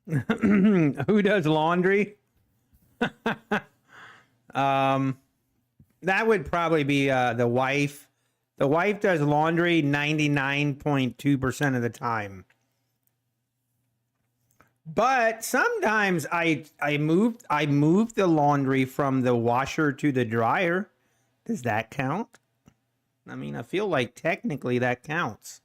Who does laundry? um, that would probably be the wife. The wife does laundry 99.2% of the time. But sometimes I moved the laundry from the washer to the dryer. Does that count? I mean, I feel like technically that counts.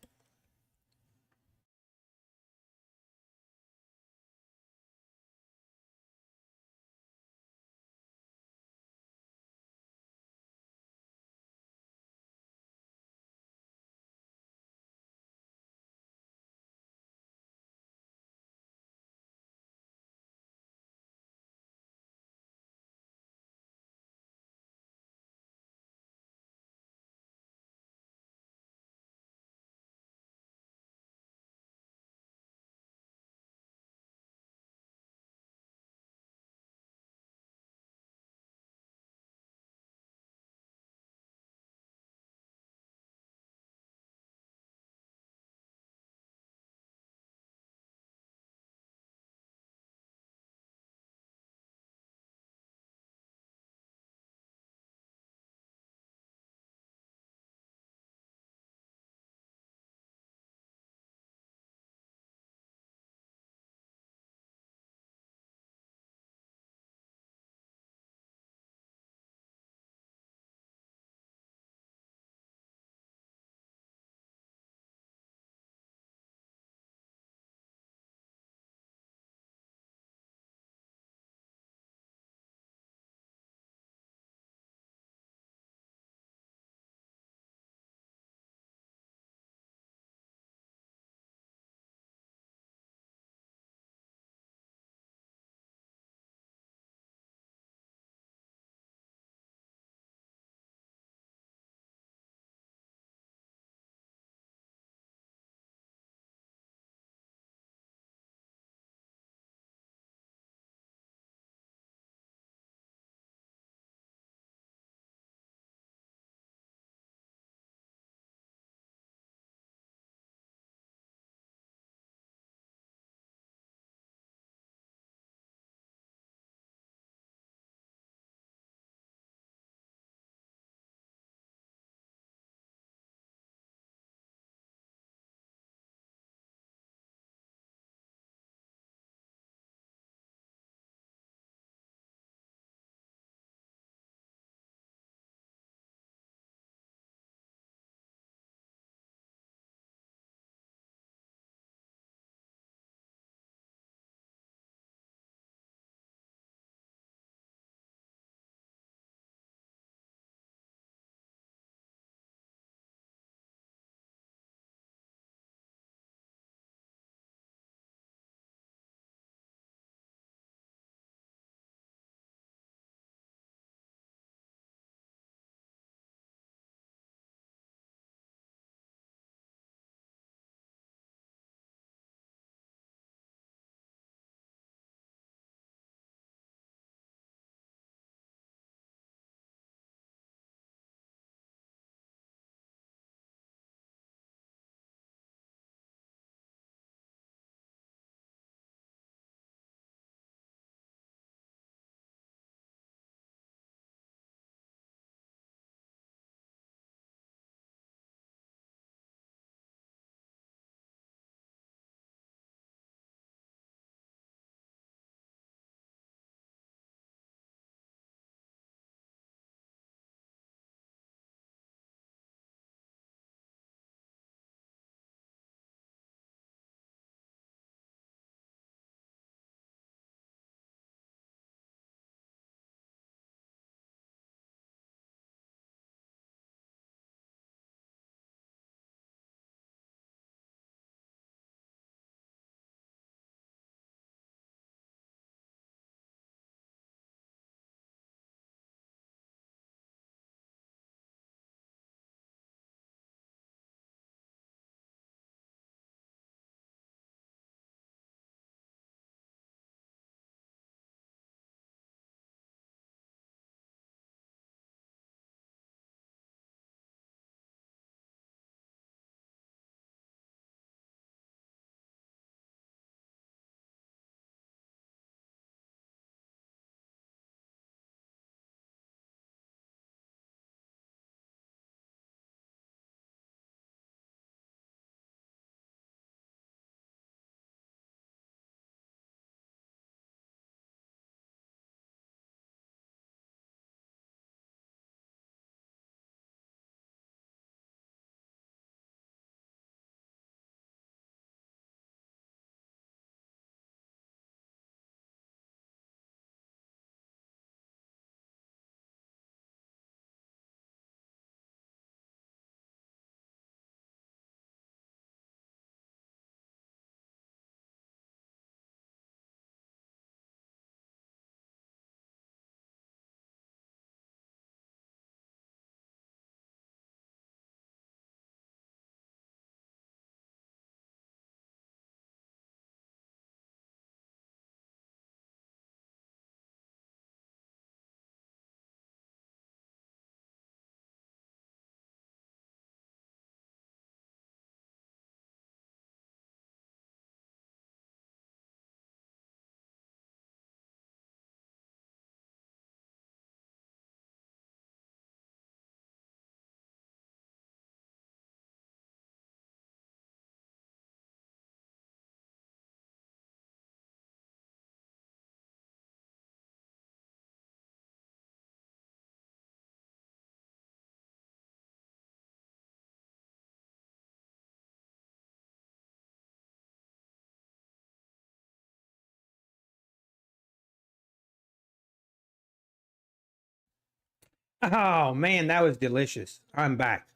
Oh man, that was delicious. I'm back.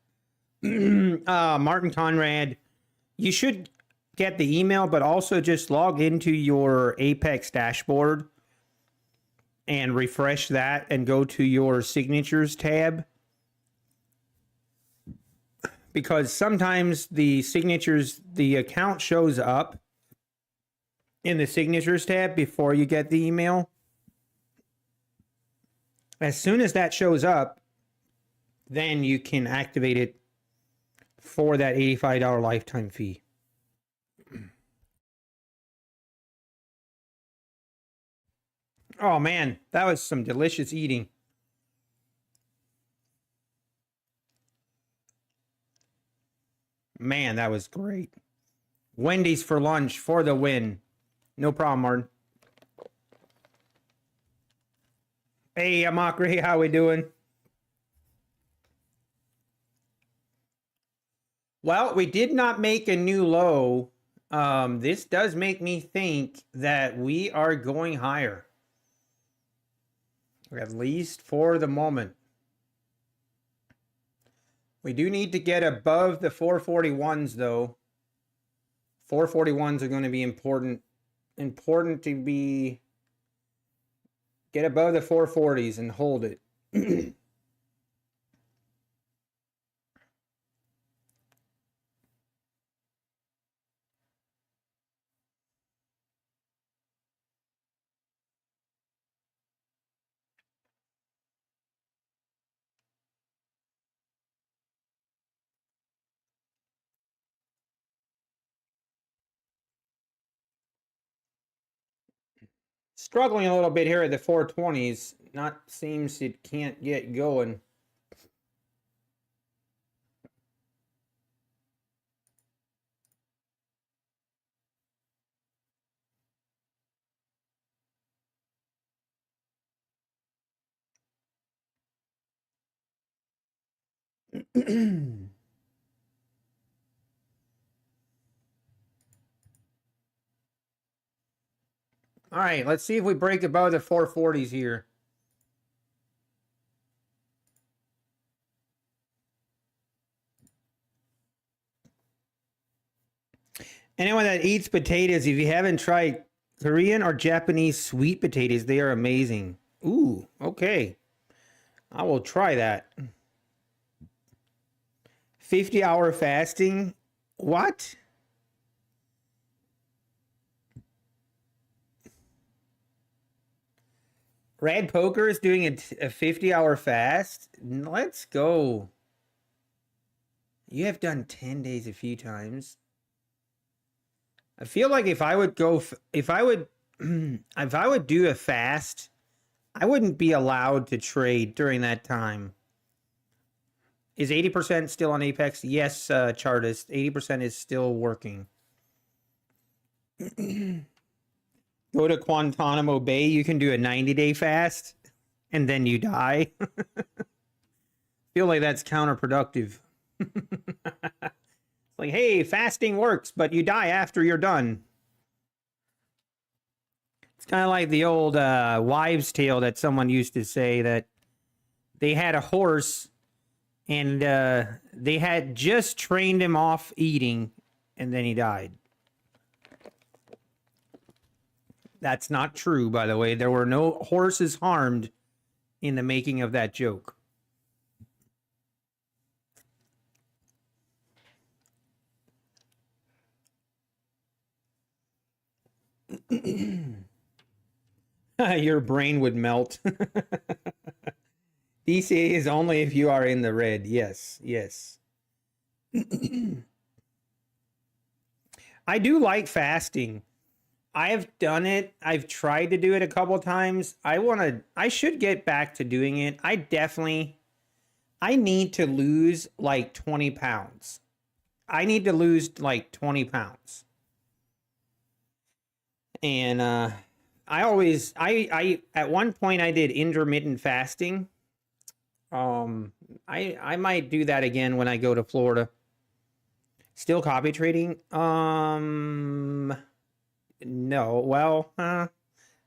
Martin Conrad, you should get the email, but also just log into your Apex dashboard and refresh that and go to your signatures tab, because sometimes the signatures, the account shows up in the signatures tab before you get the email. As soon as that shows up, then you can activate it for that $85 lifetime fee. Oh man, that was some delicious eating. Man, that was great. Wendy's for lunch for the win. No problem, Martin. Hey, Amakri, how we doing? Well, we did not make a new low. This does make me think that we are going higher, at least for the moment. We do need to get above the 441s, though. 441s are going to be important. Important to be get above the 440s and hold it. Struggling a little bit here at the 420s. Not seems it can't get going. All right, let's see if we break above the 440s here. Anyone that eats potatoes, if you haven't tried Korean or Japanese sweet potatoes, they are amazing. Ooh, okay. I will try that. 50-hour fasting? What? Rad Poker is doing a 50-hour fast? Let's go. You have done 10 days a few times. I feel like if I would go, if I would do a fast, I wouldn't be allowed to trade during that time. Is 80% still on Apex? Yes, Chartist. 80% is still working. Go to Guantanamo Bay. You can do a 90-day fast, and then you die. Feel like that's counterproductive. Like, hey, fasting works, but you die after you're done. It's kind of like the old wives' tale that someone used to say, that they had a horse and they had just trained him off eating, and then he died. That's not true, by the way. There were no horses harmed in the making of that joke. Your brain would melt. DCA is only if you are in the red. Yes, yes. I do like fasting. I've done it. I've tried to do it a couple times. I should get back to doing it. I need to lose like 20 pounds. I need to lose like 20 pounds. And I at one point I did intermittent fasting. I might do that again when I go to Florida. Still copy trading? No. Well,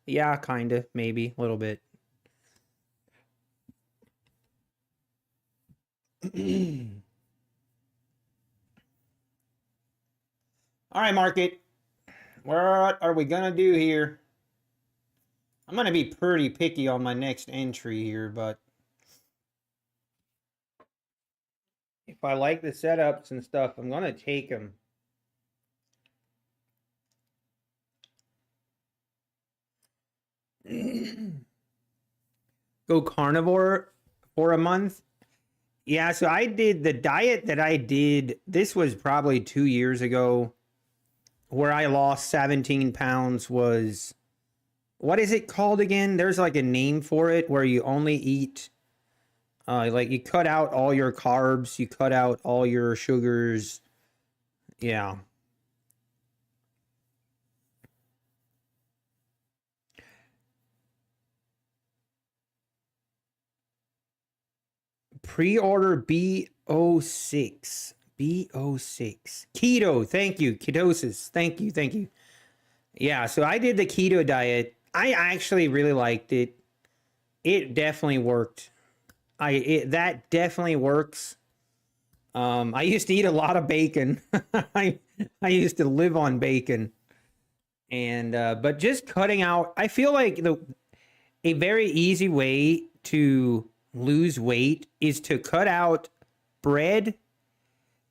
yeah, kind of, maybe a little bit. All right, market. What are we gonna do here? I'm gonna be pretty picky on my next entry here, but if I like the setups and stuff, I'm gonna take them. Go carnivore for a month. Yeah, so I did the diet that I did. This was probably 2 years ago, where I lost 17 pounds. Was, what is it called again? There's like a name for it, where you only eat, like you cut out all your carbs, you cut out all your sugars. Yeah. Pre-order B06. B06. Keto. Thank you. Ketosis. Thank you. Thank you. Yeah, so I did the keto diet. I actually really liked it. It definitely worked. That definitely works. I used to eat a lot of bacon. I used to live on bacon. And but just cutting out, I feel like a very easy way to lose weight is to cut out bread.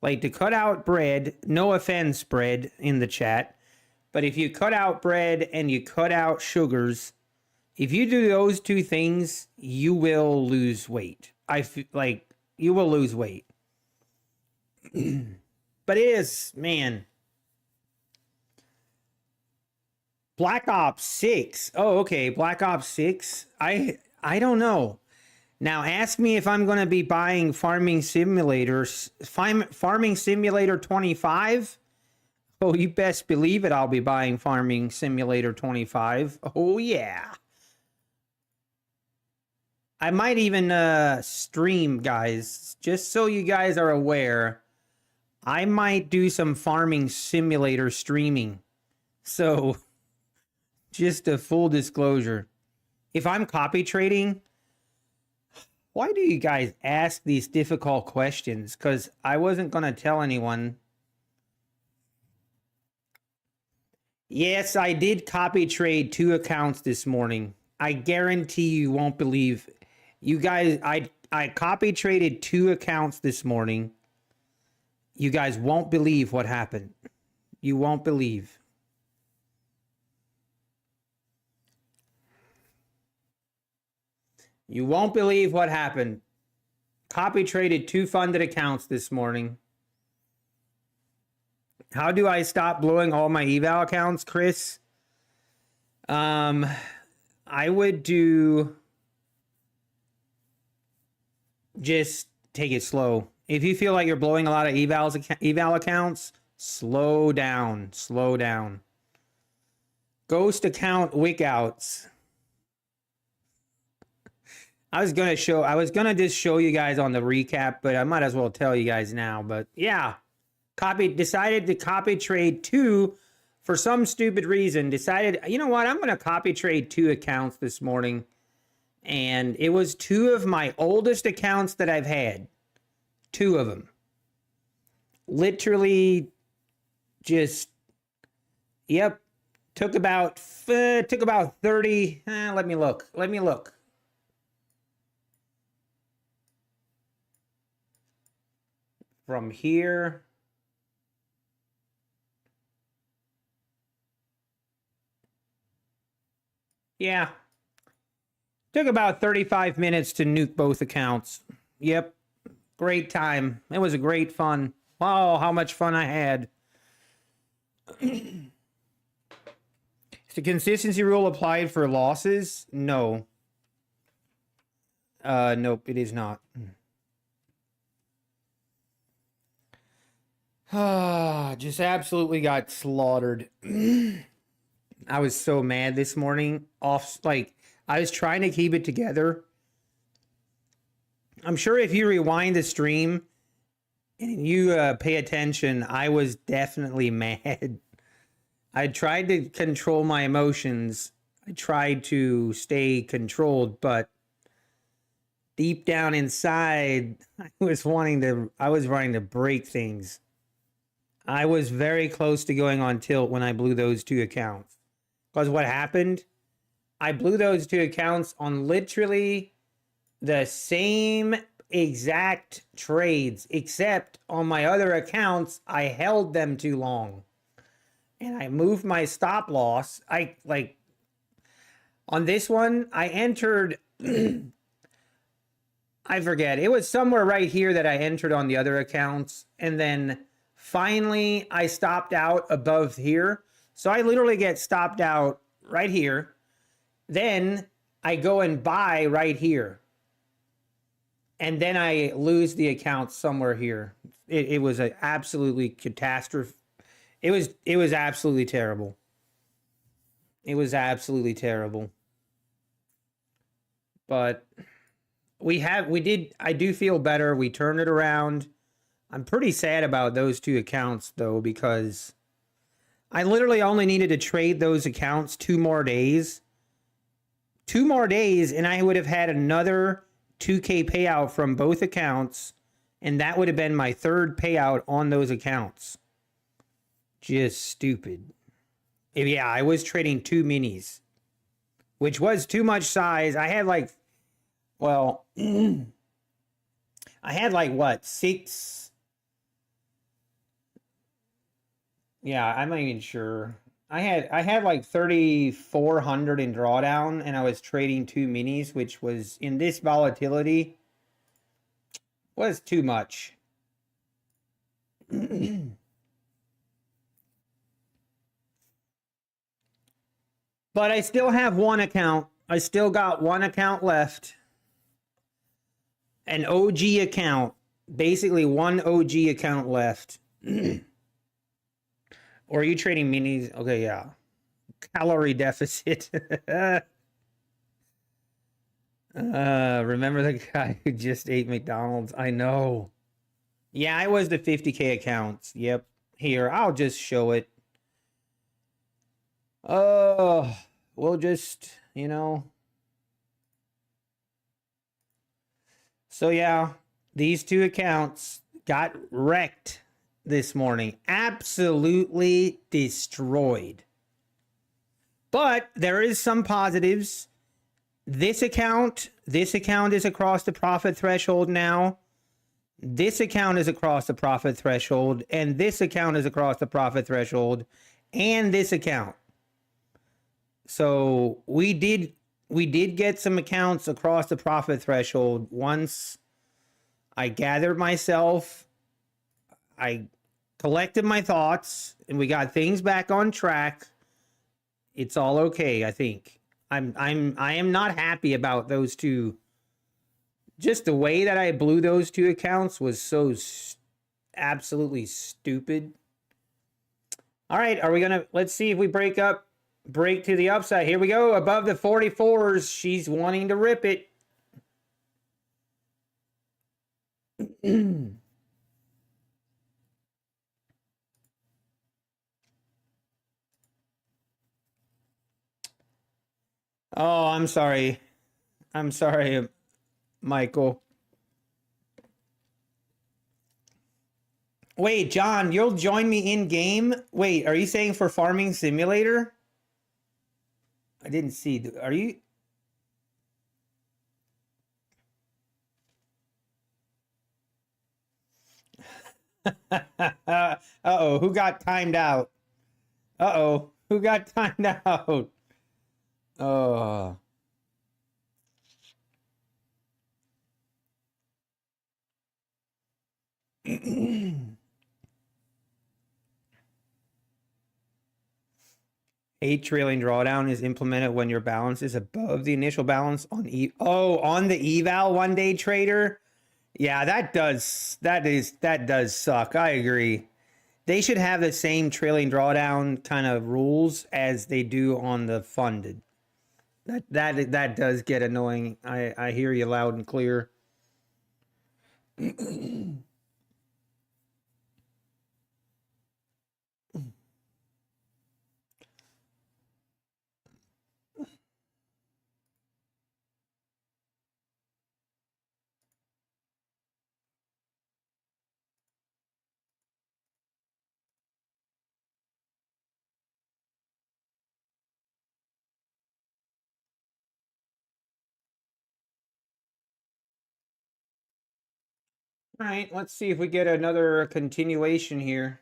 Like, to cut out bread, no offense, bread in the chat, but if you cut out bread and you cut out sugars, if you do those two things, you will lose weight. I feel like you will lose weight. But it is, man. Black Ops 6. Oh, okay. Black Ops 6. I don't know. Now ask me if I'm going to be buying Farming Simulators. Farming Simulator 25. Oh, you best believe it. I'll be buying Farming Simulator 25. Oh, yeah. I might even stream, guys. Just so you guys are aware, I might do some Farming Simulator streaming. So, just a full disclosure. If I'm copy trading, why do you guys ask these difficult questions? Because I wasn't going to tell anyone. Yes, I did copy trade 2 accounts this morning. I guarantee you won't believe. You guys, I copy traded 2 accounts this morning. You guys won't believe what happened. You won't believe. You won't believe what happened. Copy traded 2 funded accounts this morning. How do I stop blowing all my eval accounts, Chris? I would do, just take it slow. If you feel like you're blowing a lot of eval accounts, slow down. Slow down. Ghost account wick outs. I was gonna just show you guys on the recap, but I might as well tell you guys now. But yeah, decided to copy trade 2 for some stupid reason. Decided, you know what? I'm gonna copy trade 2 accounts this morning, and it was 2 of my oldest accounts that I've had. 2 of them. Literally, just, yep. Took about 30. Let me look. From here, yeah, took about 35 minutes to nuke both accounts. Yep, great time. It was a great fun. Wow, how much fun I had. Is the consistency rule applied for losses? No. Nope, it is not. Just absolutely got slaughtered. I was so mad this morning. I was trying to keep it together. I'm sure if you rewind the stream and you pay attention, I was definitely mad. I tried to control my emotions. I tried to stay controlled, but Deep down inside, I was wanting to break things. I was very close to going on tilt when I blew those two accounts. Because what happened? I blew those two accounts on literally the same exact trades, except on my other accounts, I held them too long. And I moved my stop loss. On this one, I entered, I forget, it was somewhere right here that I entered on the other accounts. And then finally, I stopped out above here. So I literally get stopped out right here. Then I go and buy right here. And then I lose the account somewhere here. It was an absolutely catastrophe. It was absolutely terrible. It was absolutely terrible. But I do feel better. We turned it around. I'm pretty sad about those two accounts though, because I literally only needed to trade those accounts 2 more days. 2 more days and I would have had another 2K payout from both accounts, and that would have been my 3rd payout on those accounts. Just stupid. Yeah, I was trading 2 minis, which was too much size. I had like, well, I had like what, 6? Yeah, I'm not even sure. I had like 3,400 in drawdown, and I was trading 2 minis, which was in this volatility was too much. But I still have one account. I still got one account left. An OG account. Basically one OG account left. Or are you trading minis? Okay, yeah. Calorie deficit. Remember the guy who just ate McDonald's? I know. Yeah, I was the 50K accounts. Yep. Here, I'll just show it. Oh, we'll just, you know. So yeah, these two accounts got wrecked this morning. Absolutely destroyed. But there is some positives. This account is across the profit threshold now. This account is across the profit threshold, and this account is across the profit threshold, and this account. So we did get some accounts across the profit threshold once I gathered myself, I collected my thoughts, and we got things back on track. It's all okay, I think. I am not happy about those two. Just the way that I blew those two accounts was so absolutely stupid. All right, are we gonna, let's see if we break to the upside. Here we go, above the 44s. She's wanting to rip it. Oh, I'm sorry. I'm sorry, Michael. Wait, John, you'll join me in game? Wait, are you saying for Farming Simulator? I didn't see. Are you? Uh-oh, who got timed out? Uh-oh, who got timed out? Oh. A trailing drawdown is implemented when your balance is above the initial balance on on the eval 1-day trader. Yeah, that does suck. I agree. They should have the same trailing drawdown kind of rules as they do on the funded. That does get annoying. I hear you loud and clear. All right, let's see if we get another continuation here.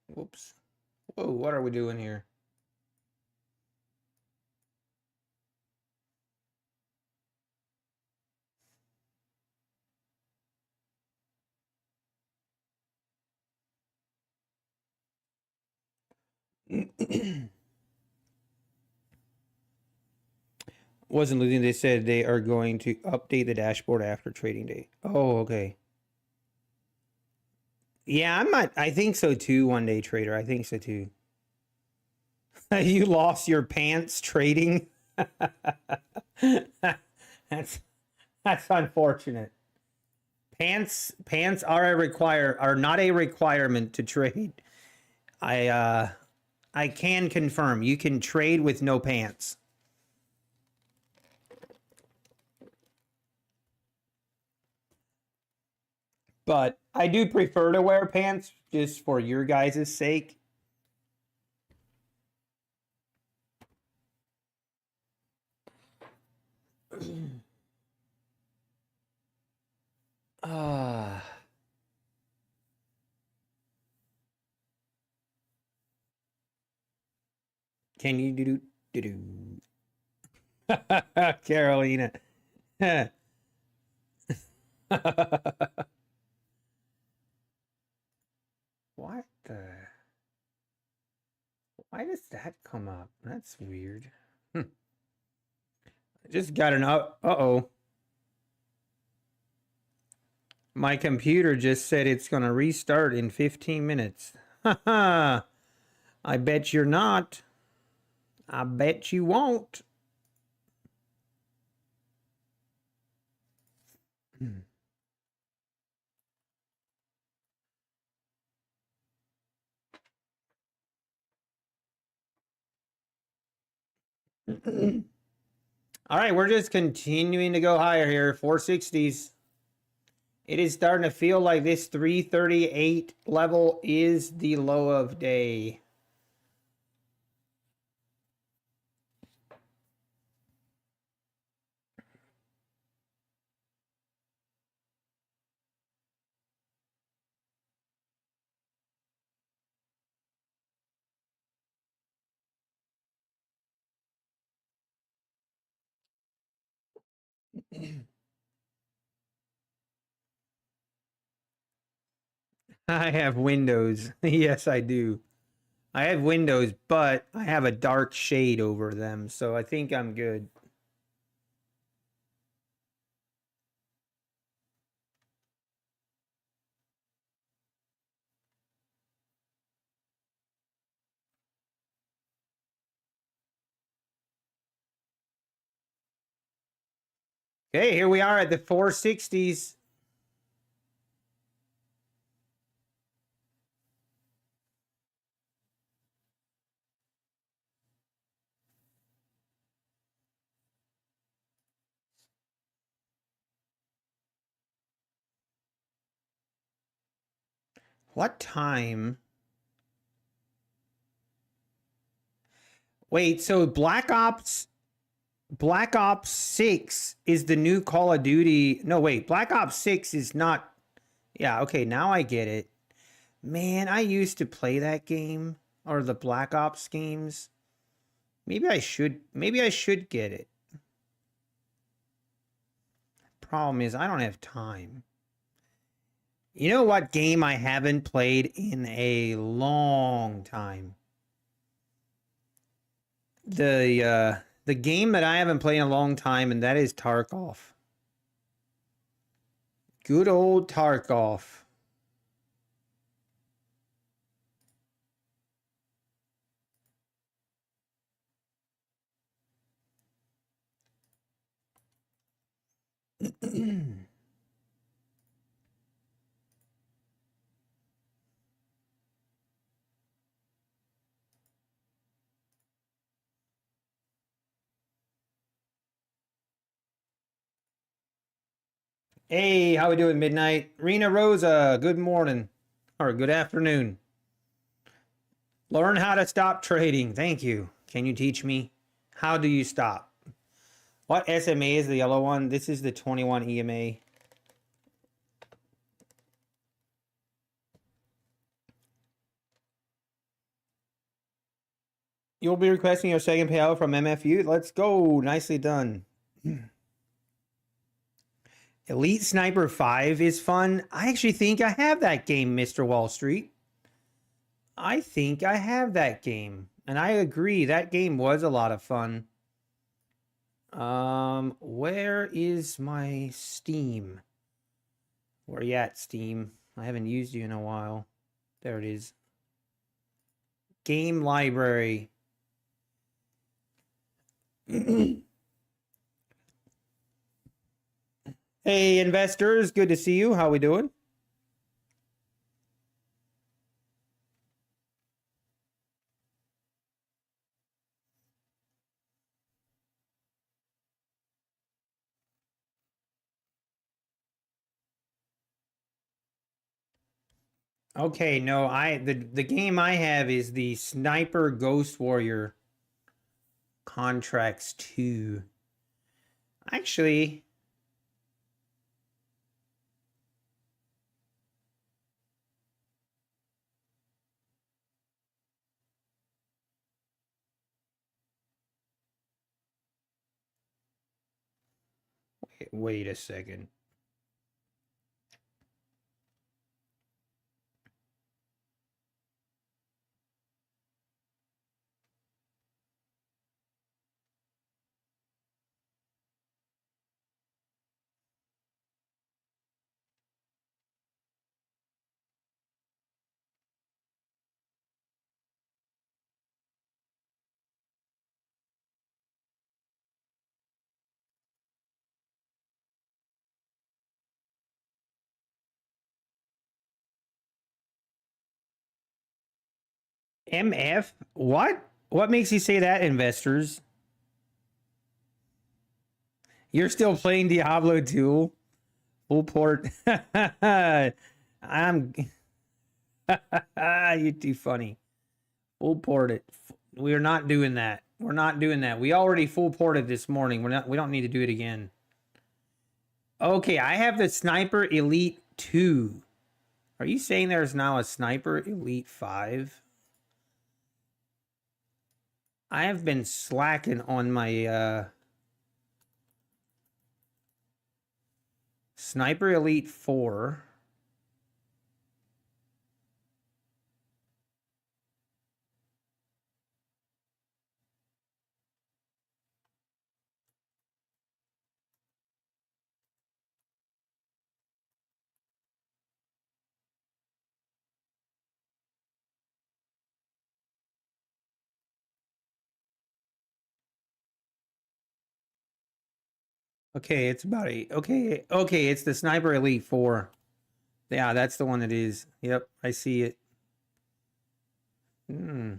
Whoops. Whoa, what are we doing here? Wasn't losing. They said they are going to update the dashboard after trading day. Oh, okay. Yeah, I think so too, one day trader. I think so too. You lost your pants trading? that's that's unfortunate. Pants are not a requirement to trade. I can confirm you can trade with no pants. But I do prefer to wear pants just for your guys' sake. Can you do Carolina? What the? Why does that come up? That's weird. I just got an uh-oh. My computer just said it's going to restart in 15 minutes. Haha. I bet you're not. I bet you won't. All right, we're just continuing to go higher here. 460s. It is starting to feel like this 338 level is the low of day. I have windows. Yes, I do. I have windows, but I have a dark shade over them, so I think I'm good. Okay, here we are at the 460s. What time? Wait, so Black Ops 6 is the new Call of Duty. No, wait, Black Ops 6 is not. Yeah, okay, now I get it. Man, I used to play that game or the Black Ops games. Maybe I should get it. Problem is I don't have time. You know what game I haven't played in a long time? The game that I haven't played in a long time, and that is Tarkov. Good old Tarkov. Hey, how we doing, Midnight? Rena Rosa, good morning. or good afternoon. Learn how to stop trading. Thank you. Can you teach me? How do you stop? What SMA is the yellow one? This is the 21 EMA. You'll be requesting your second payout from MFU. Let's go. Nicely done. Elite Sniper 5 is fun. I actually think I have that game, Mr. Wall Street. I think I have that game. And I agree, that game was a lot of fun. Where is my Steam? Where you at, Steam? I haven't used you in a while. There it is. Game library. Hey, investors. Good to see you. How we doing? Okay, no, the game I have is the Sniper Ghost Warrior Contracts 2. Actually, wait a second. MF? What? What makes you say that, investors? You're still playing Diablo 2? Full port. I'm you're too funny. Full port it. We're not doing that. We're not doing that. We already full ported this morning. We don't need to do it again. Okay, I have the Sniper Elite 2. Are you saying there's now a Sniper Elite 5? I have been slacking on my Sniper Elite 4. Okay, it's about okay, it's the Sniper Elite 4. Yeah, that's the one it is. Yep, I see it. Hmm.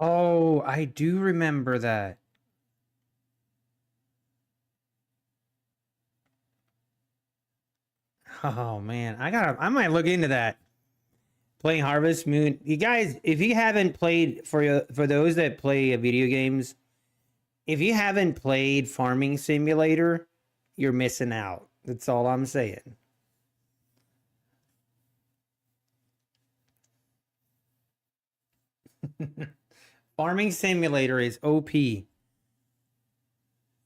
Oh, I do remember that. Oh man, I might look into that. Playing Harvest Moon. You guys, if you haven't played for those that play video games, if you haven't played Farming Simulator, you're missing out. That's all I'm saying. Farming Simulator is OP.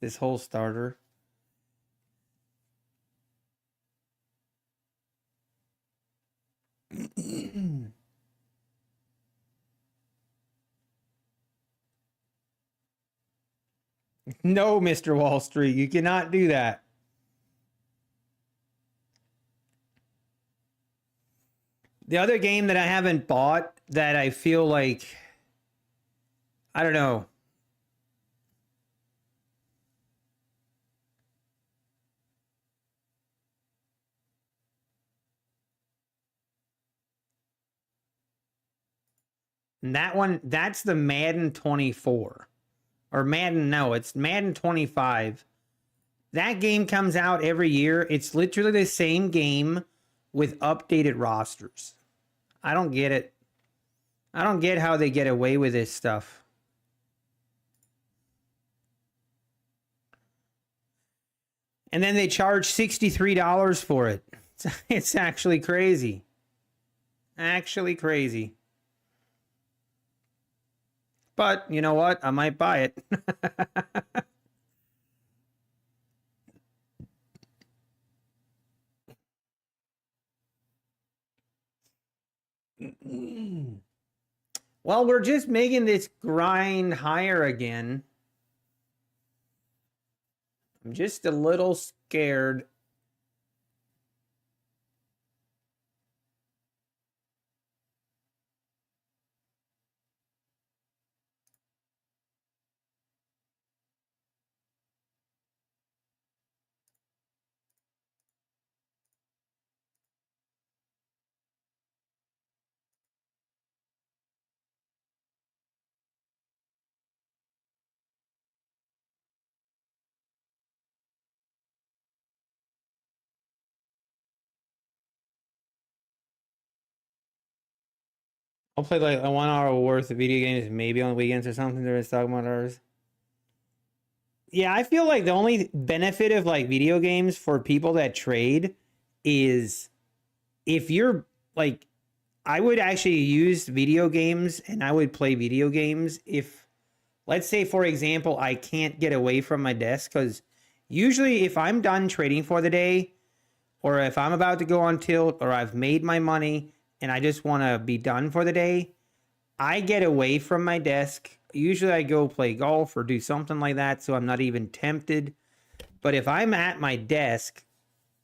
This whole starter. No, Mr. Wall Street, you cannot do that. The other game that I haven't bought that I feel like, I don't know. And that one, that's the Madden 24. Or Madden, no, it's Madden 25. That game comes out every year. It's literally the same game with updated rosters. I don't get it. I don't get how they get away with this stuff. And then they charge $63 for it. It's actually crazy. Actually crazy. But you know what? I might buy it. Well, we're just making this grind higher again. I'm just a little scared. I'll play like a 1 hour worth of video games, maybe on weekends or something. They're talking about ours. Yeah, I feel like the only benefit of like video games for people that trade is if you're like, I would actually use video games and I would play video games if, let's say, for example, I can't get away from my desk. Because usually if I'm done trading for the day, or if I'm about to go on tilt, or I've made my money and I just want to be done for the day, I get away from my desk. Usually I go play golf or do something like that, so I'm not even tempted. But if I'm at my desk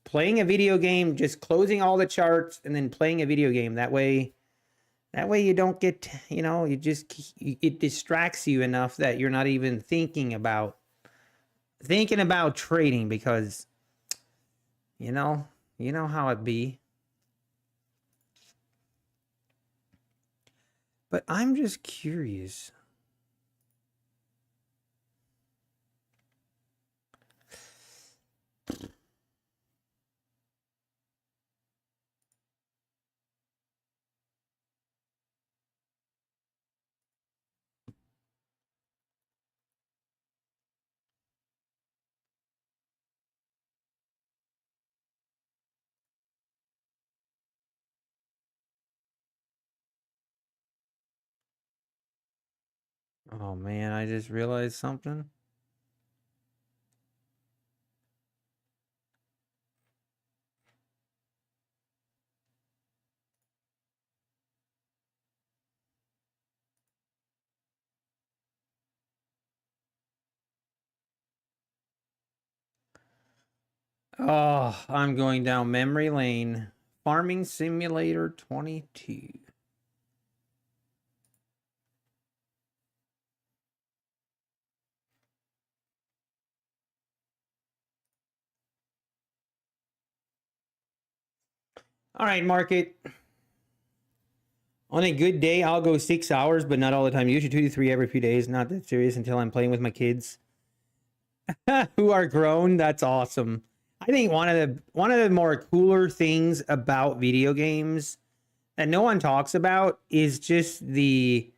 playing a video game, just closing all the charts and then playing a video game, that way you don't get, it distracts you enough that you're not even thinking about trading, because you know how it be. But I'm just curious. Oh man, I just realized something. Oh, I'm going down memory lane. Farming Simulator 22. All right, market. On a good day, I'll go 6 hours, but not all the time. Usually 2 to 3 every few days. Not that serious until I'm playing with my kids who are grown. That's awesome. I think one of the more cooler things about video games that no one talks about is just the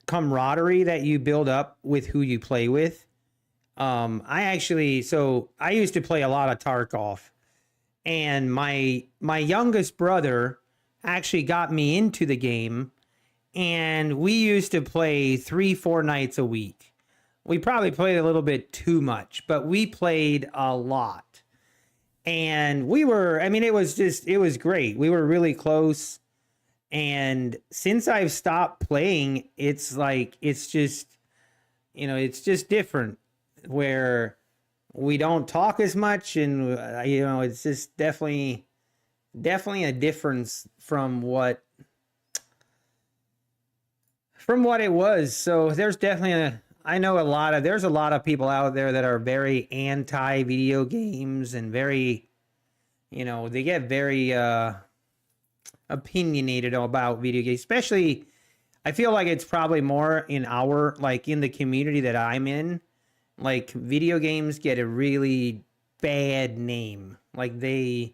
camaraderie that you build up with who you play with. I used to play a lot of Tarkov, and my youngest brother actually got me into the game, and we used to play 3-4 nights a week. We probably played a little bit too much, but we played a lot. And it was great. We were really close. And since I've stopped playing, it's just different, where we don't talk as much, and it's just definitely definitely a difference from what it was. So there's definitely there's a lot of people out there that are very anti video games and very, they get very opinionated about video games, especially I feel like it's probably more in in the community that I'm in. Like, video games get a really bad name. Like, and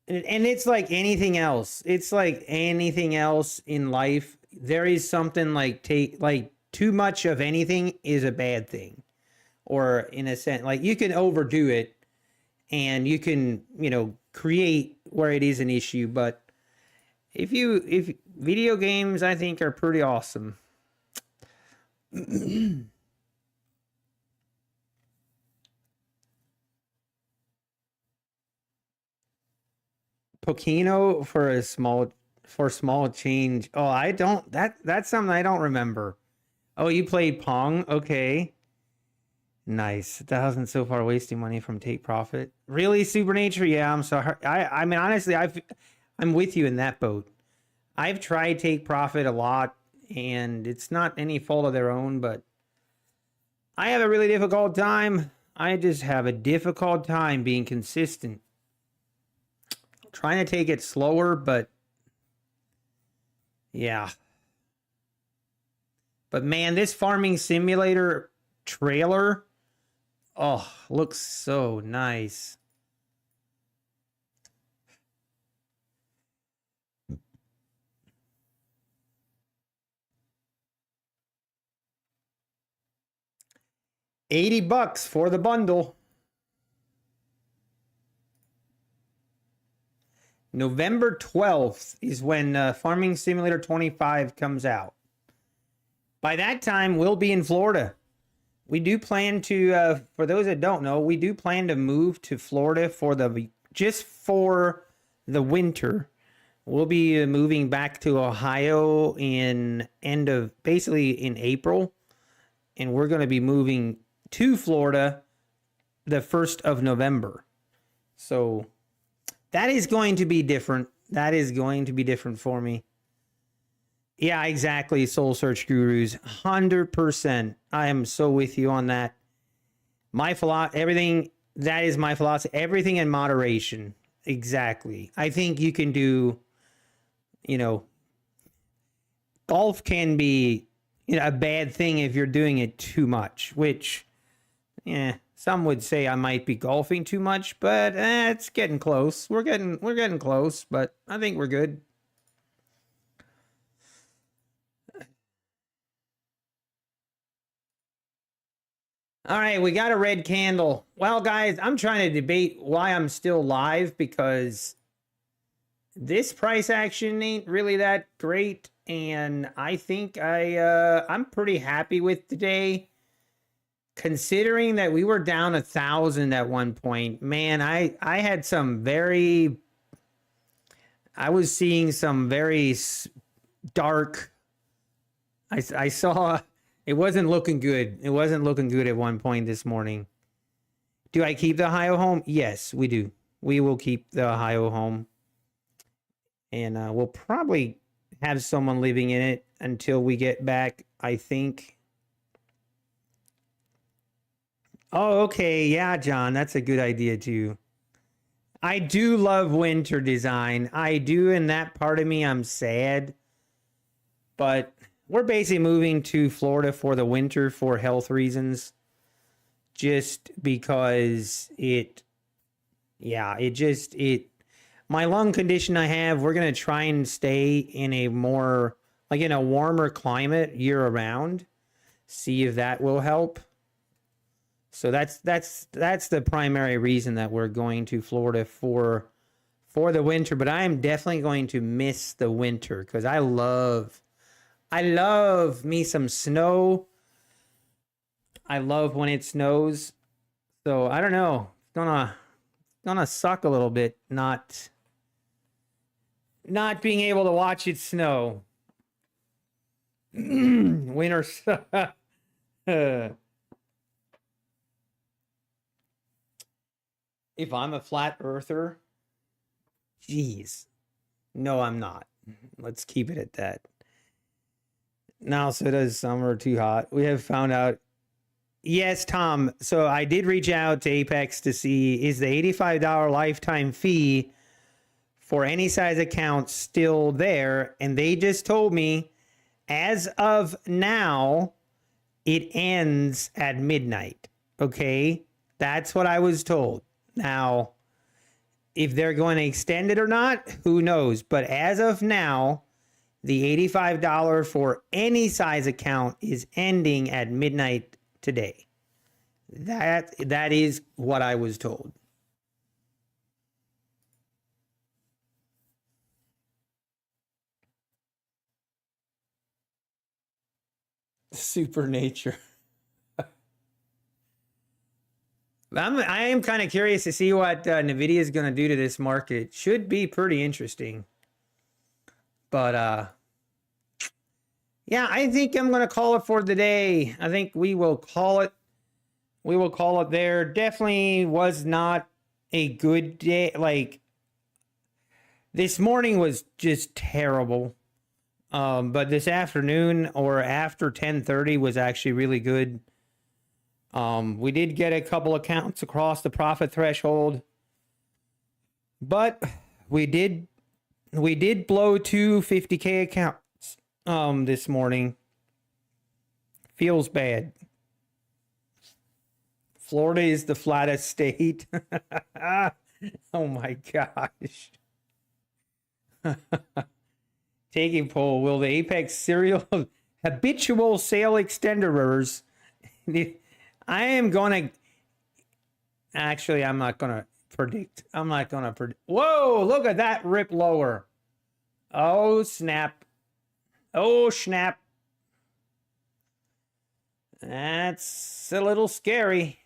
it's like anything else. It's like anything else in life. There is something like too much of anything is a bad thing. Or in a sense, like, you can overdo it and you can, create where it is an issue, but if video games, I think, are pretty awesome. Pokino for small change. Oh, I don't that's something I don't remember. Oh, you played Pong? Okay. Nice. 1,000 so far, wasting money from take profit. Really, Supernature? Yeah, I'm sorry. I mean, honestly, I'm with you in that boat. I've tried take profit a lot, and it's not any fault of their own, but I have a really difficult time. I just have a difficult time being consistent. Trying to take it slower, but yeah. But man, this farming simulator trailer, oh, looks so nice. $80 for the bundle. November 12th is when Farming Simulator 25 comes out. By that time, we'll be in Florida. We do plan to, for those that don't know, we do plan to move to Florida just for the winter. We'll be moving back to Ohio basically in April. And we're going to be moving to Florida the 1st of November. So that is going to be different. That is going to be different for me. Yeah, exactly. Soul Search Gurus. 100%. I am so with you on that. Everything, that is my philosophy. Everything in moderation. Exactly. I think you can do, golf can be a bad thing if you're doing it too much, which, some would say I might be golfing too much, but it's getting close. We're getting close, but I think we're good. All right, we got a red candle. Well, guys, I'm trying to debate why I'm still live because this price action ain't really that great, and I think I'm pretty happy with today. Considering that we were down 1,000 at one point, man, I had I was seeing some very dark. I saw it wasn't looking good. It wasn't looking good at one point this morning. Do I keep the Ohio home? Yes, we do. We will keep the Ohio home. And we'll probably have someone living in it until we get back, I think. Oh, okay. Yeah, John, that's a good idea too. I do love winter design. I do, and that part of me, I'm sad. But we're basically moving to Florida for the winter for health reasons. Just because my lung condition I have, we're going to try and stay in a warmer climate year round. See if that will help. So that's the primary reason that we're going to Florida for the winter. But I am definitely going to miss the winter because I love me some snow. I love when it snows. So I don't know. It's gonna suck a little bit not being able to watch it snow. Winter. If I'm a flat earther, Jeez. No, I'm not. Let's keep it at that. Now, so does summer too hot. We have found out. Yes, Tom. So I did reach out to Apex to see, is the $85 lifetime fee for any size account still there? And they just told me, as of now, it ends at midnight. Okay? That's what I was told. Now, if they're going to extend it or not, who knows? But as of now, the $85 for any size account is ending at midnight today. That is what I was told. Supernature. I am kind of curious to see what NVIDIA is going to do to this market. It should be pretty interesting. But yeah, I think I'm going to call it for the day. I think we will call it. We will call it there. Definitely was not a good day. Like, this morning was just terrible. But this afternoon or after 10:30 was actually really good. We did get a couple accounts across the profit threshold, but we did blow two 50K accounts this morning. Feels bad. Florida is the flattest state. Oh my gosh. Taking poll, will the Apex serial habitual sale extenders? I am going to, actually, I'm not going to predict. I'm not going to predict. Whoa, look at that rip lower. Oh, snap. Oh, snap. That's a little scary.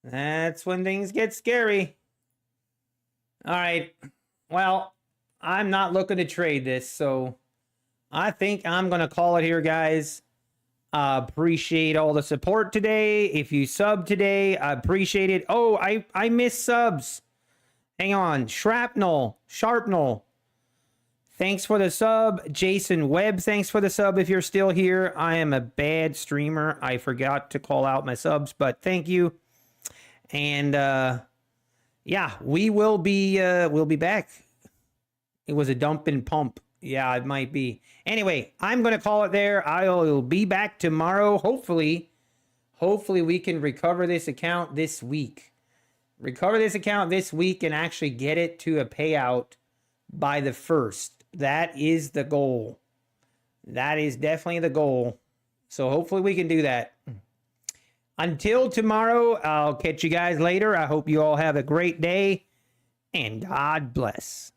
That's when things get scary. All right. Well, I'm not looking to trade this, so I think I'm going to call it here, guys. Appreciate all the support today. If you sub today, I appreciate it. Oh, I missed subs. Hang on. Sharpnel. Thanks for the sub. Jason Webb, thanks for the sub if you're still here. I am a bad streamer. I forgot to call out my subs, but thank you. And yeah, we'll be back. It was a dump and pump. Yeah, it might be. Anyway, I'm going to call it there. I'll be back tomorrow. Hopefully we can recover this account this week. And actually get it to a payout by the 1st. That is the goal. That is definitely the goal. So hopefully we can do that. Until tomorrow, I'll catch you guys later. I hope you all have a great day, and God bless.